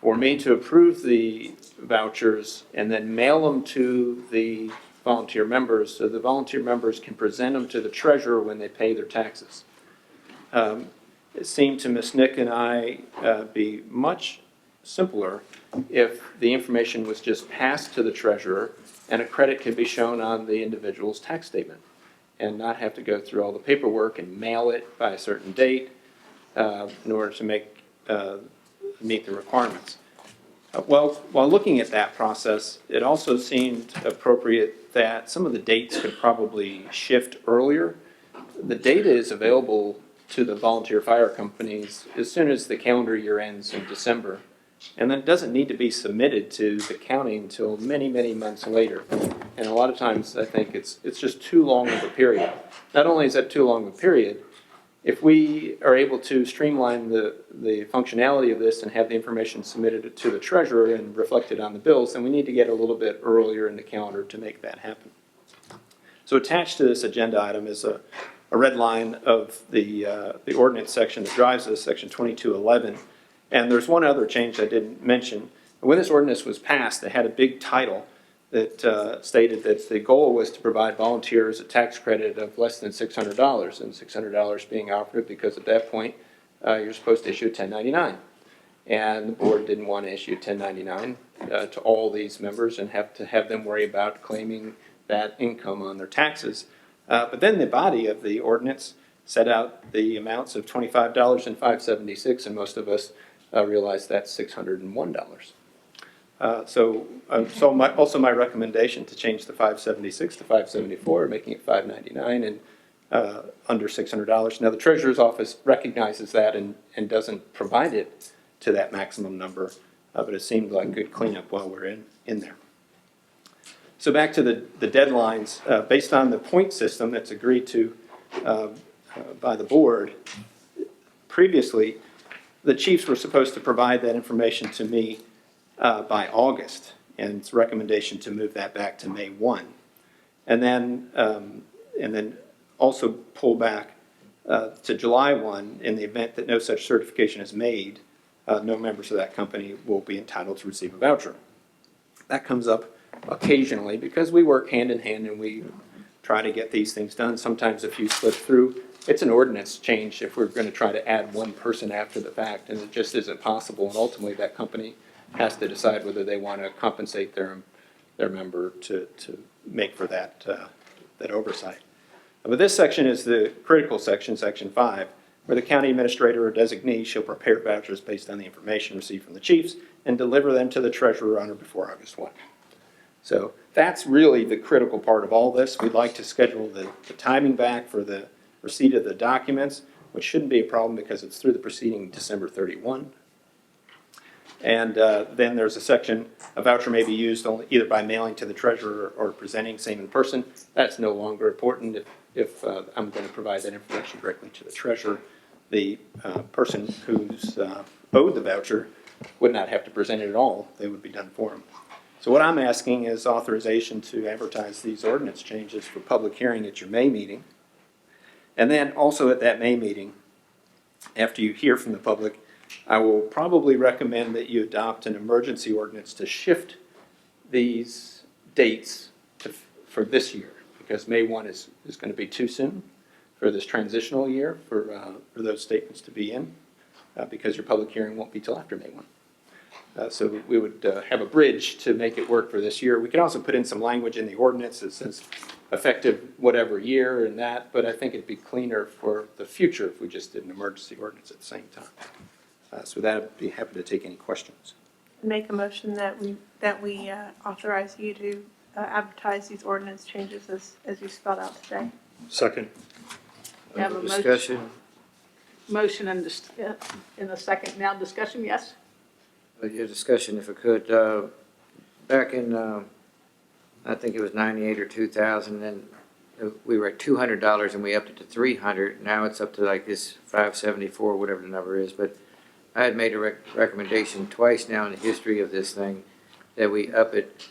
for me to approve the vouchers and then mail them to the volunteer members so the volunteer members can present them to the treasurer when they pay their taxes. It seemed to Ms. Nick and I be much simpler if the information was just passed to the treasurer and a credit could be shown on the individual's tax statement and not have to go through all the paperwork and mail it by a certain date in order to meet the requirements. Well, while looking at that process, it also seemed appropriate that some of the dates could probably shift earlier. The data is available to the volunteer fire companies as soon as the calendar year ends in December. And then it doesn't need to be submitted to the county until many, many months later. And a lot of times I think it's just too long of a period. Not only is that too long of a period, if we are able to streamline the functionality of this and have the information submitted to the treasurer and reflected on the bills, then we need to get a little bit earlier in the calendar to make that happen. So attached to this agenda item is a red line of the ordinance section that drives this, section 2211. And there's one other change I didn't mention. When this ordinance was passed, it had a big title that stated that the goal was to provide volunteers a tax credit of less than $600, and $600 being offered because at that point you're supposed to issue a 1099. And the board didn't want to issue a 1099 to all these members and have to have them worry about claiming that income on their taxes. But then the body of the ordinance set out the amounts of $25 and $576, and most of us realize that's $601. Also my recommendation to change the 576 to 574, making it 599 and under $600. Now the Treasurer's Office recognizes that and doesn't provide it to that maximum number, but it seemed like good cleanup while we're in there. So back to the deadlines, based on the point system that's agreed to by the board, previously the chiefs were supposed to provide that information to me by August, and it's a recommendation to move that back to May 1. And then also pull back to July 1 in the event that no such certification is made, no members of that company will be entitled to receive a voucher. That comes up occasionally because we work hand in hand and we try to get these things done. Sometimes a few slip through. It's an ordinance change if we're going to try to add one person after the fact, and it just isn't possible. And ultimately that company has to decide whether they want to compensate their member to make for that oversight. But this section is the critical section, section 5, where the county administrator or designee shall prepare vouchers based on the information received from the chiefs and deliver them to the treasurer on or before August 1. So that's really the critical part of all this. We'd like to schedule the timing back for the receipt of the documents, which shouldn't be a problem because it's through the proceeding December 31. And then there's a section, a voucher may be used only either by mailing to the treasurer or presenting same in person. That's no longer important if I'm going to provide that information directly to the treasurer. The person who's owed the voucher would not have to present it at all. They would be done for them. So what I'm asking is authorization to advertise these ordinance changes for public hearing at your May meeting. And then also at that May meeting, after you hear from the public, I will probably recommend that you adopt an emergency ordinance to shift these dates for this year, because May 1 is going to be too soon for this transitional year for those statements to be in, because your public hearing won't be till after May 1. So we would have a bridge to make it work for this year. We can also put in some language in the ordinance that says effective whatever year and that, but I think it'd be cleaner for the future if we just did an emergency ordinance at the same time. So with that, I'd be happy to take any questions. Make a motion that we authorize you to advertise these ordinance changes as you spelled out today. Second. We have a Discussion. motion in the second. Now discussion, yes? Your discussion, if I could, back in, I think it was 98 or 2000, and we were at $200 and we upped it to $300. Now it's up to like this 574, whatever the number is. But I had made a recommendation twice now in the history of this thing that we up it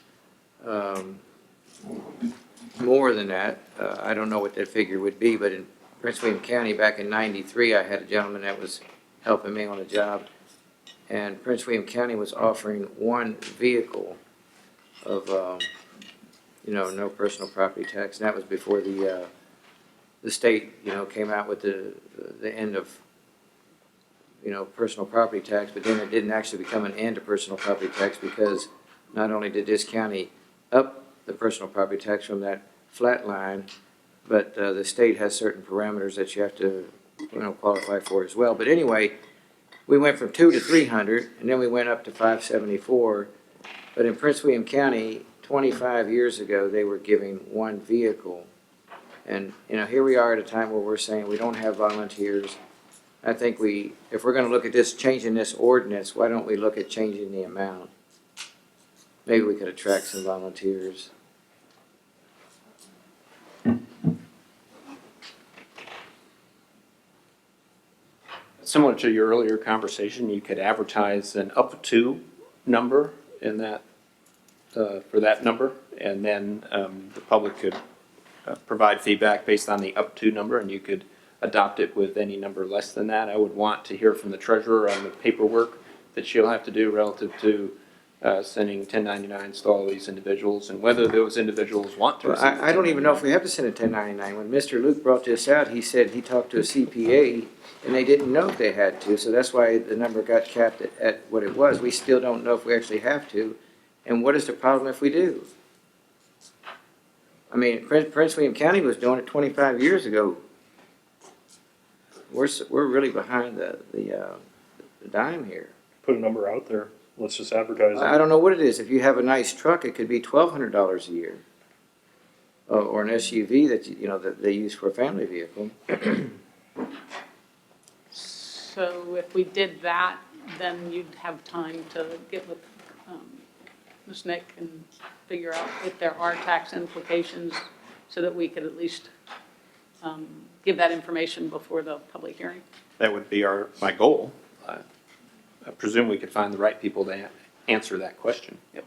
more than that. I don't know what that figure would be, but in Prince William County back in 93, I had a gentleman that was helping me on a job. And Prince William County was offering one vehicle of, no personal property tax. And that was before the state, came out with the end of, personal property tax. But then it didn't actually become an end to personal property tax because not only did this county up the personal property tax from that flat line, but the state has certain parameters that you have to, qualify for as well. But anyway, we went from 200 to 300, and then we went up to 574. But in Prince William County, 25 years ago, they were giving one vehicle. And, here we are at a time where we're saying we don't have volunteers. I think if we're gonna look at this, changing this ordinance, why don't we look at changing the amount? Maybe we could attract some volunteers. Similar to your earlier conversation, you could advertise an up to number in that, for that number, and then the public could provide feedback based on the up to number, and you could adopt it with any number less than that. I would want to hear from the treasurer on the paperwork that she'll have to do relative to sending 1099s to all these individuals, and whether those individuals want to Well, receive. I don't even know if we have to send a 1099. When Mr. Luke brought this out, he said he talked to a CPA and they didn't know if they had to, so that's why the number got capped at what it was. We still don't know if we actually have to. And what is the problem if we do? I mean, Prince William County was doing it 25 years ago. We're really behind the dime here. Put a number out there. Let's just advertise it. I don't know what it is. If you have a nice truck, it could be $1,200 a year. Or an SUV that they use for a family vehicle. So if we did that, then you'd have time to get with Ms. Nick and figure out if there are tax implications so that we could at least give that information before the public hearing. That would be my goal. I presume we could find the right people to answer that question. Yep.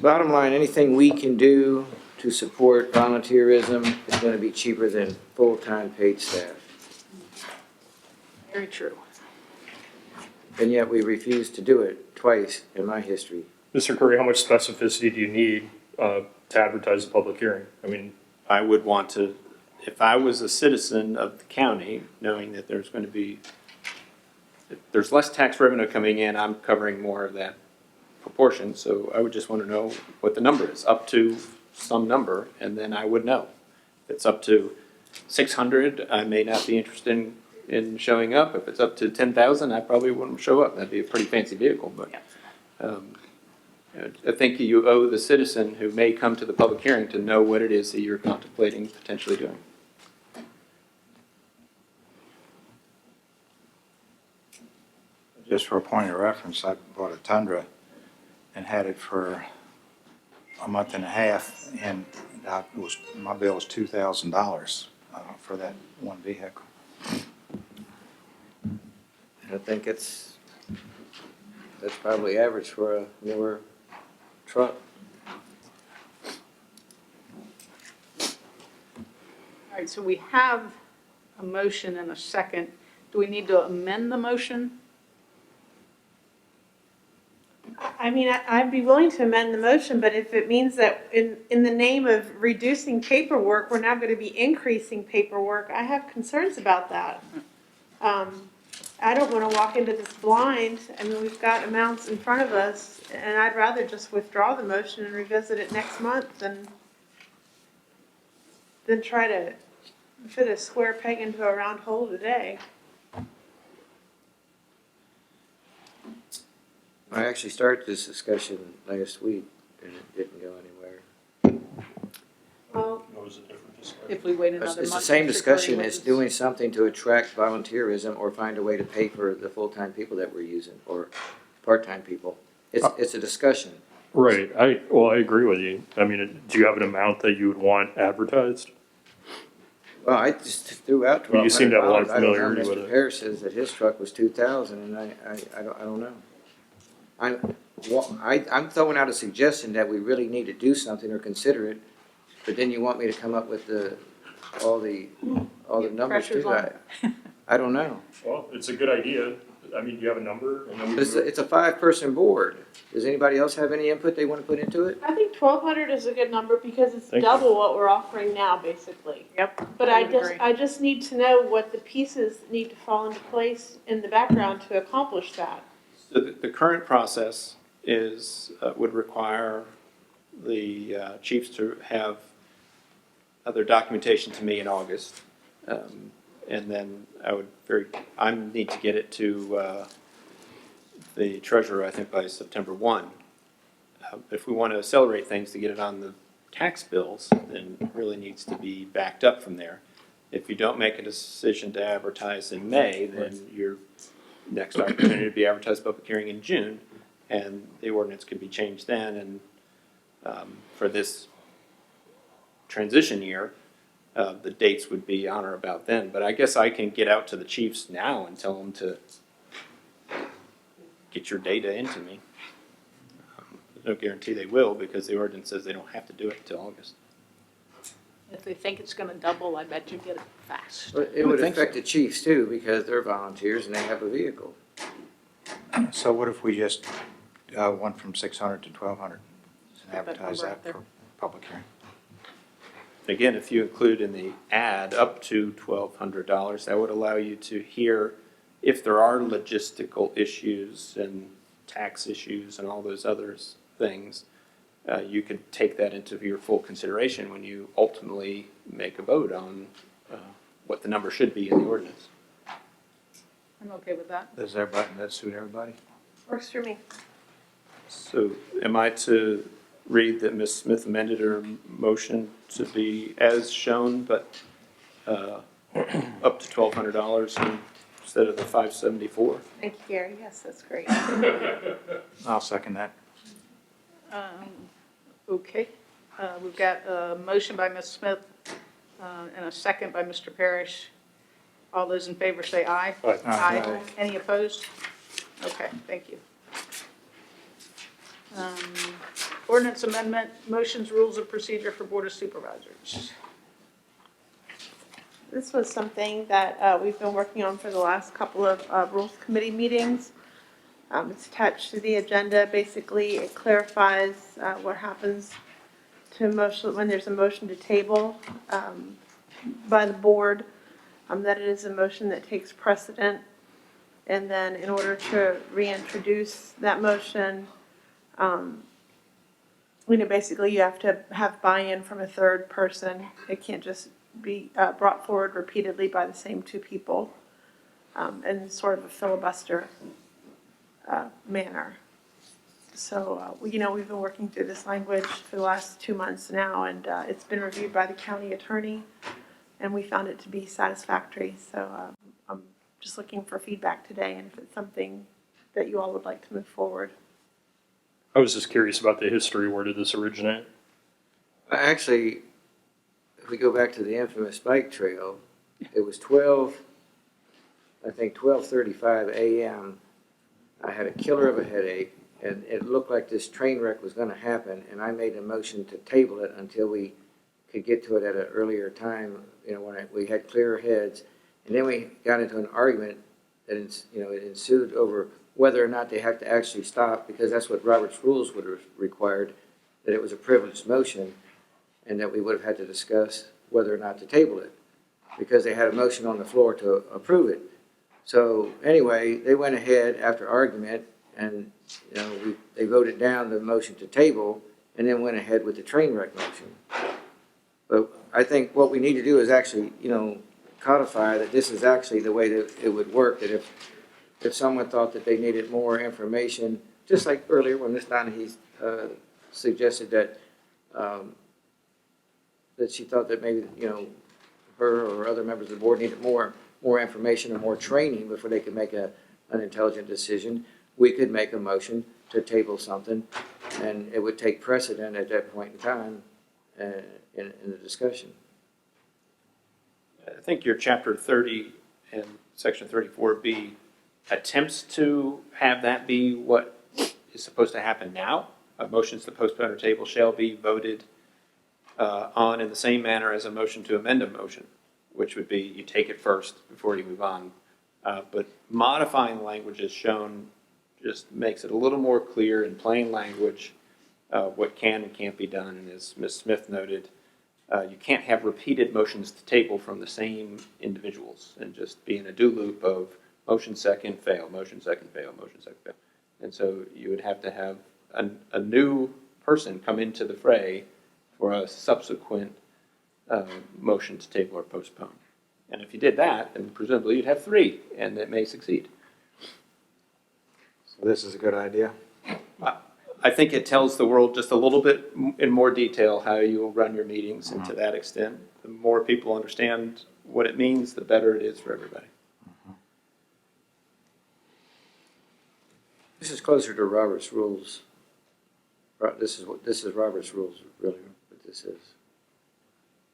Bottom line, anything we can do to support volunteerism is going to be cheaper than full-time paid staff. Very true. And yet we refuse to do it twice in my history. Mr. Curry, how much specificity do you need to advertise a public hearing? I mean, I would want to, if I was a citizen of the county, knowing that there's going to be, if there's less tax revenue coming in, I'm covering more of that proportion. So I would just want to know what the number is, up to some number, and then I would know. If it's up to 600, I may not be interested in showing up. If it's up to 10,000, I probably wouldn't show up. That'd be a pretty fancy vehicle, but I think you owe the citizen who may come to the public hearing to know what it is that you're contemplating potentially doing. Just for a point of reference, I bought a Tundra and had it for a month and a half, and my bill was $2,000 for that one vehicle. I think that's probably average for a newer truck. All right, so we have a motion and a second. Do we need to amend the motion? I mean, I'd be willing to amend the motion, but if it means that in the name of reducing paperwork, we're now going to be increasing paperwork, I have concerns about that. I don't want to walk into this blind. I mean, we've got amounts in front of us, and I'd rather just withdraw the motion and revisit it next month than try to fit a square peg into a round hole today. I actually started this discussion last week, and it didn't go anywhere. Well, If we wait another month. It's the same Mr. Curry, discussion what as is- doing something to attract volunteerism or find a way to pay for the full-time people that we're using, or part-time people. It's a discussion. right. I agree with you. I mean, do you have an amount that you would want advertised? Well, I just threw out You seem to have a lot of $1,200. I don't know. familiarity with Mr. it. Harris says that his truck was 2,000, and I don't know. I'm throwing out a suggestion that we really need to do something or consider it, but then you want me to come up with all the numbers Pressure's too. on. I don't know. Well, it's a good idea. I mean, do you have a number? And then we But it's a 5-person board. Does anybody else have any input they want to put into it? I think 1,200 is a good number because it's Thank double what we're offering now, basically. Yep. But I would agree. I just need to know what the pieces need to fall into place in the background to accomplish that. So the current process would require the chiefs to have their documentation to me in August. And then I need to get it to the treasurer, I think, by September 1. If we want to accelerate things to get it on the tax bills, then it really needs to be backed up from there. If you don't make a decision to advertise in May, then your next opportunity would be advertised public hearing in June, and the ordinance could be changed then. And for this transition year, the dates would be on or about then. But I guess I can get out to the chiefs now and tell them to get your data into me. There's no guarantee they will, because the ordinance says they don't have to do it until August. If they think it's gonna double, I bet you get it fast. But it would affect the chiefs too, because they're volunteers and they have a vehicle. So what if we just went from 600 to 1,200 and advertise number out that for public hearing? Again, if you include in the ad up to $1,200, that would allow you to hear if there are logistical issues and tax issues and all those other things. You could take that into your full consideration when you ultimately make a vote on what the number should be in the ordinance. I'm okay with that. Does that suit everybody? Works for me. So am I to read that Ms. Smith amended her motion to be as shown, but up to $1,200 instead of the $574? Thank you, Gary. Yes, that's great. I'll second that. Okay, we've got a motion by Ms. Smith and a second by Mr. Parrish. All those in favor say aye. Aye. Aye. Any opposed? Okay, thank you. Ordinance amendment, motions, rules of procedure for Board of Supervisors. This was something that we've been working on for the last couple of Rules Committee meetings. It's attached to the agenda. Basically, it clarifies what happens to motion when there's a motion to table by the board, that it is a motion that takes precedent. And then in order to reintroduce that motion, basically you have to have buy-in from a third person. It can't just be brought forward repeatedly by the same two people in sort of a filibuster manner. So, we've been working through this language for the last 2 months now, and it's been reviewed by the county attorney, and we found it to be satisfactory. So I'm just looking for feedback today, and if it's something that you all would like to move forward. I was just curious about the history. Where did this originate? Actually, if we go back to the infamous bike trail, it was 12:35 a.m. I had a killer of a headache, and it looked like this train wreck was going to happen, and I made a motion to table it until we could get to it at an earlier time, when we had clearer heads. And then we got into an argument that, it ensued over whether or not they have to actually stop, because that's what Robert's rules would have required, that it was a privileged motion, and that we would have had to discuss whether or not to table it, because they had a motion on the floor to approve it. So anyway, they went ahead after argument, and they voted down the motion to table, and then went ahead with the train wreck motion. But I think what we need to do is actually, codify that this is actually the way that it would work, that if someone thought that they needed more information, just like earlier when Ms. Donahue suggested that that she thought that maybe, her or other members of the board needed more information or more training before they could make an intelligent decision, we could make a motion to table something, and it would take precedent at that point in time in the discussion. I think your Chapter 30 and Section 34B attempts to have that be what is supposed to happen now. Motions to postpone or table shall be voted on in the same manner as a motion to amend a motion, which would be you take it first before you move on. But modifying the language as shown just makes it a little more clear in plain language what can and can't be done. And as Ms. Smith noted, you can't have repeated motions to table from the same individuals and just be in a do loop of motion second, fail, motion second, fail, motion second, fail. And so you would have to have a new person come into the fray for a subsequent motion to table or postpone. And if you did that, then presumably you'd have 3, and it may succeed. So this is a good idea? I think it tells the world just a little bit in more detail how you will run your meetings, and to that extent, the more people understand what it means, the better it is for everybody. This is closer to Robert's rules. This is Robert's rules, really, what this is.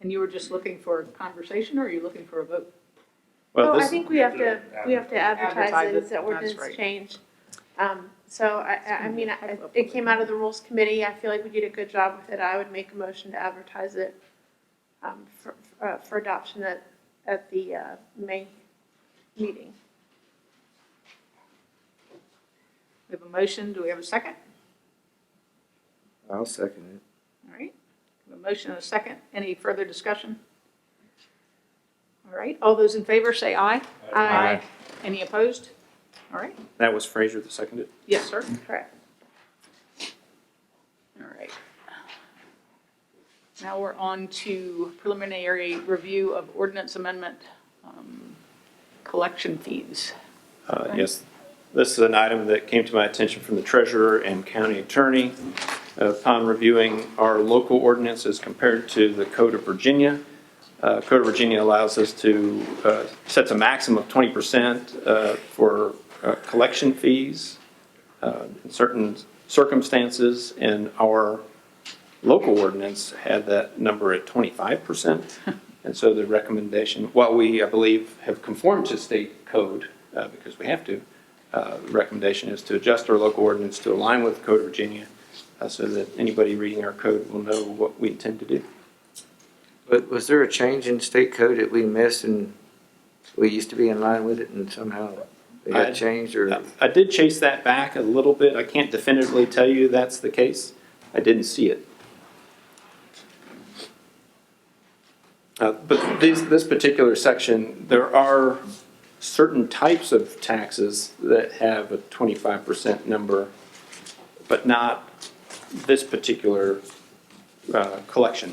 And you were just looking for a conversation, or are you looking for a vote? Well, Oh, I this, think we have to advertise Advertise it, it, as the ordinance that's right. changed. So I mean, it came out of the Rules Committee. I feel like we did a good job with it. I would make a motion to advertise it for adoption at the May meeting. We have a motion, do we have a second? I'll second it. All right, we have a motion and a second. Any further discussion? All right, all those in favor say aye. Aye. Any opposed? All right, that was Frazier that seconded. yes, sir. Correct. All right. Now we're on to preliminary review of ordinance amendment collection fees. Yes, this is an item that came to my attention from the treasurer and county attorney. Upon reviewing our local ordinances compared to the Code of Virginia, Code of Virginia allows us to, sets a maximum of 20% for collection fees in certain circumstances, and our local ordinance had that number at 25%. And so the recommendation, while we, I believe, have conformed to state code, because we have to, the recommendation is to adjust our local ordinance to align with the Code of Virginia, so that anybody reading our code will know what we intend to do. But was there a change in state code that we missed and we used to be in line with it and somehow it got changed, or? I did chase that back a little bit. I can't definitively tell you that's the case. I didn't see it. But this particular section, there are certain types of taxes that have a 25% number, but not this particular collection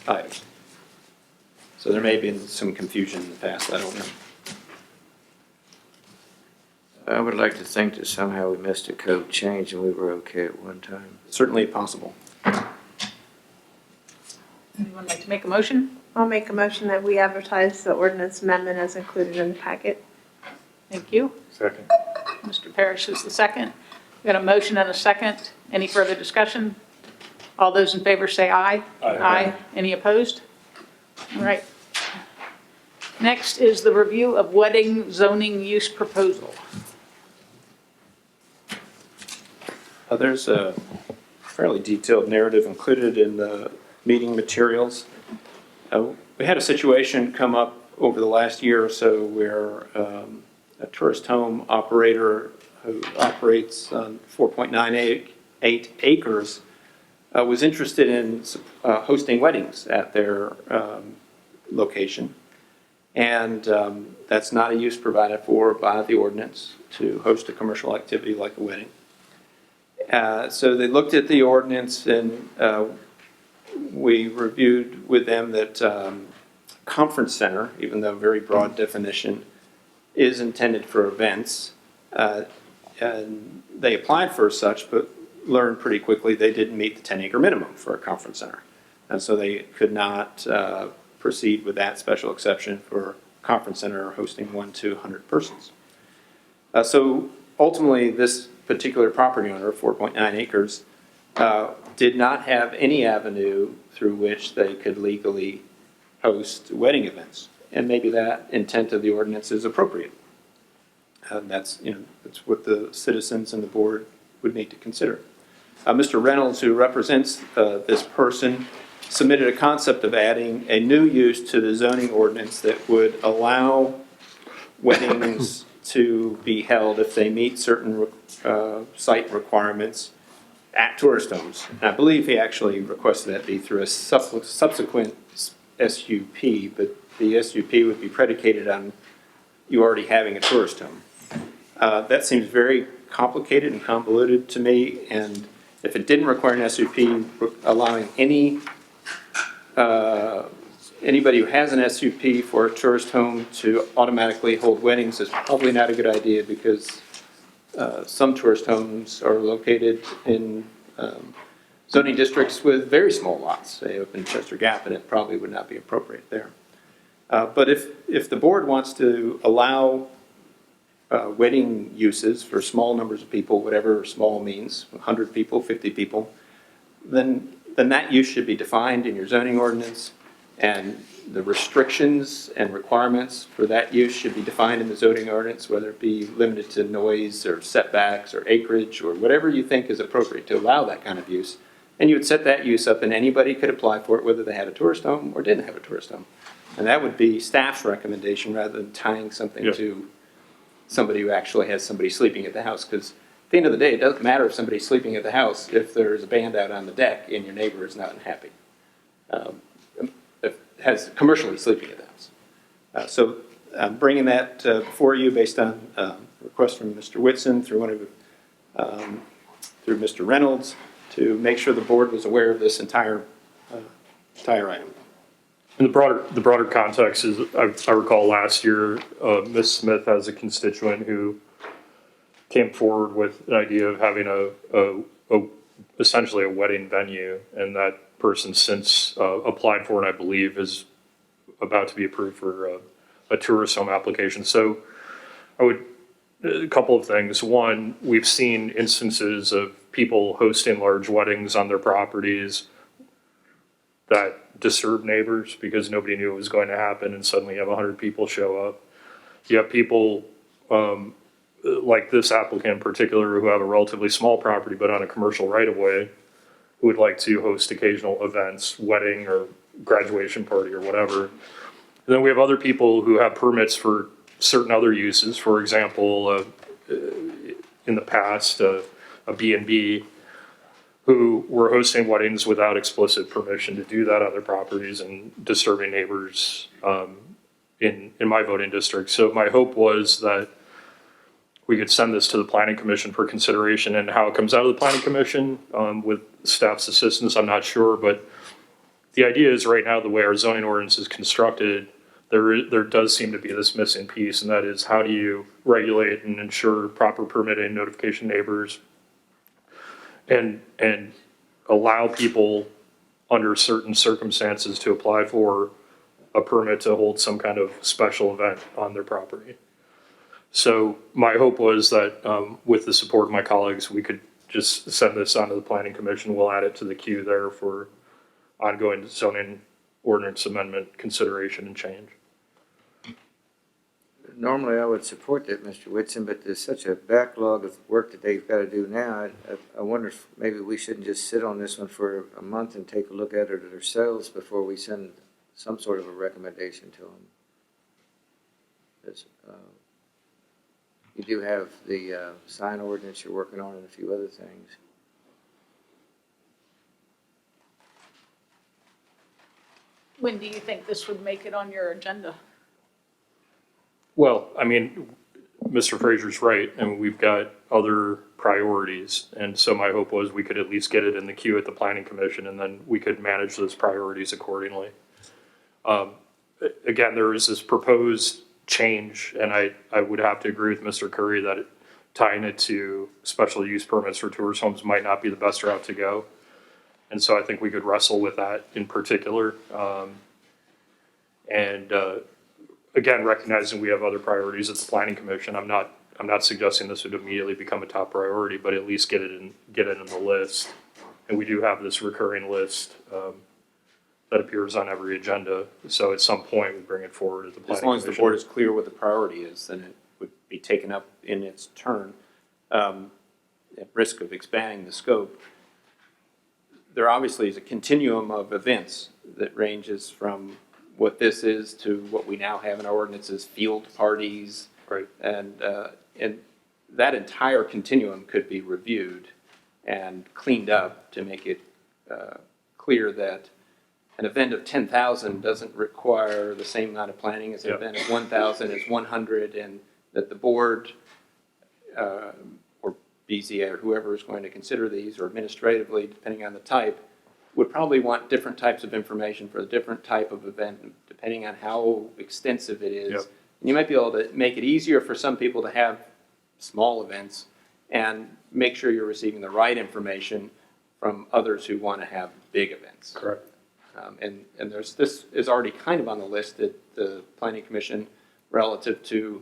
item. So there may have been some confusion in the past, I don't know. I would like to think that somehow we missed a code change and we were okay at one time. Certainly possible. Anyone like to make a motion? I'll make a motion that we advertise the ordinance amendment as included in the packet. Thank you. Second. Mr. Parrish is the second. We got a motion and a second. Any further discussion? All those in favor say aye. Aye. Any opposed? All right. Next is the review of wedding zoning use proposal. There's a fairly detailed narrative included in the meeting materials. We had a situation come up over the last year or so where a tourist home operator who operates on 4.98 acres was interested in hosting weddings at their location. And that's not a use provided for by the ordinance to host a commercial activity like a wedding. So they looked at the ordinance, and we reviewed with them that conference center, even though a very broad definition, is intended for events. And they applied for such, but learned pretty quickly they didn't meet the 10-acre minimum for a conference center. And so they could not proceed with that special exception for conference center hosting 1 to 100 persons. So ultimately, this particular property owner, 4.9 acres, did not have any avenue through which they could legally host wedding events. And maybe that intent of the ordinance is appropriate. That's what the citizens and the board would need to consider. Mr. Reynolds, who represents this person, submitted a concept of adding a new use to the zoning ordinance that would allow weddings to be held if they meet certain site requirements at tourist homes. And I believe he actually requested that be through a subsequent SUP, but the SUP would be predicated on you already having a tourist home. That seems very complicated and convoluted to me, and if it didn't require an SUP, allowing anybody who has an SUP for a tourist home to automatically hold weddings is probably not a good idea, because some tourist homes are located in zoning districts with very small lots, say up in Chester Gap, and it probably would not be appropriate there. But if the board wants to allow wedding uses for small numbers of people, whatever small means, 100 people, 50 people, then that use should be defined in your zoning ordinance, and the restrictions and requirements for that use should be defined in the zoning ordinance, whether it be limited to noise or setbacks or acreage or whatever you think is appropriate to allow that kind of use. And you would set that use up and anybody could apply for it, whether they had a tourist home or didn't have a tourist home. And that would be staff's recommendation rather than tying something to somebody who actually has somebody sleeping at the house. Because at the end of the day, it doesn't matter if somebody's sleeping at the house if there's a band out on the deck and your neighbor is not happy. Has commercially sleeping at the house. So I'm bringing that before you based on a request from Mr. Whitson through through Mr. Reynolds to make sure the board was aware of this entire item. And the broader context is, I recall last year, Ms. Smith has a constituent who came forward with an idea of having essentially a wedding venue, and that person since applied for, and I believe is about to be approved for a tourist home application. So a couple of things. One, we've seen instances of people hosting large weddings on their properties that disturb neighbors because nobody knew it was going to happen, and suddenly you have 100 people show up. You have people like this applicant in particular who have a relatively small property but on a commercial right-of-way who would like to host occasional events, wedding or graduation party or whatever. And then we have other people who have permits for certain other uses. For example, in the past, a B&B who were hosting weddings without explicit permission to do that on their properties and disturbing neighbors in my voting district. So my hope was that we could send this to the Planning Commission for consideration, and how it comes out of the Planning Commission with staff's assistance, I'm not sure, but the idea is right now the way our zoning ordinance is constructed, there does seem to be this missing piece, and that is how do you regulate and ensure proper permitting, notification neighbors, and allow people under certain circumstances to apply for a permit to hold some kind of special event on their property. So my hope was that with the support of my colleagues, we could just send this on to the Planning Commission. We'll add it to the queue there for ongoing zoning ordinance amendment consideration and change. Normally, I would support that, Mr. Whitson, but there's such a backlog of work that they've got to do now. I wonder if maybe we shouldn't just sit on this one for a month and take a look at it ourselves before we send some sort of a recommendation to them. You do have the sign ordinance you're working on and a few other things. When do you think this would make it on your agenda? Well, I mean, Mr. Fraser's right, and we've got other priorities. And so my hope was we could at least get it in the queue at the Planning Commission, and then we could manage those priorities accordingly. Again, there is this proposed change, and I would have to agree with Mr. Curry that tying it to special use permits for tourist homes might not be the best route to go. And so I think we could wrestle with that in particular. Again, recognizing we have other priorities at the Planning Commission, I'm not suggesting this would immediately become a top priority, but at least get it in the list. And we do have this recurring list that appears on every agenda. So at some point we bring it forward at the Planning Commission. As long as the board is clear what the priority is, then it would be taken up in its turn at risk of expanding the scope. There obviously is a continuum of events that ranges from what this is to what we now have in our ordinances, field parties. Right. And that entire continuum could be reviewed and cleaned up to make it clear that an event of 10,000 doesn't require the same amount of planning as an event of 1,000 is 100, and that the board or BZA or whoever is going to consider these, or administratively, depending on the type, would probably want different types of information for a different type of event, depending on how extensive it is. Yep. And you might be able to make it easier for some people to have small events and make sure you're receiving the right information from others who want to have big events. Correct. And this is already kind of on the list at the Planning Commission relative to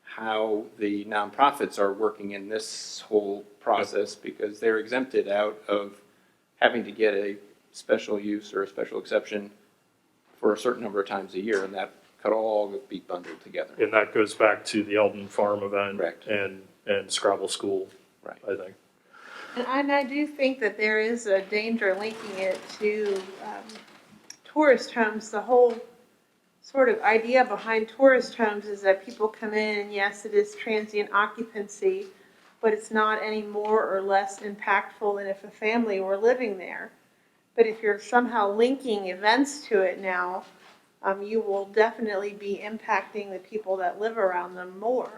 how the nonprofits are working in this whole process, because they're exempted out of having to get a special use or a special exception for a certain number of times a year, and that could all be bundled together. And that goes back to the Eldon Farm event. Correct. And Scrabble School, Right. I think. And I do think that there is a danger linking it to tourist homes. The whole sort of idea behind tourist homes is that people come in and yes, it is transient occupancy, but it's not any more or less impactful than if a family were living there. But if you're somehow linking events to it now, you will definitely be impacting the people that live around them more.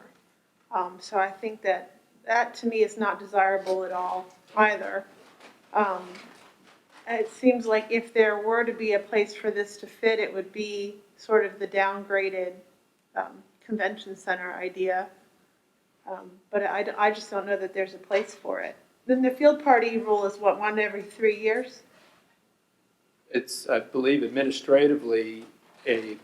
So I think that to me is not desirable at all either. It seems like if there were to be a place for this to fit, it would be sort of the downgraded convention center idea. But I just don't know that there's a place for it. Then the field party rule is what, one every 3 years? It's, I believe, administratively, a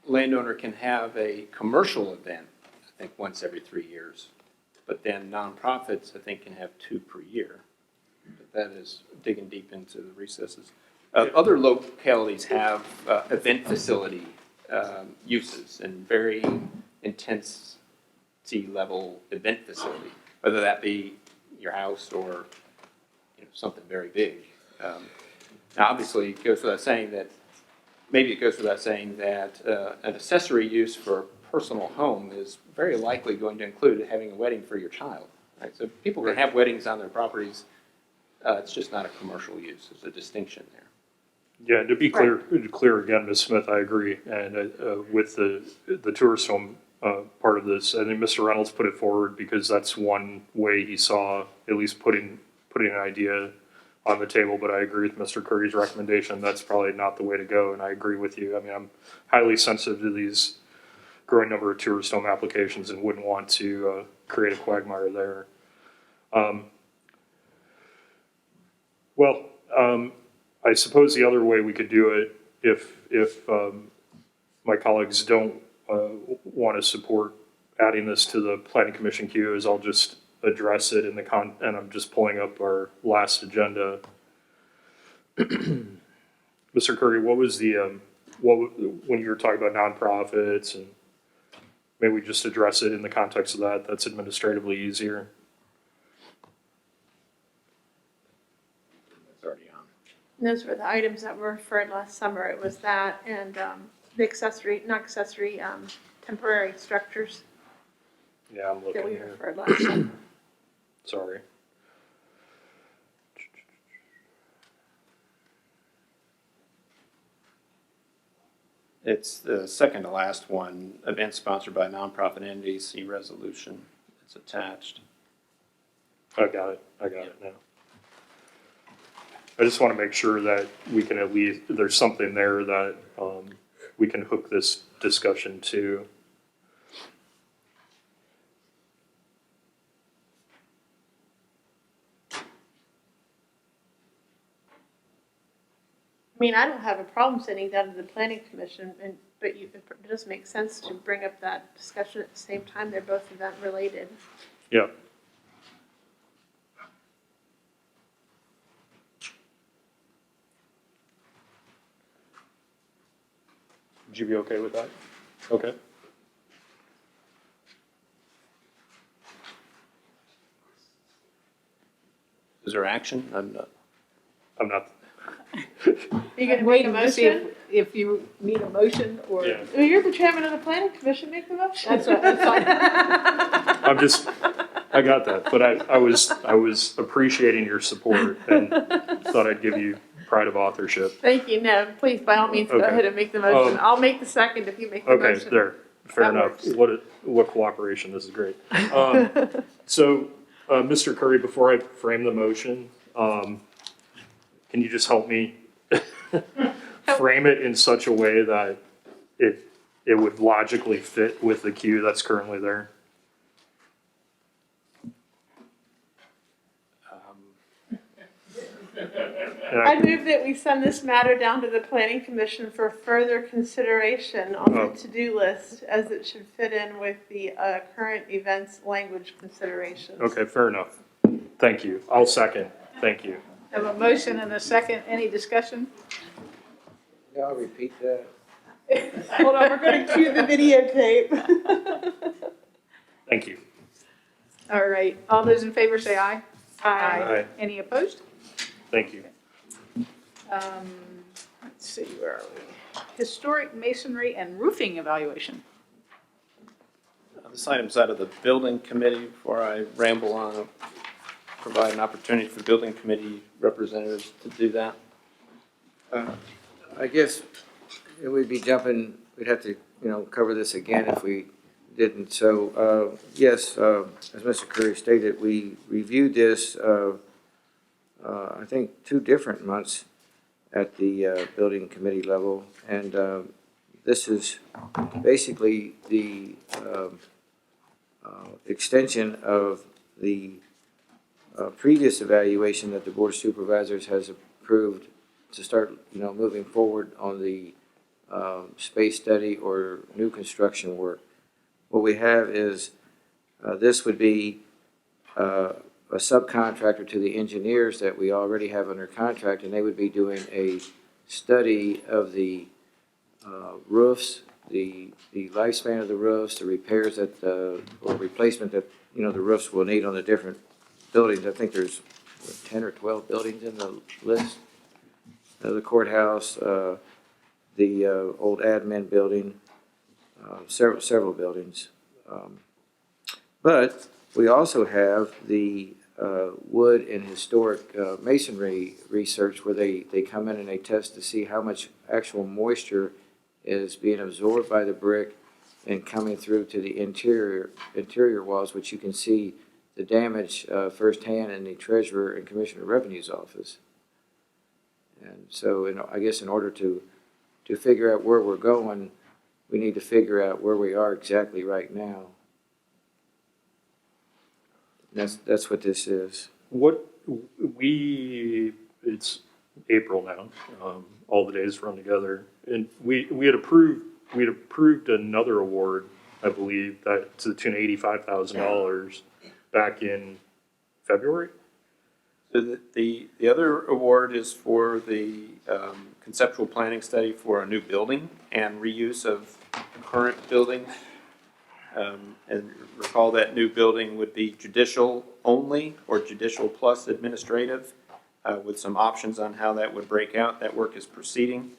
landowner can have a commercial event, I think, once every 3 years. But then nonprofits, I think, can have 2 per year. But that is digging deep into the recesses. Other localities have event facility uses and very intense sea-level event facility, whether that be your house or something very big. Now, obviously, it goes without saying that, an accessory use for a personal home is very likely going to include having a wedding for your child. Right? So people can have weddings on their properties. It's just not a commercial use. There's a distinction there. Yeah, to be clear again, Ms. Smith, I agree. And with the tourist home part of this, I think Mr. Reynolds put it forward because that's one way he saw at least putting an idea on the table. But I agree with Mr. Curry's recommendation. That's probably not the way to go. And I agree with you. I mean, I'm highly sensitive to these growing number of tourist home applications and wouldn't want to create a quagmire there. I suppose the other way we could do it, if my colleagues don't want to support adding this to the Planning Commission queue, is I'll just address it in and I'm just pulling up our last agenda. Mr. Curry, what was the when you were talking about nonprofits, and maybe we just address it in the context of that? That's administratively easier. Those were the items that were referred last summer. It was that and the temporary structures Yeah, I'm looking that we here. referred last summer. Sorry. It's the second to last one, event sponsored by nonprofit entities, see resolution. It's attached. I got it now. I just want to make sure that we can at least, there's something there that we can hook this discussion to. I mean, I don't have a problem sitting down to the Planning Commission, but it does make sense to bring up that discussion at the same time. They're both event related. Yeah. Would you be okay with that? Okay. Is there action? I'm not. Are you going to make a motion? If you need a motion or. Yeah. Well, you're the chairman of the Planning Commission. Make the motion. That's right. That's fine. I got that, but I was appreciating your support and thought I'd give you pride of authorship. Thank you. No, please, by all means, go Okay. ahead and make the motion. I'll make the second if you make the Okay, motion. there. Fair That enough. works. What cooperation. This is great. So, Mr. Curry, before I frame the motion, can you just help me frame it in such a way that it would logically fit with the queue that's currently there? I move that we send this matter down to the planning commission for further consideration on the to-do list, as it should fit in with the current events language considerations. Okay, fair enough. Thank you. I'll second. Thank you. I have a motion and a second. Any discussion? Yeah, I'll repeat that. Hold on, we're going to cue the videotape. Thank you. All right, all those in favor say aye. Aye. Any opposed? Thank you. Let's see, where are we? Historic masonry and roofing evaluation. This item's out of the building committee. Before I ramble on, I'll provide an opportunity for building committee representatives to do that. I guess we'd be jumping, we'd have to, cover this again if we didn't. So, yes, as Mr. Curry stated, we reviewed this, I think 2 different months at the building committee level. And this is basically the extension of the previous evaluation that the Board of Supervisors has approved to start, moving forward on the space study or new construction work. What we have is this would be a subcontractor to the engineers that we already have under contract, and they would be doing a study of the roofs, the lifespan of the roofs, the repairs that or replacement that the roofs will need on the different buildings. I think there's 10 or 12 buildings in the list. The courthouse, the old admin building, several buildings. But we also have the wood and historic masonry research, where they come in and they test to see how much actual moisture is being absorbed by the brick and coming through to the interior walls, which you can see the damage firsthand in the Treasurer and Commissioner of Revenue's office. And so I guess in order to figure out where we're going, we need to figure out where we are exactly right now. That's what this is. It's April now. All the days run together, and we had approved another award, I believe, that to the tune of $85,000 back in February. So the other award is for the conceptual planning study for a new building and reuse of current buildings. And recall that new building would be judicial only or judicial plus administrative, with some options on how that would break out. That work is proceeding.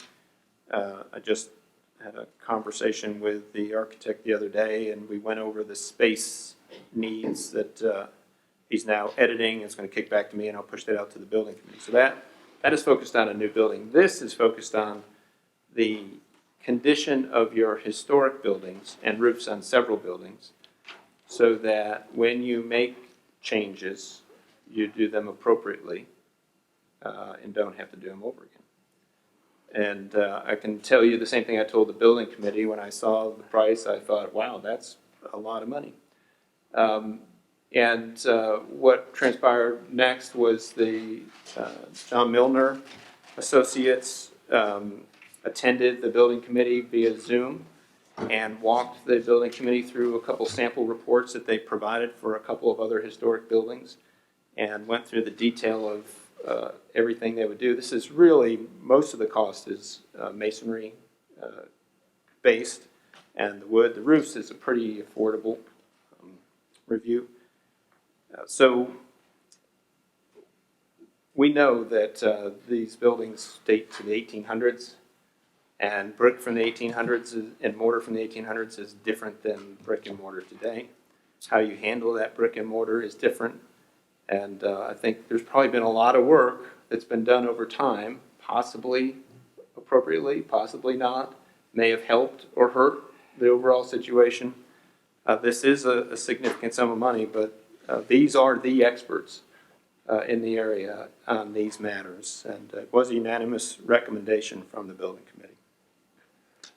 I just had a conversation with the architect the other day, and we went over the space needs that he's now editing. It's going to kick back to me, and I'll push that out to the building committee. So that is focused on a new building. This is focused on the condition of your historic buildings and roofs on several buildings, so that when you make changes, you do them appropriately and don't have to do them over again. And I can tell you the same thing I told the building committee. When I saw the price, I thought, wow, that's a lot of money. And what transpired next was the John Milner Associates attended the building committee via Zoom and walked the building committee through a couple sample reports that they provided for a couple of other historic buildings, and went through the detail of everything they would do. This is really, most of the cost is masonry based, and the wood, the roofs is a pretty affordable review. So we know that these buildings date to the 1800s, and brick from the 1800s and mortar from the 1800s is different than brick and mortar today. How you handle that brick and mortar is different. And I think there's probably been a lot of work that's been done over time, possibly appropriately, possibly not, may have helped or hurt the overall situation. This is a significant sum of money, but these are the experts in the area on these matters. And it was a unanimous recommendation from the building committee.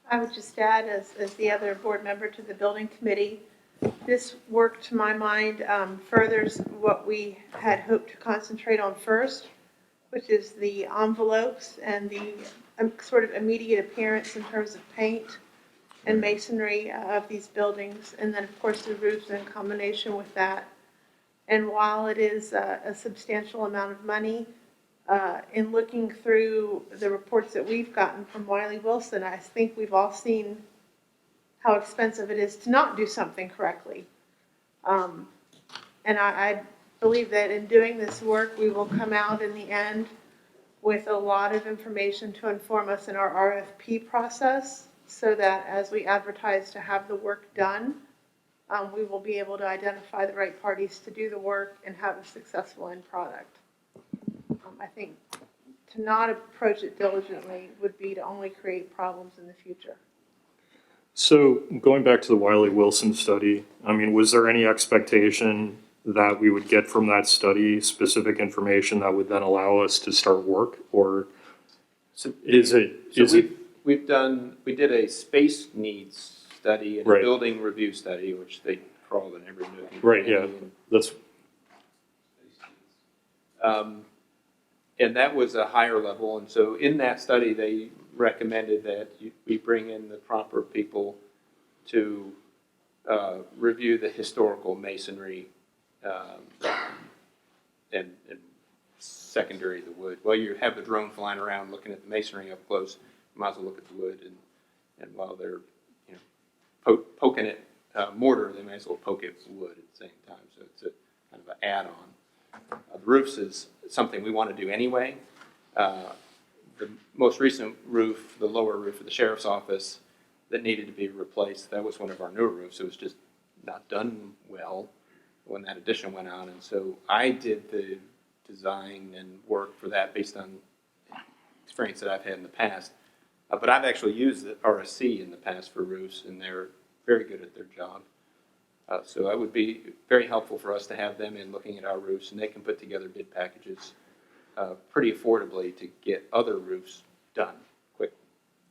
I would just add, as the other board member to the building committee, this work, to my mind, furthers what we had hoped to concentrate on first, which is the envelopes and the sort of immediate appearance in terms of paint and masonry of these buildings, and then of course the roofs in combination with that. And while it is a substantial amount of money, in looking through the reports that we've gotten from Wiley Wilson, I think we've all seen how expensive it is to not do something correctly. And I believe that in doing this work, we will come out in the end with a lot of information to inform us in our RFP process, so that as we advertise to have the work done, we will be able to identify the right parties to do the work and have a successful end product. I think to not approach it diligently would be to only create problems in the future. So going back to the Wiley Wilson study, I mean, was there any expectation that we would get from that study specific information that would then allow us to start work, or we did a space needs study and a Right. building review study, which they crawled in every nook and Right, cranny, yeah, that's, and that was a higher level. And so in that study, they recommended that we bring in the proper people to review the historical masonry and secondary the wood. Well, you have the drone flying around looking at the masonry up close, you might as well look at the wood. And while they're poking at mortar, they may as well poke at wood at the same time. So it's a kind of an add-on. The roofs is something we want to do anyway. The most recent roof, the lower roof of the sheriff's office that needed to be replaced, that was one of our newer roofs. It was just not done well when that addition went on. And so I did the design and work for that based on experience that I've had in the past. But I've actually used the RSC in the past for roofs, and they're very good at their job. So it would be very helpful for us to have them in looking at our roofs, and they can put together bid packages pretty affordably to get other roofs done quick.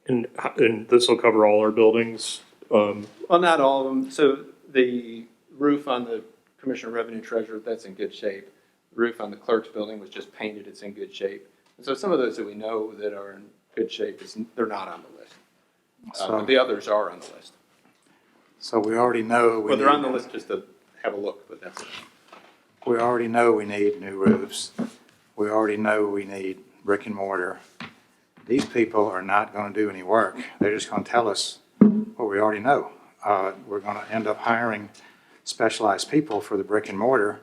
and this will cover all our buildings? Well, not all of them. So the roof on the Commissioner Revenue Treasurer, that's in good shape. The roof on the clerk's building was just painted, it's in good shape. And so some of those that we know that are in good shape, they're not on the list. But the others are on the list. So we already know. Well, they're on the list just to have a look, but that's it. We already know we need new roofs. We already know we need brick and mortar. These people are not going to do any work. They're just going to tell us what we already know. We're going to end up hiring specialized people for the brick and mortar,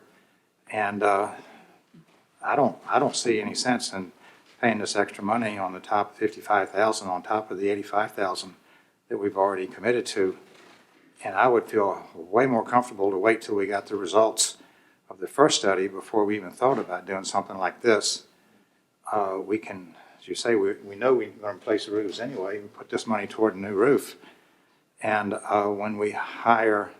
and I don't see any sense in paying this extra money on the top of $55,000 on top of the $85,000 that we've already committed to. And I would feel way more comfortable to wait till we got the results of the first study before we even thought about doing something like this. We can, as you say, we know we're going to replace the roofs anyway. We put this money toward a new roof. And when we hire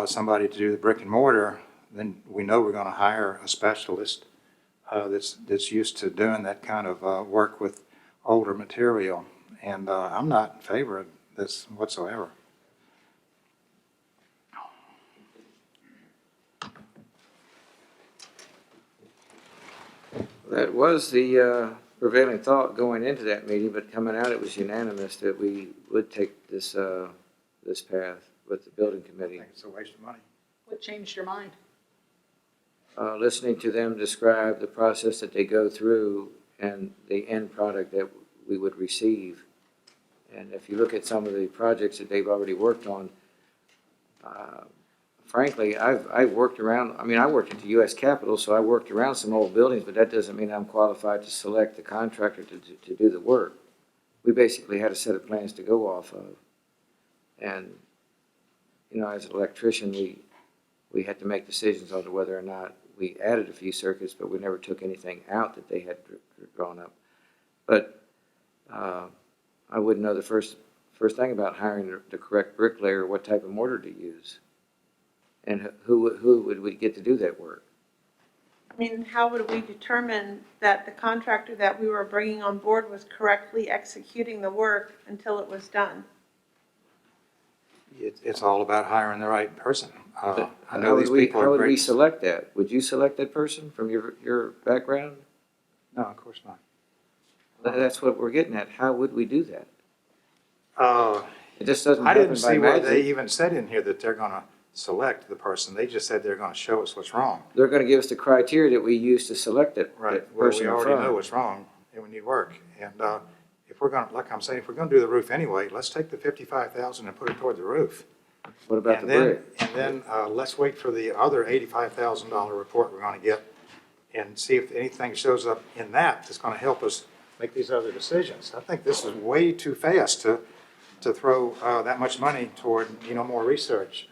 somebody to do the brick and mortar, then we know we're going to hire a specialist that's used to doing that kind of work with older material. And I'm not in favor of this whatsoever. That was the prevailing thought going into that meeting, but coming out, it was unanimous that we would take this this path with the building committee. I think it's a waste of money. What changed your mind? Listening to them describe the process that they go through and the end product that we would receive. And if you look at some of the projects that they've already worked on, frankly, I've worked around, I worked at the U.S. Capitol, so I worked around some old buildings, but that doesn't mean I'm qualified to select the contractor to do the work. We basically had a set of plans to go off of. And, as an electrician, we had to make decisions on whether or not we added a few circuits, but we never took anything out that they had drawn up. But I wouldn't know the first thing about hiring the correct bricklayer, what type of mortar to use. And who would we get to do that work? I mean, how would we determine that the contractor that we were bringing on board was correctly executing the work until it was done? It's all about hiring the right person. I know How these would people are we great. select that? Would you select that person from your background? No, of course not. That's what we're getting at. How would we do that? Uh, It just doesn't I didn't happen by see where they magic. even said in here that they're gonna select the person. They just said they're gonna show us what's wrong. They're gonna give us the criteria that we use to select that Right, that well, person we in already know front. what's wrong, and we need work. And if we're gonna, like I'm saying, if we're gonna do the roof anyway, let's take the 55,000 and put it toward the roof. What about the And then, brick? and then let's wait for the other $85,000 report we're gonna get and see if anything shows up in that that's gonna help us make these other decisions. I think this is way too fast to throw that much money toward, more research.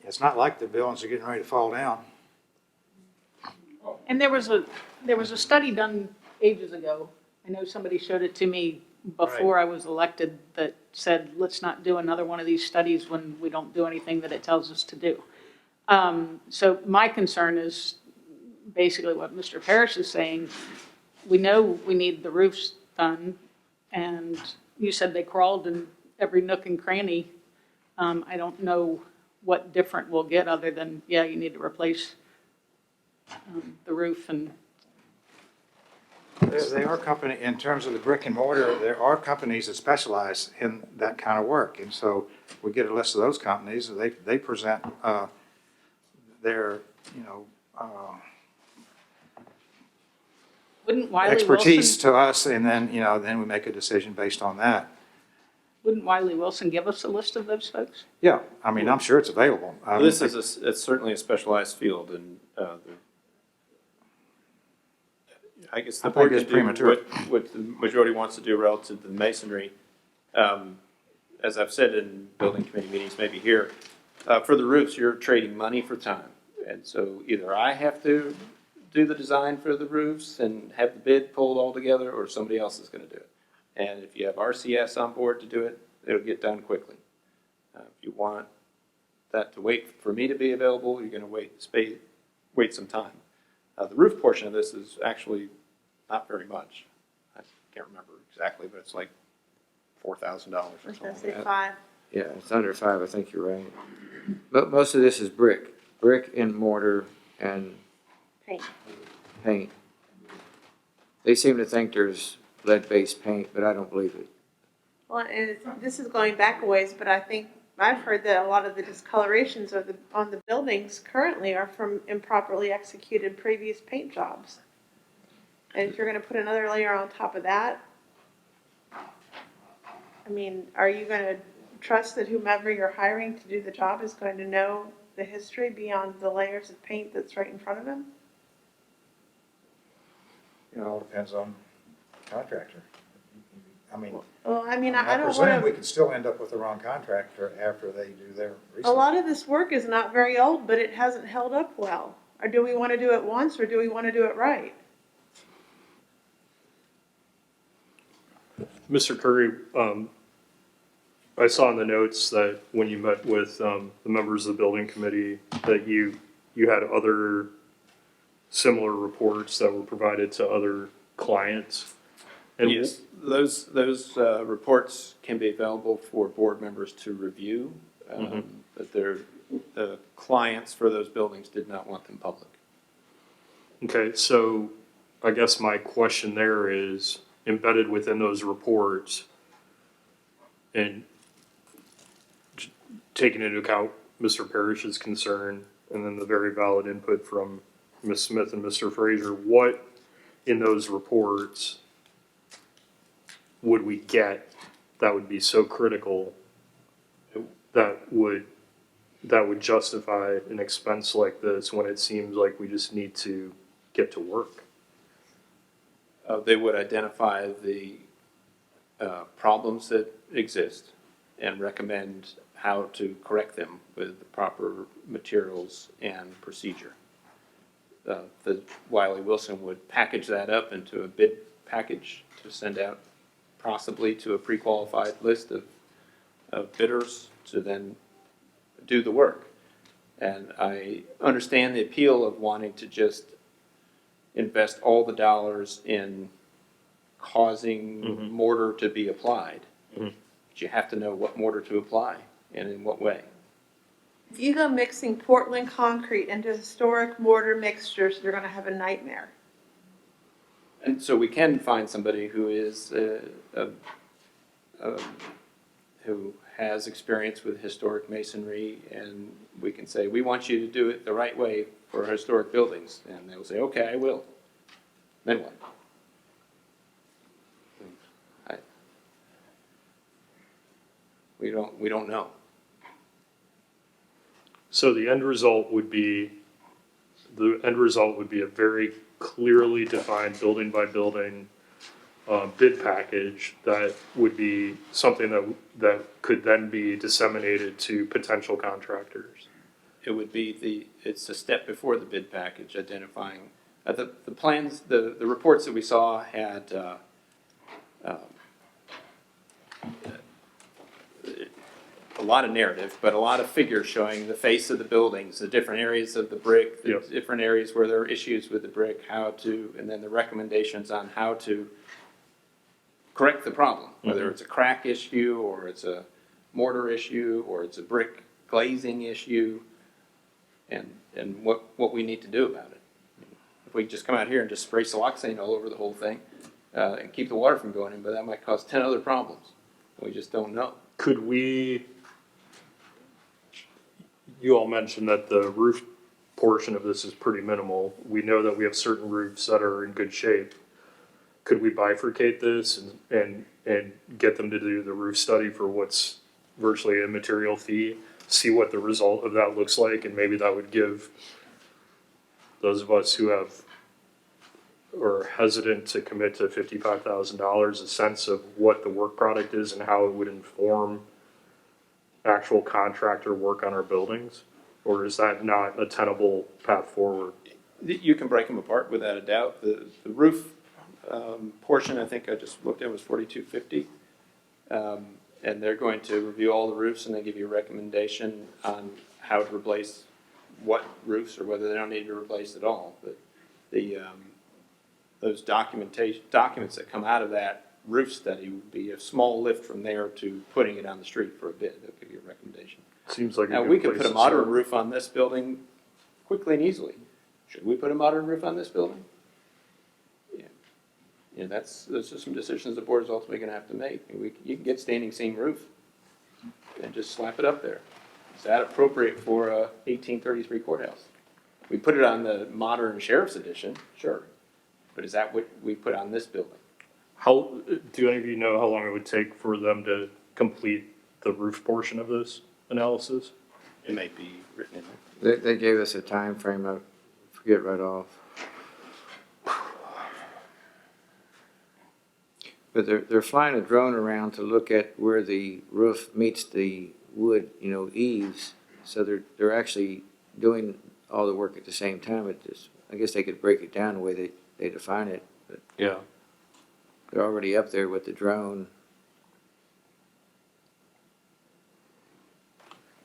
It's not like the buildings are getting ready to fall down. And there was a study done ages ago. I know somebody showed it to me before I was elected that said, let's not do another one of these studies when we don't do anything that it tells us to do. So my concern is basically what Mr. Parrish is saying. We know we need the roofs done, and you said they crawled in every nook and cranny. I don't know what different we'll get other than, yeah, you need to replace the roof and. They are company, in terms of the brick and mortar, there are companies that specialize in that kind of work. And so we get a list of those companies, they present their, Wouldn't Wiley expertise Wilson, to us, and then, then we make a decision based on that. wouldn't Wiley Wilson give us a list of those folks? Yeah, I mean, I'm sure it's available. This is it's certainly a specialized field, and I guess the I think board it's can do premature. what the majority wants to do relative to the masonry. As I've said in building committee meetings, maybe here, for the roofs, you're trading money for time. And so either I have to do the design for the roofs and have the bid pulled all together, or somebody else is going to do it. And if you have RCS on board to do it, it'll get done quickly. If you want that to wait for me to be available, you're going to wait some time. The roof portion of this is actually not very much. I can't remember exactly, but it's like $4,000 or I was something gonna like say that. 5. Yeah, it's under 5, I think you're right. But most of this is brick and mortar and Paint. paint. They seem to think there's lead-based paint, but I don't believe it. Well, and this is going back a ways, but I think I've heard that a lot of the discolorations on the buildings currently are from improperly executed previous paint jobs. And if you're gonna put another layer on top of that, I mean, are you gonna trust that whomever you're hiring to do the job is going to know the history beyond the layers of paint that's right in front of them? It all depends on the contractor. I mean, Well, I mean, I I don't presume we wanna, could still end up with the wrong contractor after they do their a research. lot of this work is not very old, but it hasn't held up well. Or do we wanna do it once, or do we wanna do it right? Mr. Curry, I saw in the notes that when you met with the members of the building committee, that you had other similar reports that were provided to other clients. And Yes, those reports can be available for board members to review, but the clients for those buildings did not want them public. Okay, so I guess my question there is, embedded within those reports and taking into account Mr. Parrish's concern and then the very valid input from Ms. Smith and Mr. Fraser, what in those reports would we get that would be so critical that would justify an expense like this when it seems like we just need to get to work? They would identify the problems that exist and recommend how to correct them with the proper materials and procedure. The Wiley Wilson would package that up into a bid package to send out possibly to a pre-qualified list of bidders to then do the work. And I understand the appeal of wanting to just invest all the dollars in causing mortar to be applied. But you have to know what mortar to apply and in what way. If you go mixing Portland concrete into historic mortar mixtures, you're gonna have a nightmare. And so we can find somebody who is, who has experience with historic masonry, and we can say, we want you to do it the right way for historic buildings. And they'll say, okay, I will. Then what? We don't know. So the end result would be a very clearly defined building by building bid package that would be something that could then be disseminated to potential contractors. It would be it's a step before the bid package, identifying, the plans, the reports that we saw had, a lot of narrative, but a lot of figures showing the face of the buildings, the different areas of the brick, the different areas where there are issues with the brick, and then the recommendations on how to correct the problem, whether it's a crack issue, or it's a mortar issue, or it's a brick glazing issue, and what we need to do about it. If we just come out here and just spray siloxane all over the whole thing, and keep the water from going in, but that might cause 10 other problems. We just don't know. Could we, you all mentioned that the roof portion of this is pretty minimal. We know that we have certain roofs that are in good shape. Could we bifurcate this and get them to do the roof study for what's virtually a material fee, see what the result of that looks like, and maybe that would give those of us who are hesitant to commit to $55,000 a sense of what the work product is and how it would inform actual contractor work on our buildings? Or is that not a tenable path forward? You can break them apart without a doubt. The roof portion, I think I just looked at, was $4,250. And they're going to review all the roofs and then give you a recommendation on how to replace what roofs, or whether they don't need to be replaced at all. But those documents that come out of that roof study would be a small lift from there to putting it on the street for a bid. They'll give you a recommendation. Seems like now we could put a modern roof on this building quickly and easily. Should we put a modern roof on this building? Yeah, those are some decisions the board is ultimately going to have to make. You can get standing seam roof and just slap it up there. Is that appropriate for a 1833 courthouse? We put it on the modern sheriff's edition, sure. But is that what we put on this building? Do any of you know how long it would take for them to complete the roof portion of this analysis? It might be written in there. They gave us a time frame, I forget right off. But they're flying a drone around to look at where the roof meets the wood, eaves. So they're actually doing all the work at the same time. I guess they could break it down the way they define it. But yeah, they're already up there with the drone.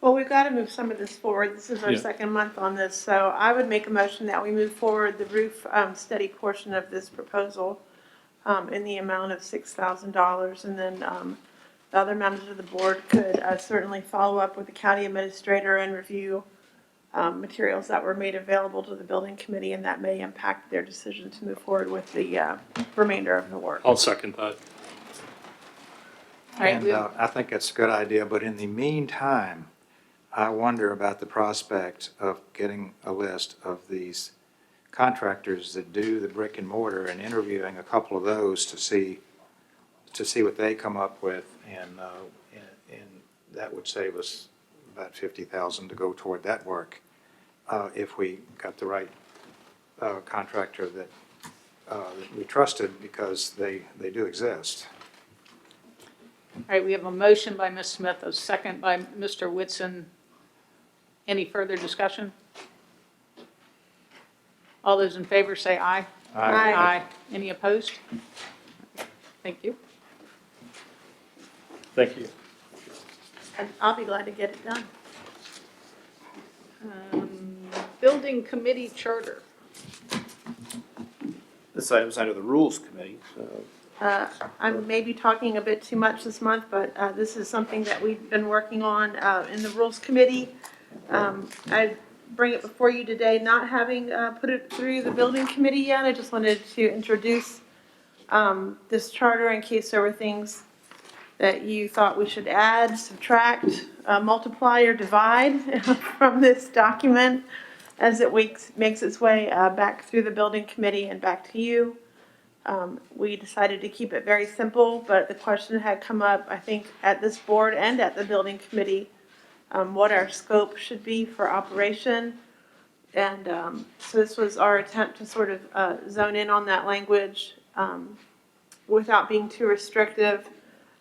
Well, we've got to move some of this forward. This is our second month on this, so I would make a motion that we move forward the roof study portion of this proposal in the amount of $6,000, and then the other members of the board could certainly follow up with the county administrator and review materials that were made available to the building committee, and that may impact their decision to move forward with the remainder of the work. I'll second that. All right, And I think it's a good idea, but in the meantime, I wonder about the prospect of getting a list of these contractors that do the brick and mortar and interviewing a couple of those to see what they come up with, and that would save us about $50,000 to go toward that work if we got the right contractor that we trusted, because they do exist. All right, we have a motion by Ms. Smith, a second by Mr. Whitson. Any further discussion? All those in favor say aye. Aye. Aye. Any opposed? Thank you. Thank you. And I'll be glad to get it done. Building committee charter. This item's under the rules committee, so. I'm maybe talking a bit too much this month, but this is something that we've been working on in the Rules Committee. I bring it before you today, not having put it through the Building Committee yet. I just wanted to introduce this charter in case there were things that you thought we should add, subtract, multiply, or divide from this document as it makes its way back through the building committee and back to you. We decided to keep it very simple, but the question had come up, I think, at this board and at the building committee, what our scope should be for operation. And so this was our attempt to sort of zone in on that language without being too restrictive,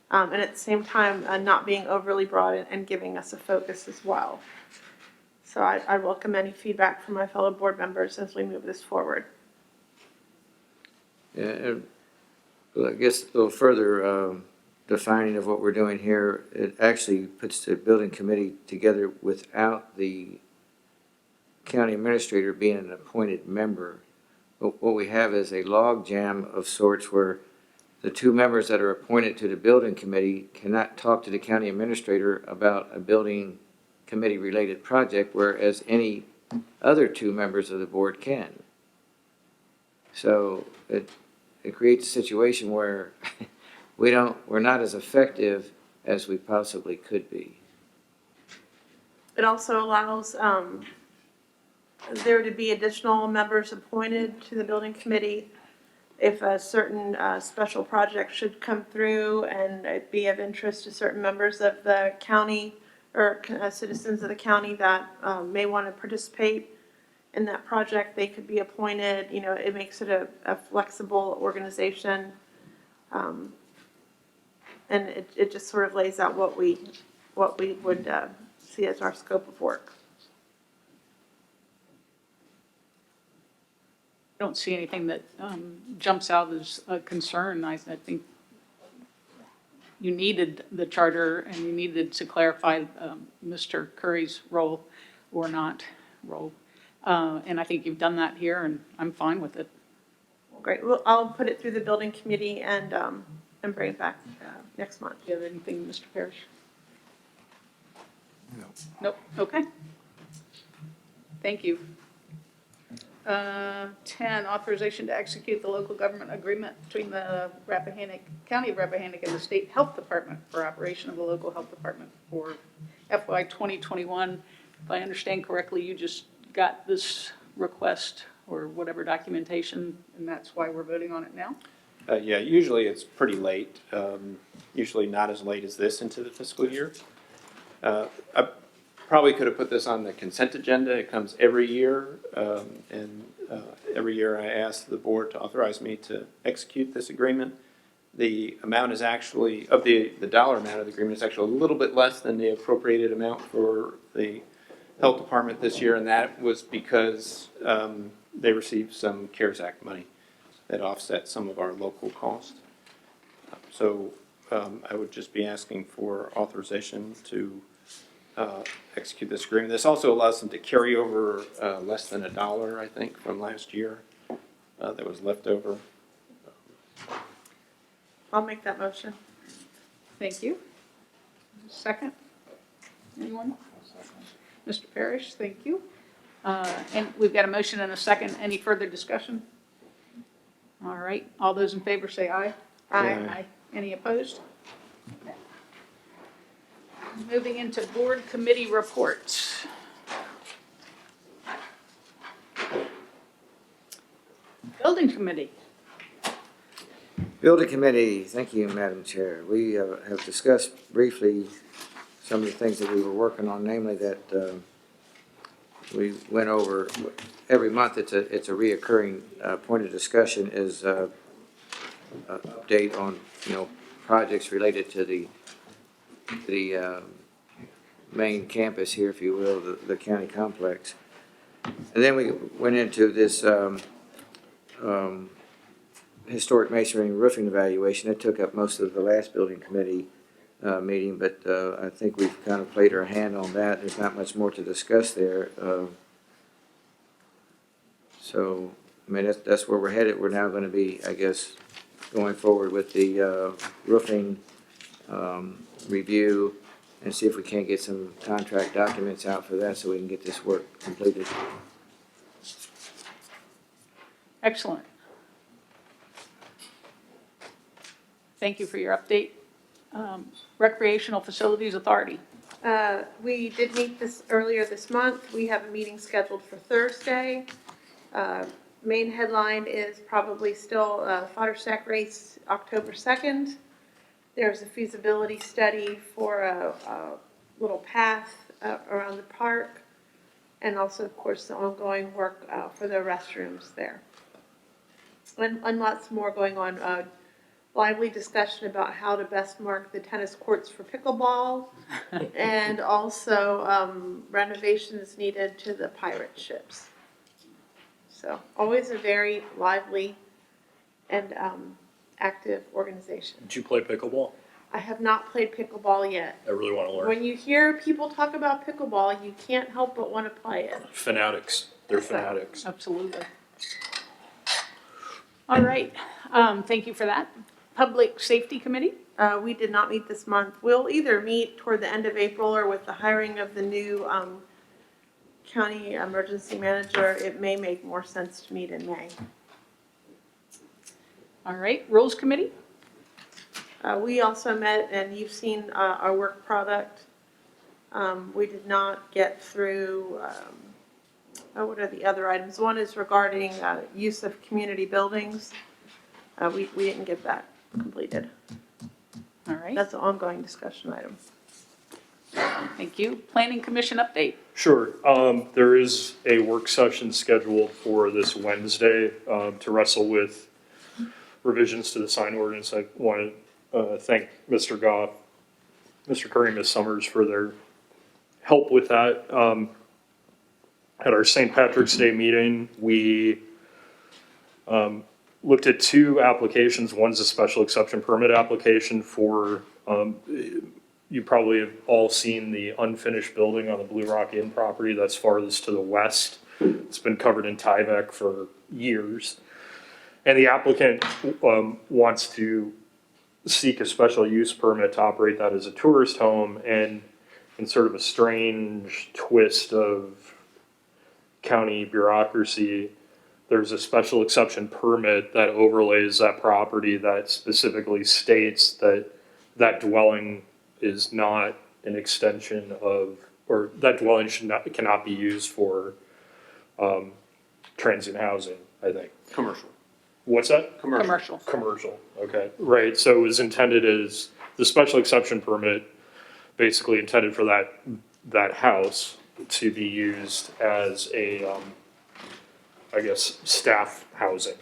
and at the same time not being overly broad and giving us a focus as well. So I welcome any feedback from my fellow board members as we move this forward. Yeah, and I guess a little further defining of what we're doing here, it actually puts the building committee together without the county administrator being an appointed member. But what we have is a log jam of sorts where the two members that are appointed to the building committee cannot talk to the county administrator about a building committee related project, whereas any other two members of the board can. So it creates a situation where we're not as effective as we possibly could be. It also allows there to be additional members appointed to the building committee if a certain special project should come through and it be of interest to certain members of the county or citizens of the county that may want to participate in that project, they could be appointed. You know, it makes it a flexible organization. And it just sort of lays out what we would see as our scope of work. I don't see anything that jumps out as a concern. I think you needed the charter and you needed to clarify Mr. Curry's role or not role. And I think you've done that here and I'm fine with it. Great. Well, I'll put it through the building committee and bring it back next month. Do you have anything, Mr. Parrish? No. Nope. Okay. Thank you. 10, authorization to execute the local government agreement between the County of Rappahannock and the State Health Department for operation of the local health department for FY 2021. If I understand correctly, you just got this request or whatever documentation, and that's why we're voting on it now? Yeah, usually it's pretty late, usually not as late as this into the fiscal year. I probably could have put this on the consent agenda. It comes every year, and every year I ask the board to authorize me to execute this agreement. The amount is actually, of the dollar amount of the agreement is actually a little bit less than the appropriated amount for the health department this year, and that was because they received some CARES Act money that offset some of our local costs. So I would just be asking for authorization to execute this agreement. This also allows them to carry over less than $1, I think, from last year that was left over. I'll make that motion. Thank you. Second? Anyone? Mr. Parrish, thank you. And we've got a motion and a second. Any further discussion? All right. All those in favor say aye. Aye. Aye. Any opposed? Moving into board committee reports. Building committee. Building committee, thank you, Madam Chair. We have discussed briefly some of the things that we were working on, namely that we went over every month. It's a reoccurring point of discussion is an update on projects related to the main campus here, if you will, the county complex. And then we went into this historic masonry and roofing evaluation. It took up most of the last building committee meeting, but I think we've kind of played our hand on that. There's not much more to discuss there. So, I mean, that's where we're headed. We're now going to be, I guess, going forward with the roofing review and see if we can't get some contract documents out for that so we can get this work completed. Excellent. Thank you for your update. Recreational Facilities Authority. We did meet earlier this month. We have a meeting scheduled for Thursday. Main headline is probably still fodder stack race October 2nd. There's a feasibility study for a little path around the park, and also, of course, the ongoing work for the restrooms there. And lots more going on. Lively discussion about how to best mark the tennis courts for pickleball, and also renovations needed to the pirate ships. So always a very lively and active organization. Did you play pickleball? I have not played pickleball yet. I really want to learn. When you hear people talk about pickleball, you can't help but want to play it. Fanatics. They're fanatics. Absolutely. All right. Thank you for that. Public Safety Committee? We did not meet this month. We'll either meet toward the end of April or with the hiring of the new county emergency manager. It may make more sense to meet in May. All right. Rules Committee? We also met, and you've seen our work product. We did not get through, what are the other items? One is regarding use of community buildings. We didn't get that completed. All right. That's an ongoing discussion item. Thank you. Planning Commission update? Sure. There is a work session scheduled for this Wednesday to wrestle with revisions to the sign ordinance. I want to thank Mr. Goff, Mr. Curry, Ms. Summers for their help with that. At our St. Patrick's Day meeting, we looked at two applications. One's a special exception permit application for, you probably have all seen the unfinished building on the Blue Rock Inn property that's farthest to the west. It's been covered in Tyvek for years. And the applicant wants to seek a special use permit to operate that as a tourist home, and in sort of a strange twist of county bureaucracy, there's a special exception permit that overlays that property that specifically states that that dwelling is not an extension of, or that dwelling cannot be used for transient housing, I think. Commercial. What's that? Commercial. Commercial, okay. Right, so it was intended as, the special exception permit basically intended for that house to be used as a, I guess, staff housing.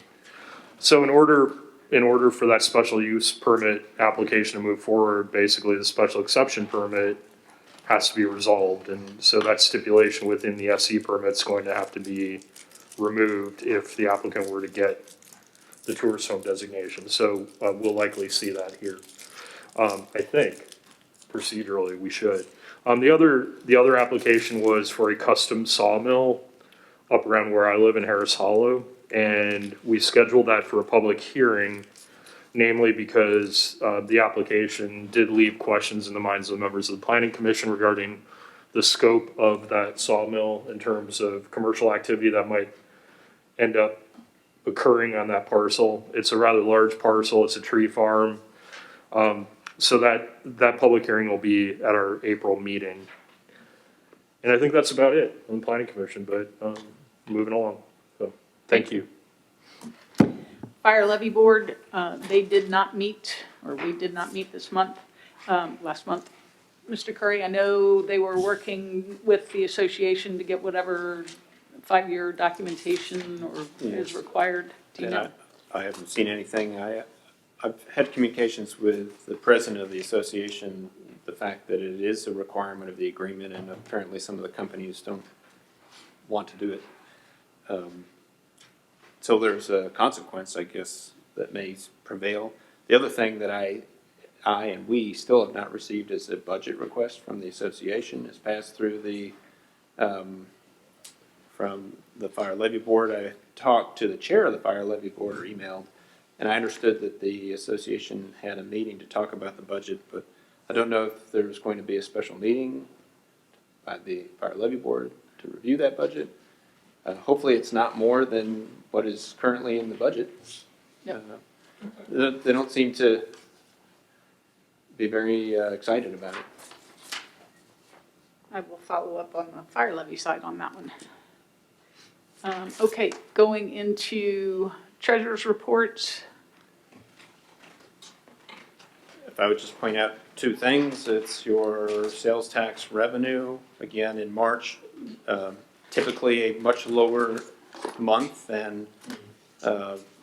So in order for that special use permit application to move forward, basically the special exception permit has to be resolved. And so that stipulation within the SE permit is going to have to be removed if the applicant were to get the tourist home designation. So we'll likely see that here. I think procedurally we should. The other application was for a custom sawmill up around where I live in Harris Hollow, and we scheduled that for a public hearing, namely because the application did leave questions in the minds of the members of the Planning Commission regarding the scope of that sawmill in terms of commercial activity that might end up occurring on that parcel. It's a rather large parcel. It's a tree farm. So that public hearing will be at our April meeting. And I think that's about it on the Planning Commission, but moving along. So thank you. Fire Levy Board, they did not meet, or we did not meet this month, last month. Mr. Curry, I know they were working with the association to get whatever 5-year documentation or is required. Do you know? I haven't seen anything. I've had communications with the president of the association, the fact that it is a requirement of the agreement, and apparently some of the companies don't want to do it. So there's a consequence, I guess, that may prevail. The other thing that I and we still have not received is a budget request from the association. It's passed through the from the Fire Levy Board. I talked to the chair of the Fire Levy Board, or emailed, and I understood that the association had a meeting to talk about the budget, but I don't know if there's going to be a special meeting by the Fire Levy Board to review that budget. Hopefully it's not more than what is currently in the budget. Yep. They don't seem to be very excited about it. I will follow up on the fire levy side on that one. Okay, going into treasurer's reports. If I would just point out two things, it's your sales tax revenue, again, in March, typically a much lower month than,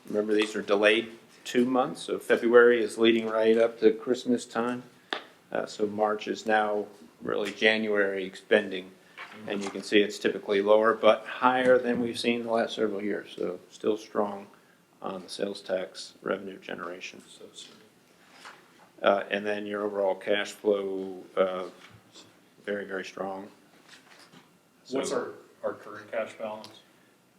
remember, these are delayed 2 months, so February is leading right up to Christmas time. So March is now really January spending, and you can see it's typically lower, but higher than we've seen the last several years, so still strong on the sales tax revenue generation. And then your overall cash flow, very, very strong. What's our current cash balance?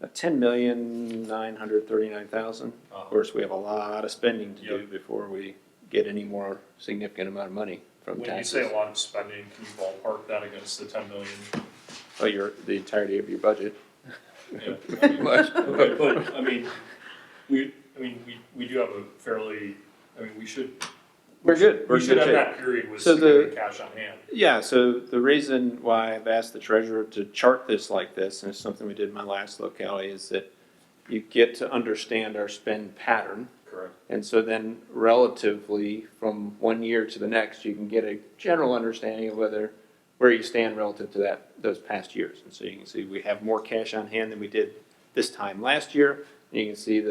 $10,939,000. Of course, we have a lot of spending to do before we get any more significant amount of money from taxes. When you say a lot of spending, can you ballpark that against the 10 million? Oh, the entirety of your budget. Yeah. Pretty much. Okay, but I mean, we do have a fairly, we should. We're good. We should have that period with significant cash on hand. Yeah, so the reason why I've asked the treasurer to chart this like this, and it's something we did in my last locality, is that you get to understand our spend pattern. Correct. And so then relatively from 1 year to the next, you can get a general understanding of where you stand relative to those past years. And so you can see we have more cash on hand than we did this time last year. And you can see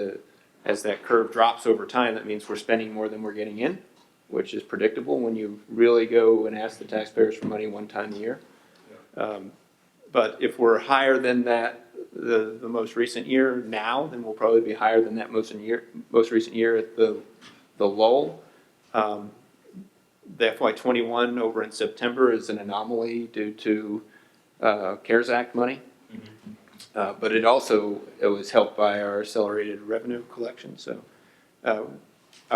as that curve drops over time, that means we're spending more than we're getting in, which is predictable when you really go and ask the taxpayers for money one time a year. But if we're higher than that, the most recent year now, then we'll probably be higher than that most recent year at the lull. The FY21 over in September is an anomaly due to CARES Act money. But it was helped by our accelerated revenue collection. So I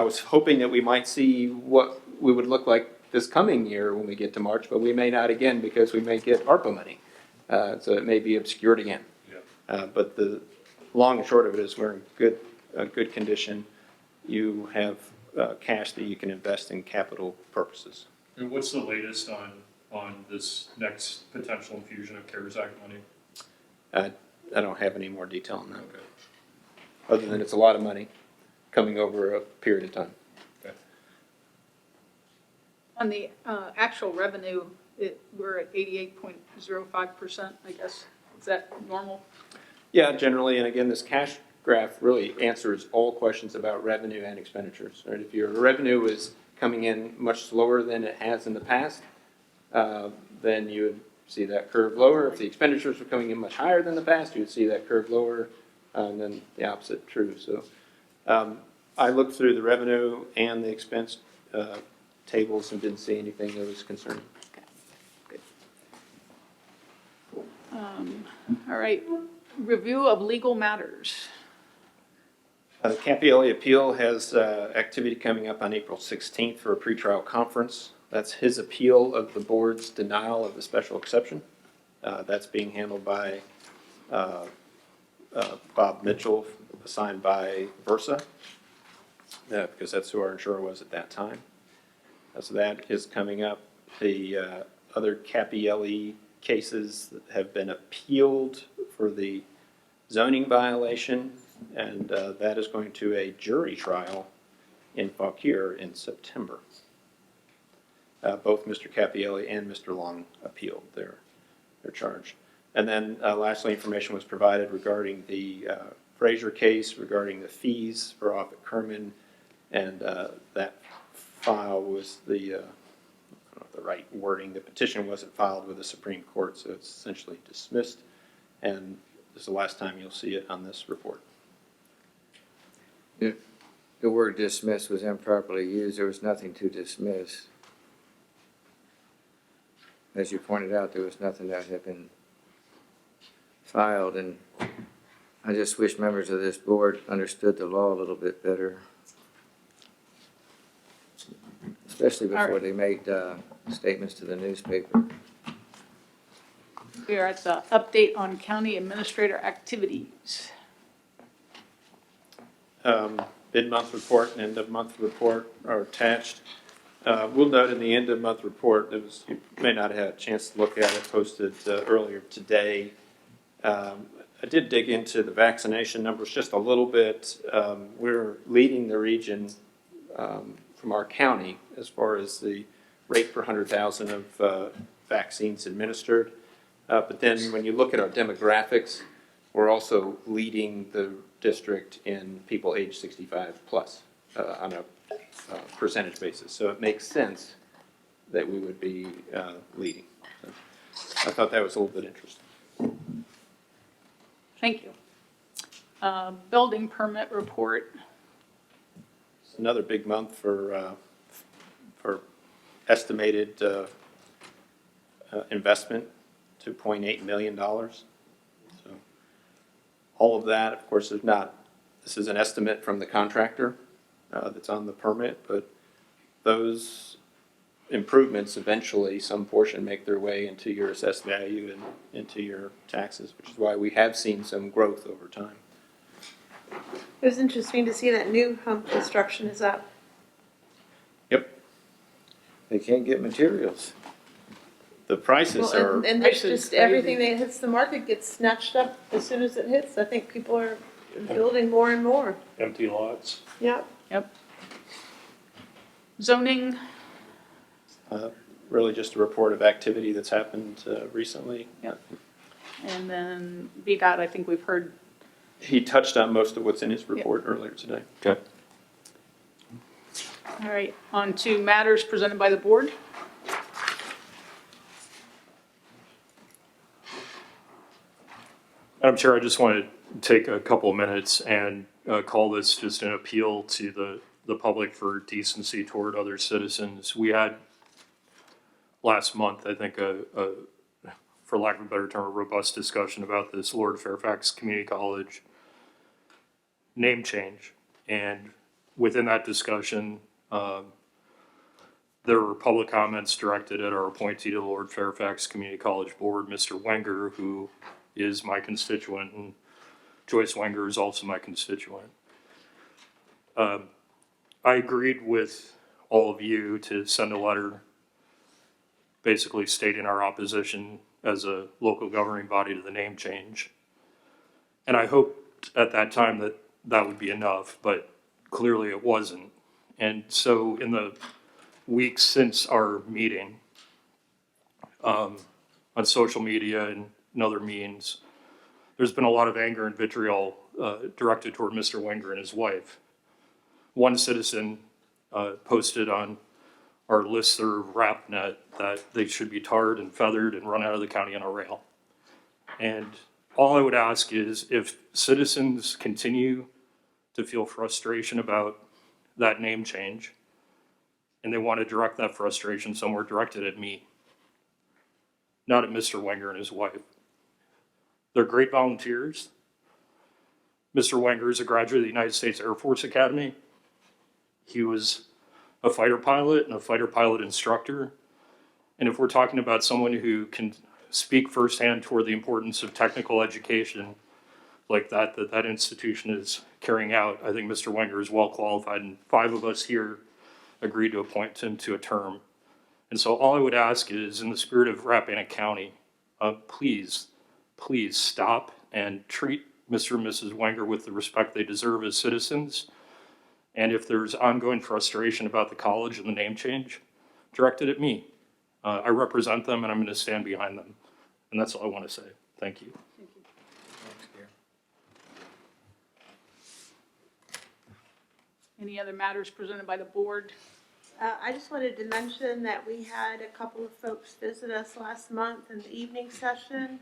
was hoping that we might see what we would look like this coming year when we get to March, but we may not again because we may get ARPA money. So it may be obscured again. But the long and short of it is we're in good condition. You have cash that you can invest in capital purposes. And what's the latest on this next potential infusion of CARES Act money? I don't have any more detail on that. Okay. Other than it's a lot of money coming over a period of time. Okay. On the actual revenue, we're at 88.05%, I guess. Is that normal? Yeah, generally, and again, this cash graph really answers all questions about revenue and expenditures. Right? If your revenue is coming in much slower than it has in the past, then you would see that curve lower. If the expenditures were coming in much higher than the past, you would see that curve lower, and then the opposite true. So I looked through the revenue and the expense tables and didn't see anything that was concerning. Okay. Good. All right. Review of legal matters. The Capielli appeal has activity coming up on April 16th for a pretrial conference. That's his appeal of the board's denial of the special exception. That's being handled by Bob Mitchell, assigned by Versa, because that's who our insurer was at that time. So that is coming up. The other Capielli cases have been appealed for the zoning violation, and that is going to a jury trial in Fauquier in September. Both Mr. Capielli and Mr. Long appealed their charge. And then lastly, information was provided regarding the Frazier case, regarding the fees for Offutt Kerman, and that file was I don't know the right wording. The petition wasn't filed with the Supreme Court, so it's essentially dismissed. And this is the last time you'll see it on this report. The word dismiss was improperly used. There was nothing to dismiss. As you pointed out, there was nothing that had been filed, and I just wish members of this board understood the law a little bit better, especially before they made statements to the newspaper. We are at the update on county administrator activities. Mid-month report and end-of-month report are attached. We'll note in the end of month report, you may not have had a chance to look at it, posted earlier today. I did dig into the vaccination numbers just a little bit. We're leading the region from our county as far as the rate per 100,000 of vaccines administered. But then when you look at our demographics, we're also leading the district in people age 65 plus on a percentage basis. So it makes sense that we would be leading. So I thought that was a little bit interesting. Thank you. Building permit report. It's another big month for estimated investment, $2.8 million. So all of that, of course, this is an estimate from the contractor that's on the permit, but those improvements eventually, some portion, make their way into your assessed value and into your taxes, which is why we have seen some growth over time. It was interesting to see that new home construction is up. Yep. They can't get materials. The prices Well, are. and there's just everything that hits the market gets snatched up as soon as it hits. I think people are building more and more. Empty lots. Yep. Yep. Zoning. Really just a report of activity that's happened recently. Yep. And then VDOT, I think we've heard. He touched on most of what's in his report earlier today. Okay. All right, on to matters presented by the board. Madam Chair, I just want to take a couple of minutes and call this just an appeal to the public for decency toward other citizens. We had last month, I think, for lack of a better term, a robust discussion about this Lord Fairfax Community College name change. And within that discussion, there were public comments directed at our appointee to the Lord Fairfax Community College Board, Mr. Wenger, who is my constituent, and Joyce Wenger is also my constituent. I agreed with all of you to send a letter basically stating our opposition as a local governing body to the name change. And I hoped at that time that that would be enough, but clearly it wasn't. And so in the weeks since our meeting, on social media and other means, there's been a lot of anger and vitriol directed toward Mr. Wenger and his wife. One citizen posted on our listserv RapNet that they should be tarred and feathered and run out of the county on a rail. And all I would ask is, if citizens continue to feel frustration about that name change, and they want to direct that frustration somewhere, directed at me, not at Mr. Wenger and his wife. They're great volunteers. Mr. Wenger is a graduate of the United States Air Force Academy. He was a fighter pilot and a fighter pilot instructor. And if we're talking about someone who can speak firsthand toward the importance of technical education like that institution is carrying out, I think Mr. Wenger is well qualified, and 5 of us here agreed to appoint him to a term. And so all I would ask is, in the spirit of Rappahannock County, please stop and treat Mr. and Mrs. Wenger with the respect they deserve as citizens. And if there's ongoing frustration about the college and the name change, direct it at me. I represent them, and I'm going to stand behind them. And that's all I want to say. Thank you. Any other matters presented by the board? I just wanted to mention that we had a couple of folks visit us last month in the evening session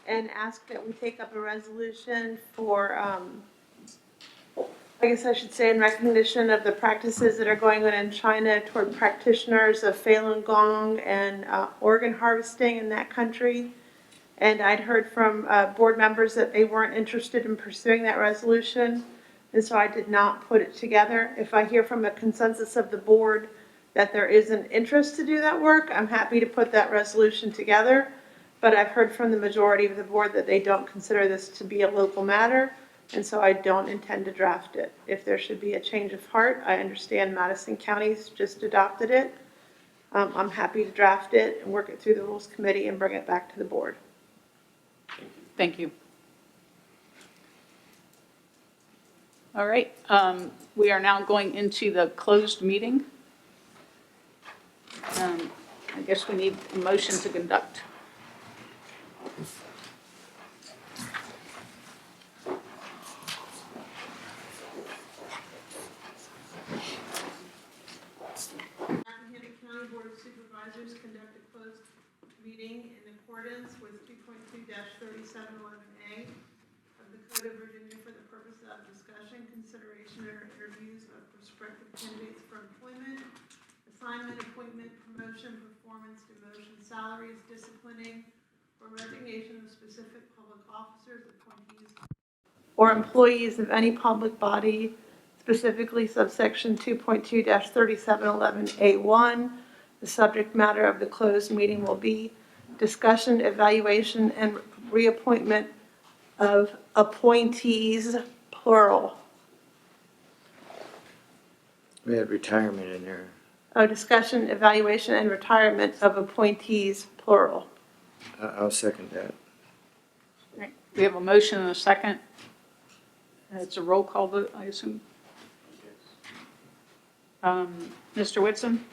and ask that we take up a resolution for, I guess I should say, in recognition of the practices that are going on in China toward practitioners of Falun Gong and organ harvesting in that country. And I'd heard from board members that they weren't interested in pursuing that resolution. And so I did not put it together. If I hear from a consensus of the board that there is an interest to do that work, I'm happy to put that resolution together. But I've heard from the majority of the board that they don't consider this to be a local matter. and so I don't intend to draft it. If there should be a change of heart, I understand Madison County's just adopted it. I'm happy to draft it and work it through the Rules Committee and bring it back to the board. Thank you. All right, we are now going into the closed meeting. I guess we need a motion to conduct. Rappahannock County Board of Supervisors conduct a closed meeting in accordance with 2.2-3711A of the Code of Virginia for the purpose of discussion, consideration, or interviews of prospective candidates for employment, assignment, appointment, promotion, performance, demotion, salaries, disciplining, or resignation of specific public officers, appointees, or employees of any public body, specifically subsection 2.2-3711A1. The subject matter of the closed meeting will be discussion, evaluation, and reappointment of appointees, plural. We had retirement in there. Oh, discussion, evaluation, and retirement of appointees, plural. I'll second that. All right, we have a motion and a second. It's a roll call vote, I assume. Mr. Whitson?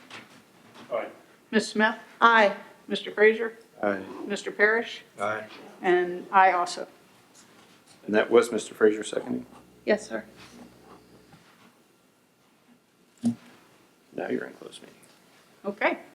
Aye. Ms. Smith? Aye. Mr. Frazier? Aye. Mr. Parrish? Aye. And I also. And that was Mr. Frazier seconding. Yes, sir. Now you're in closed meeting. Okay.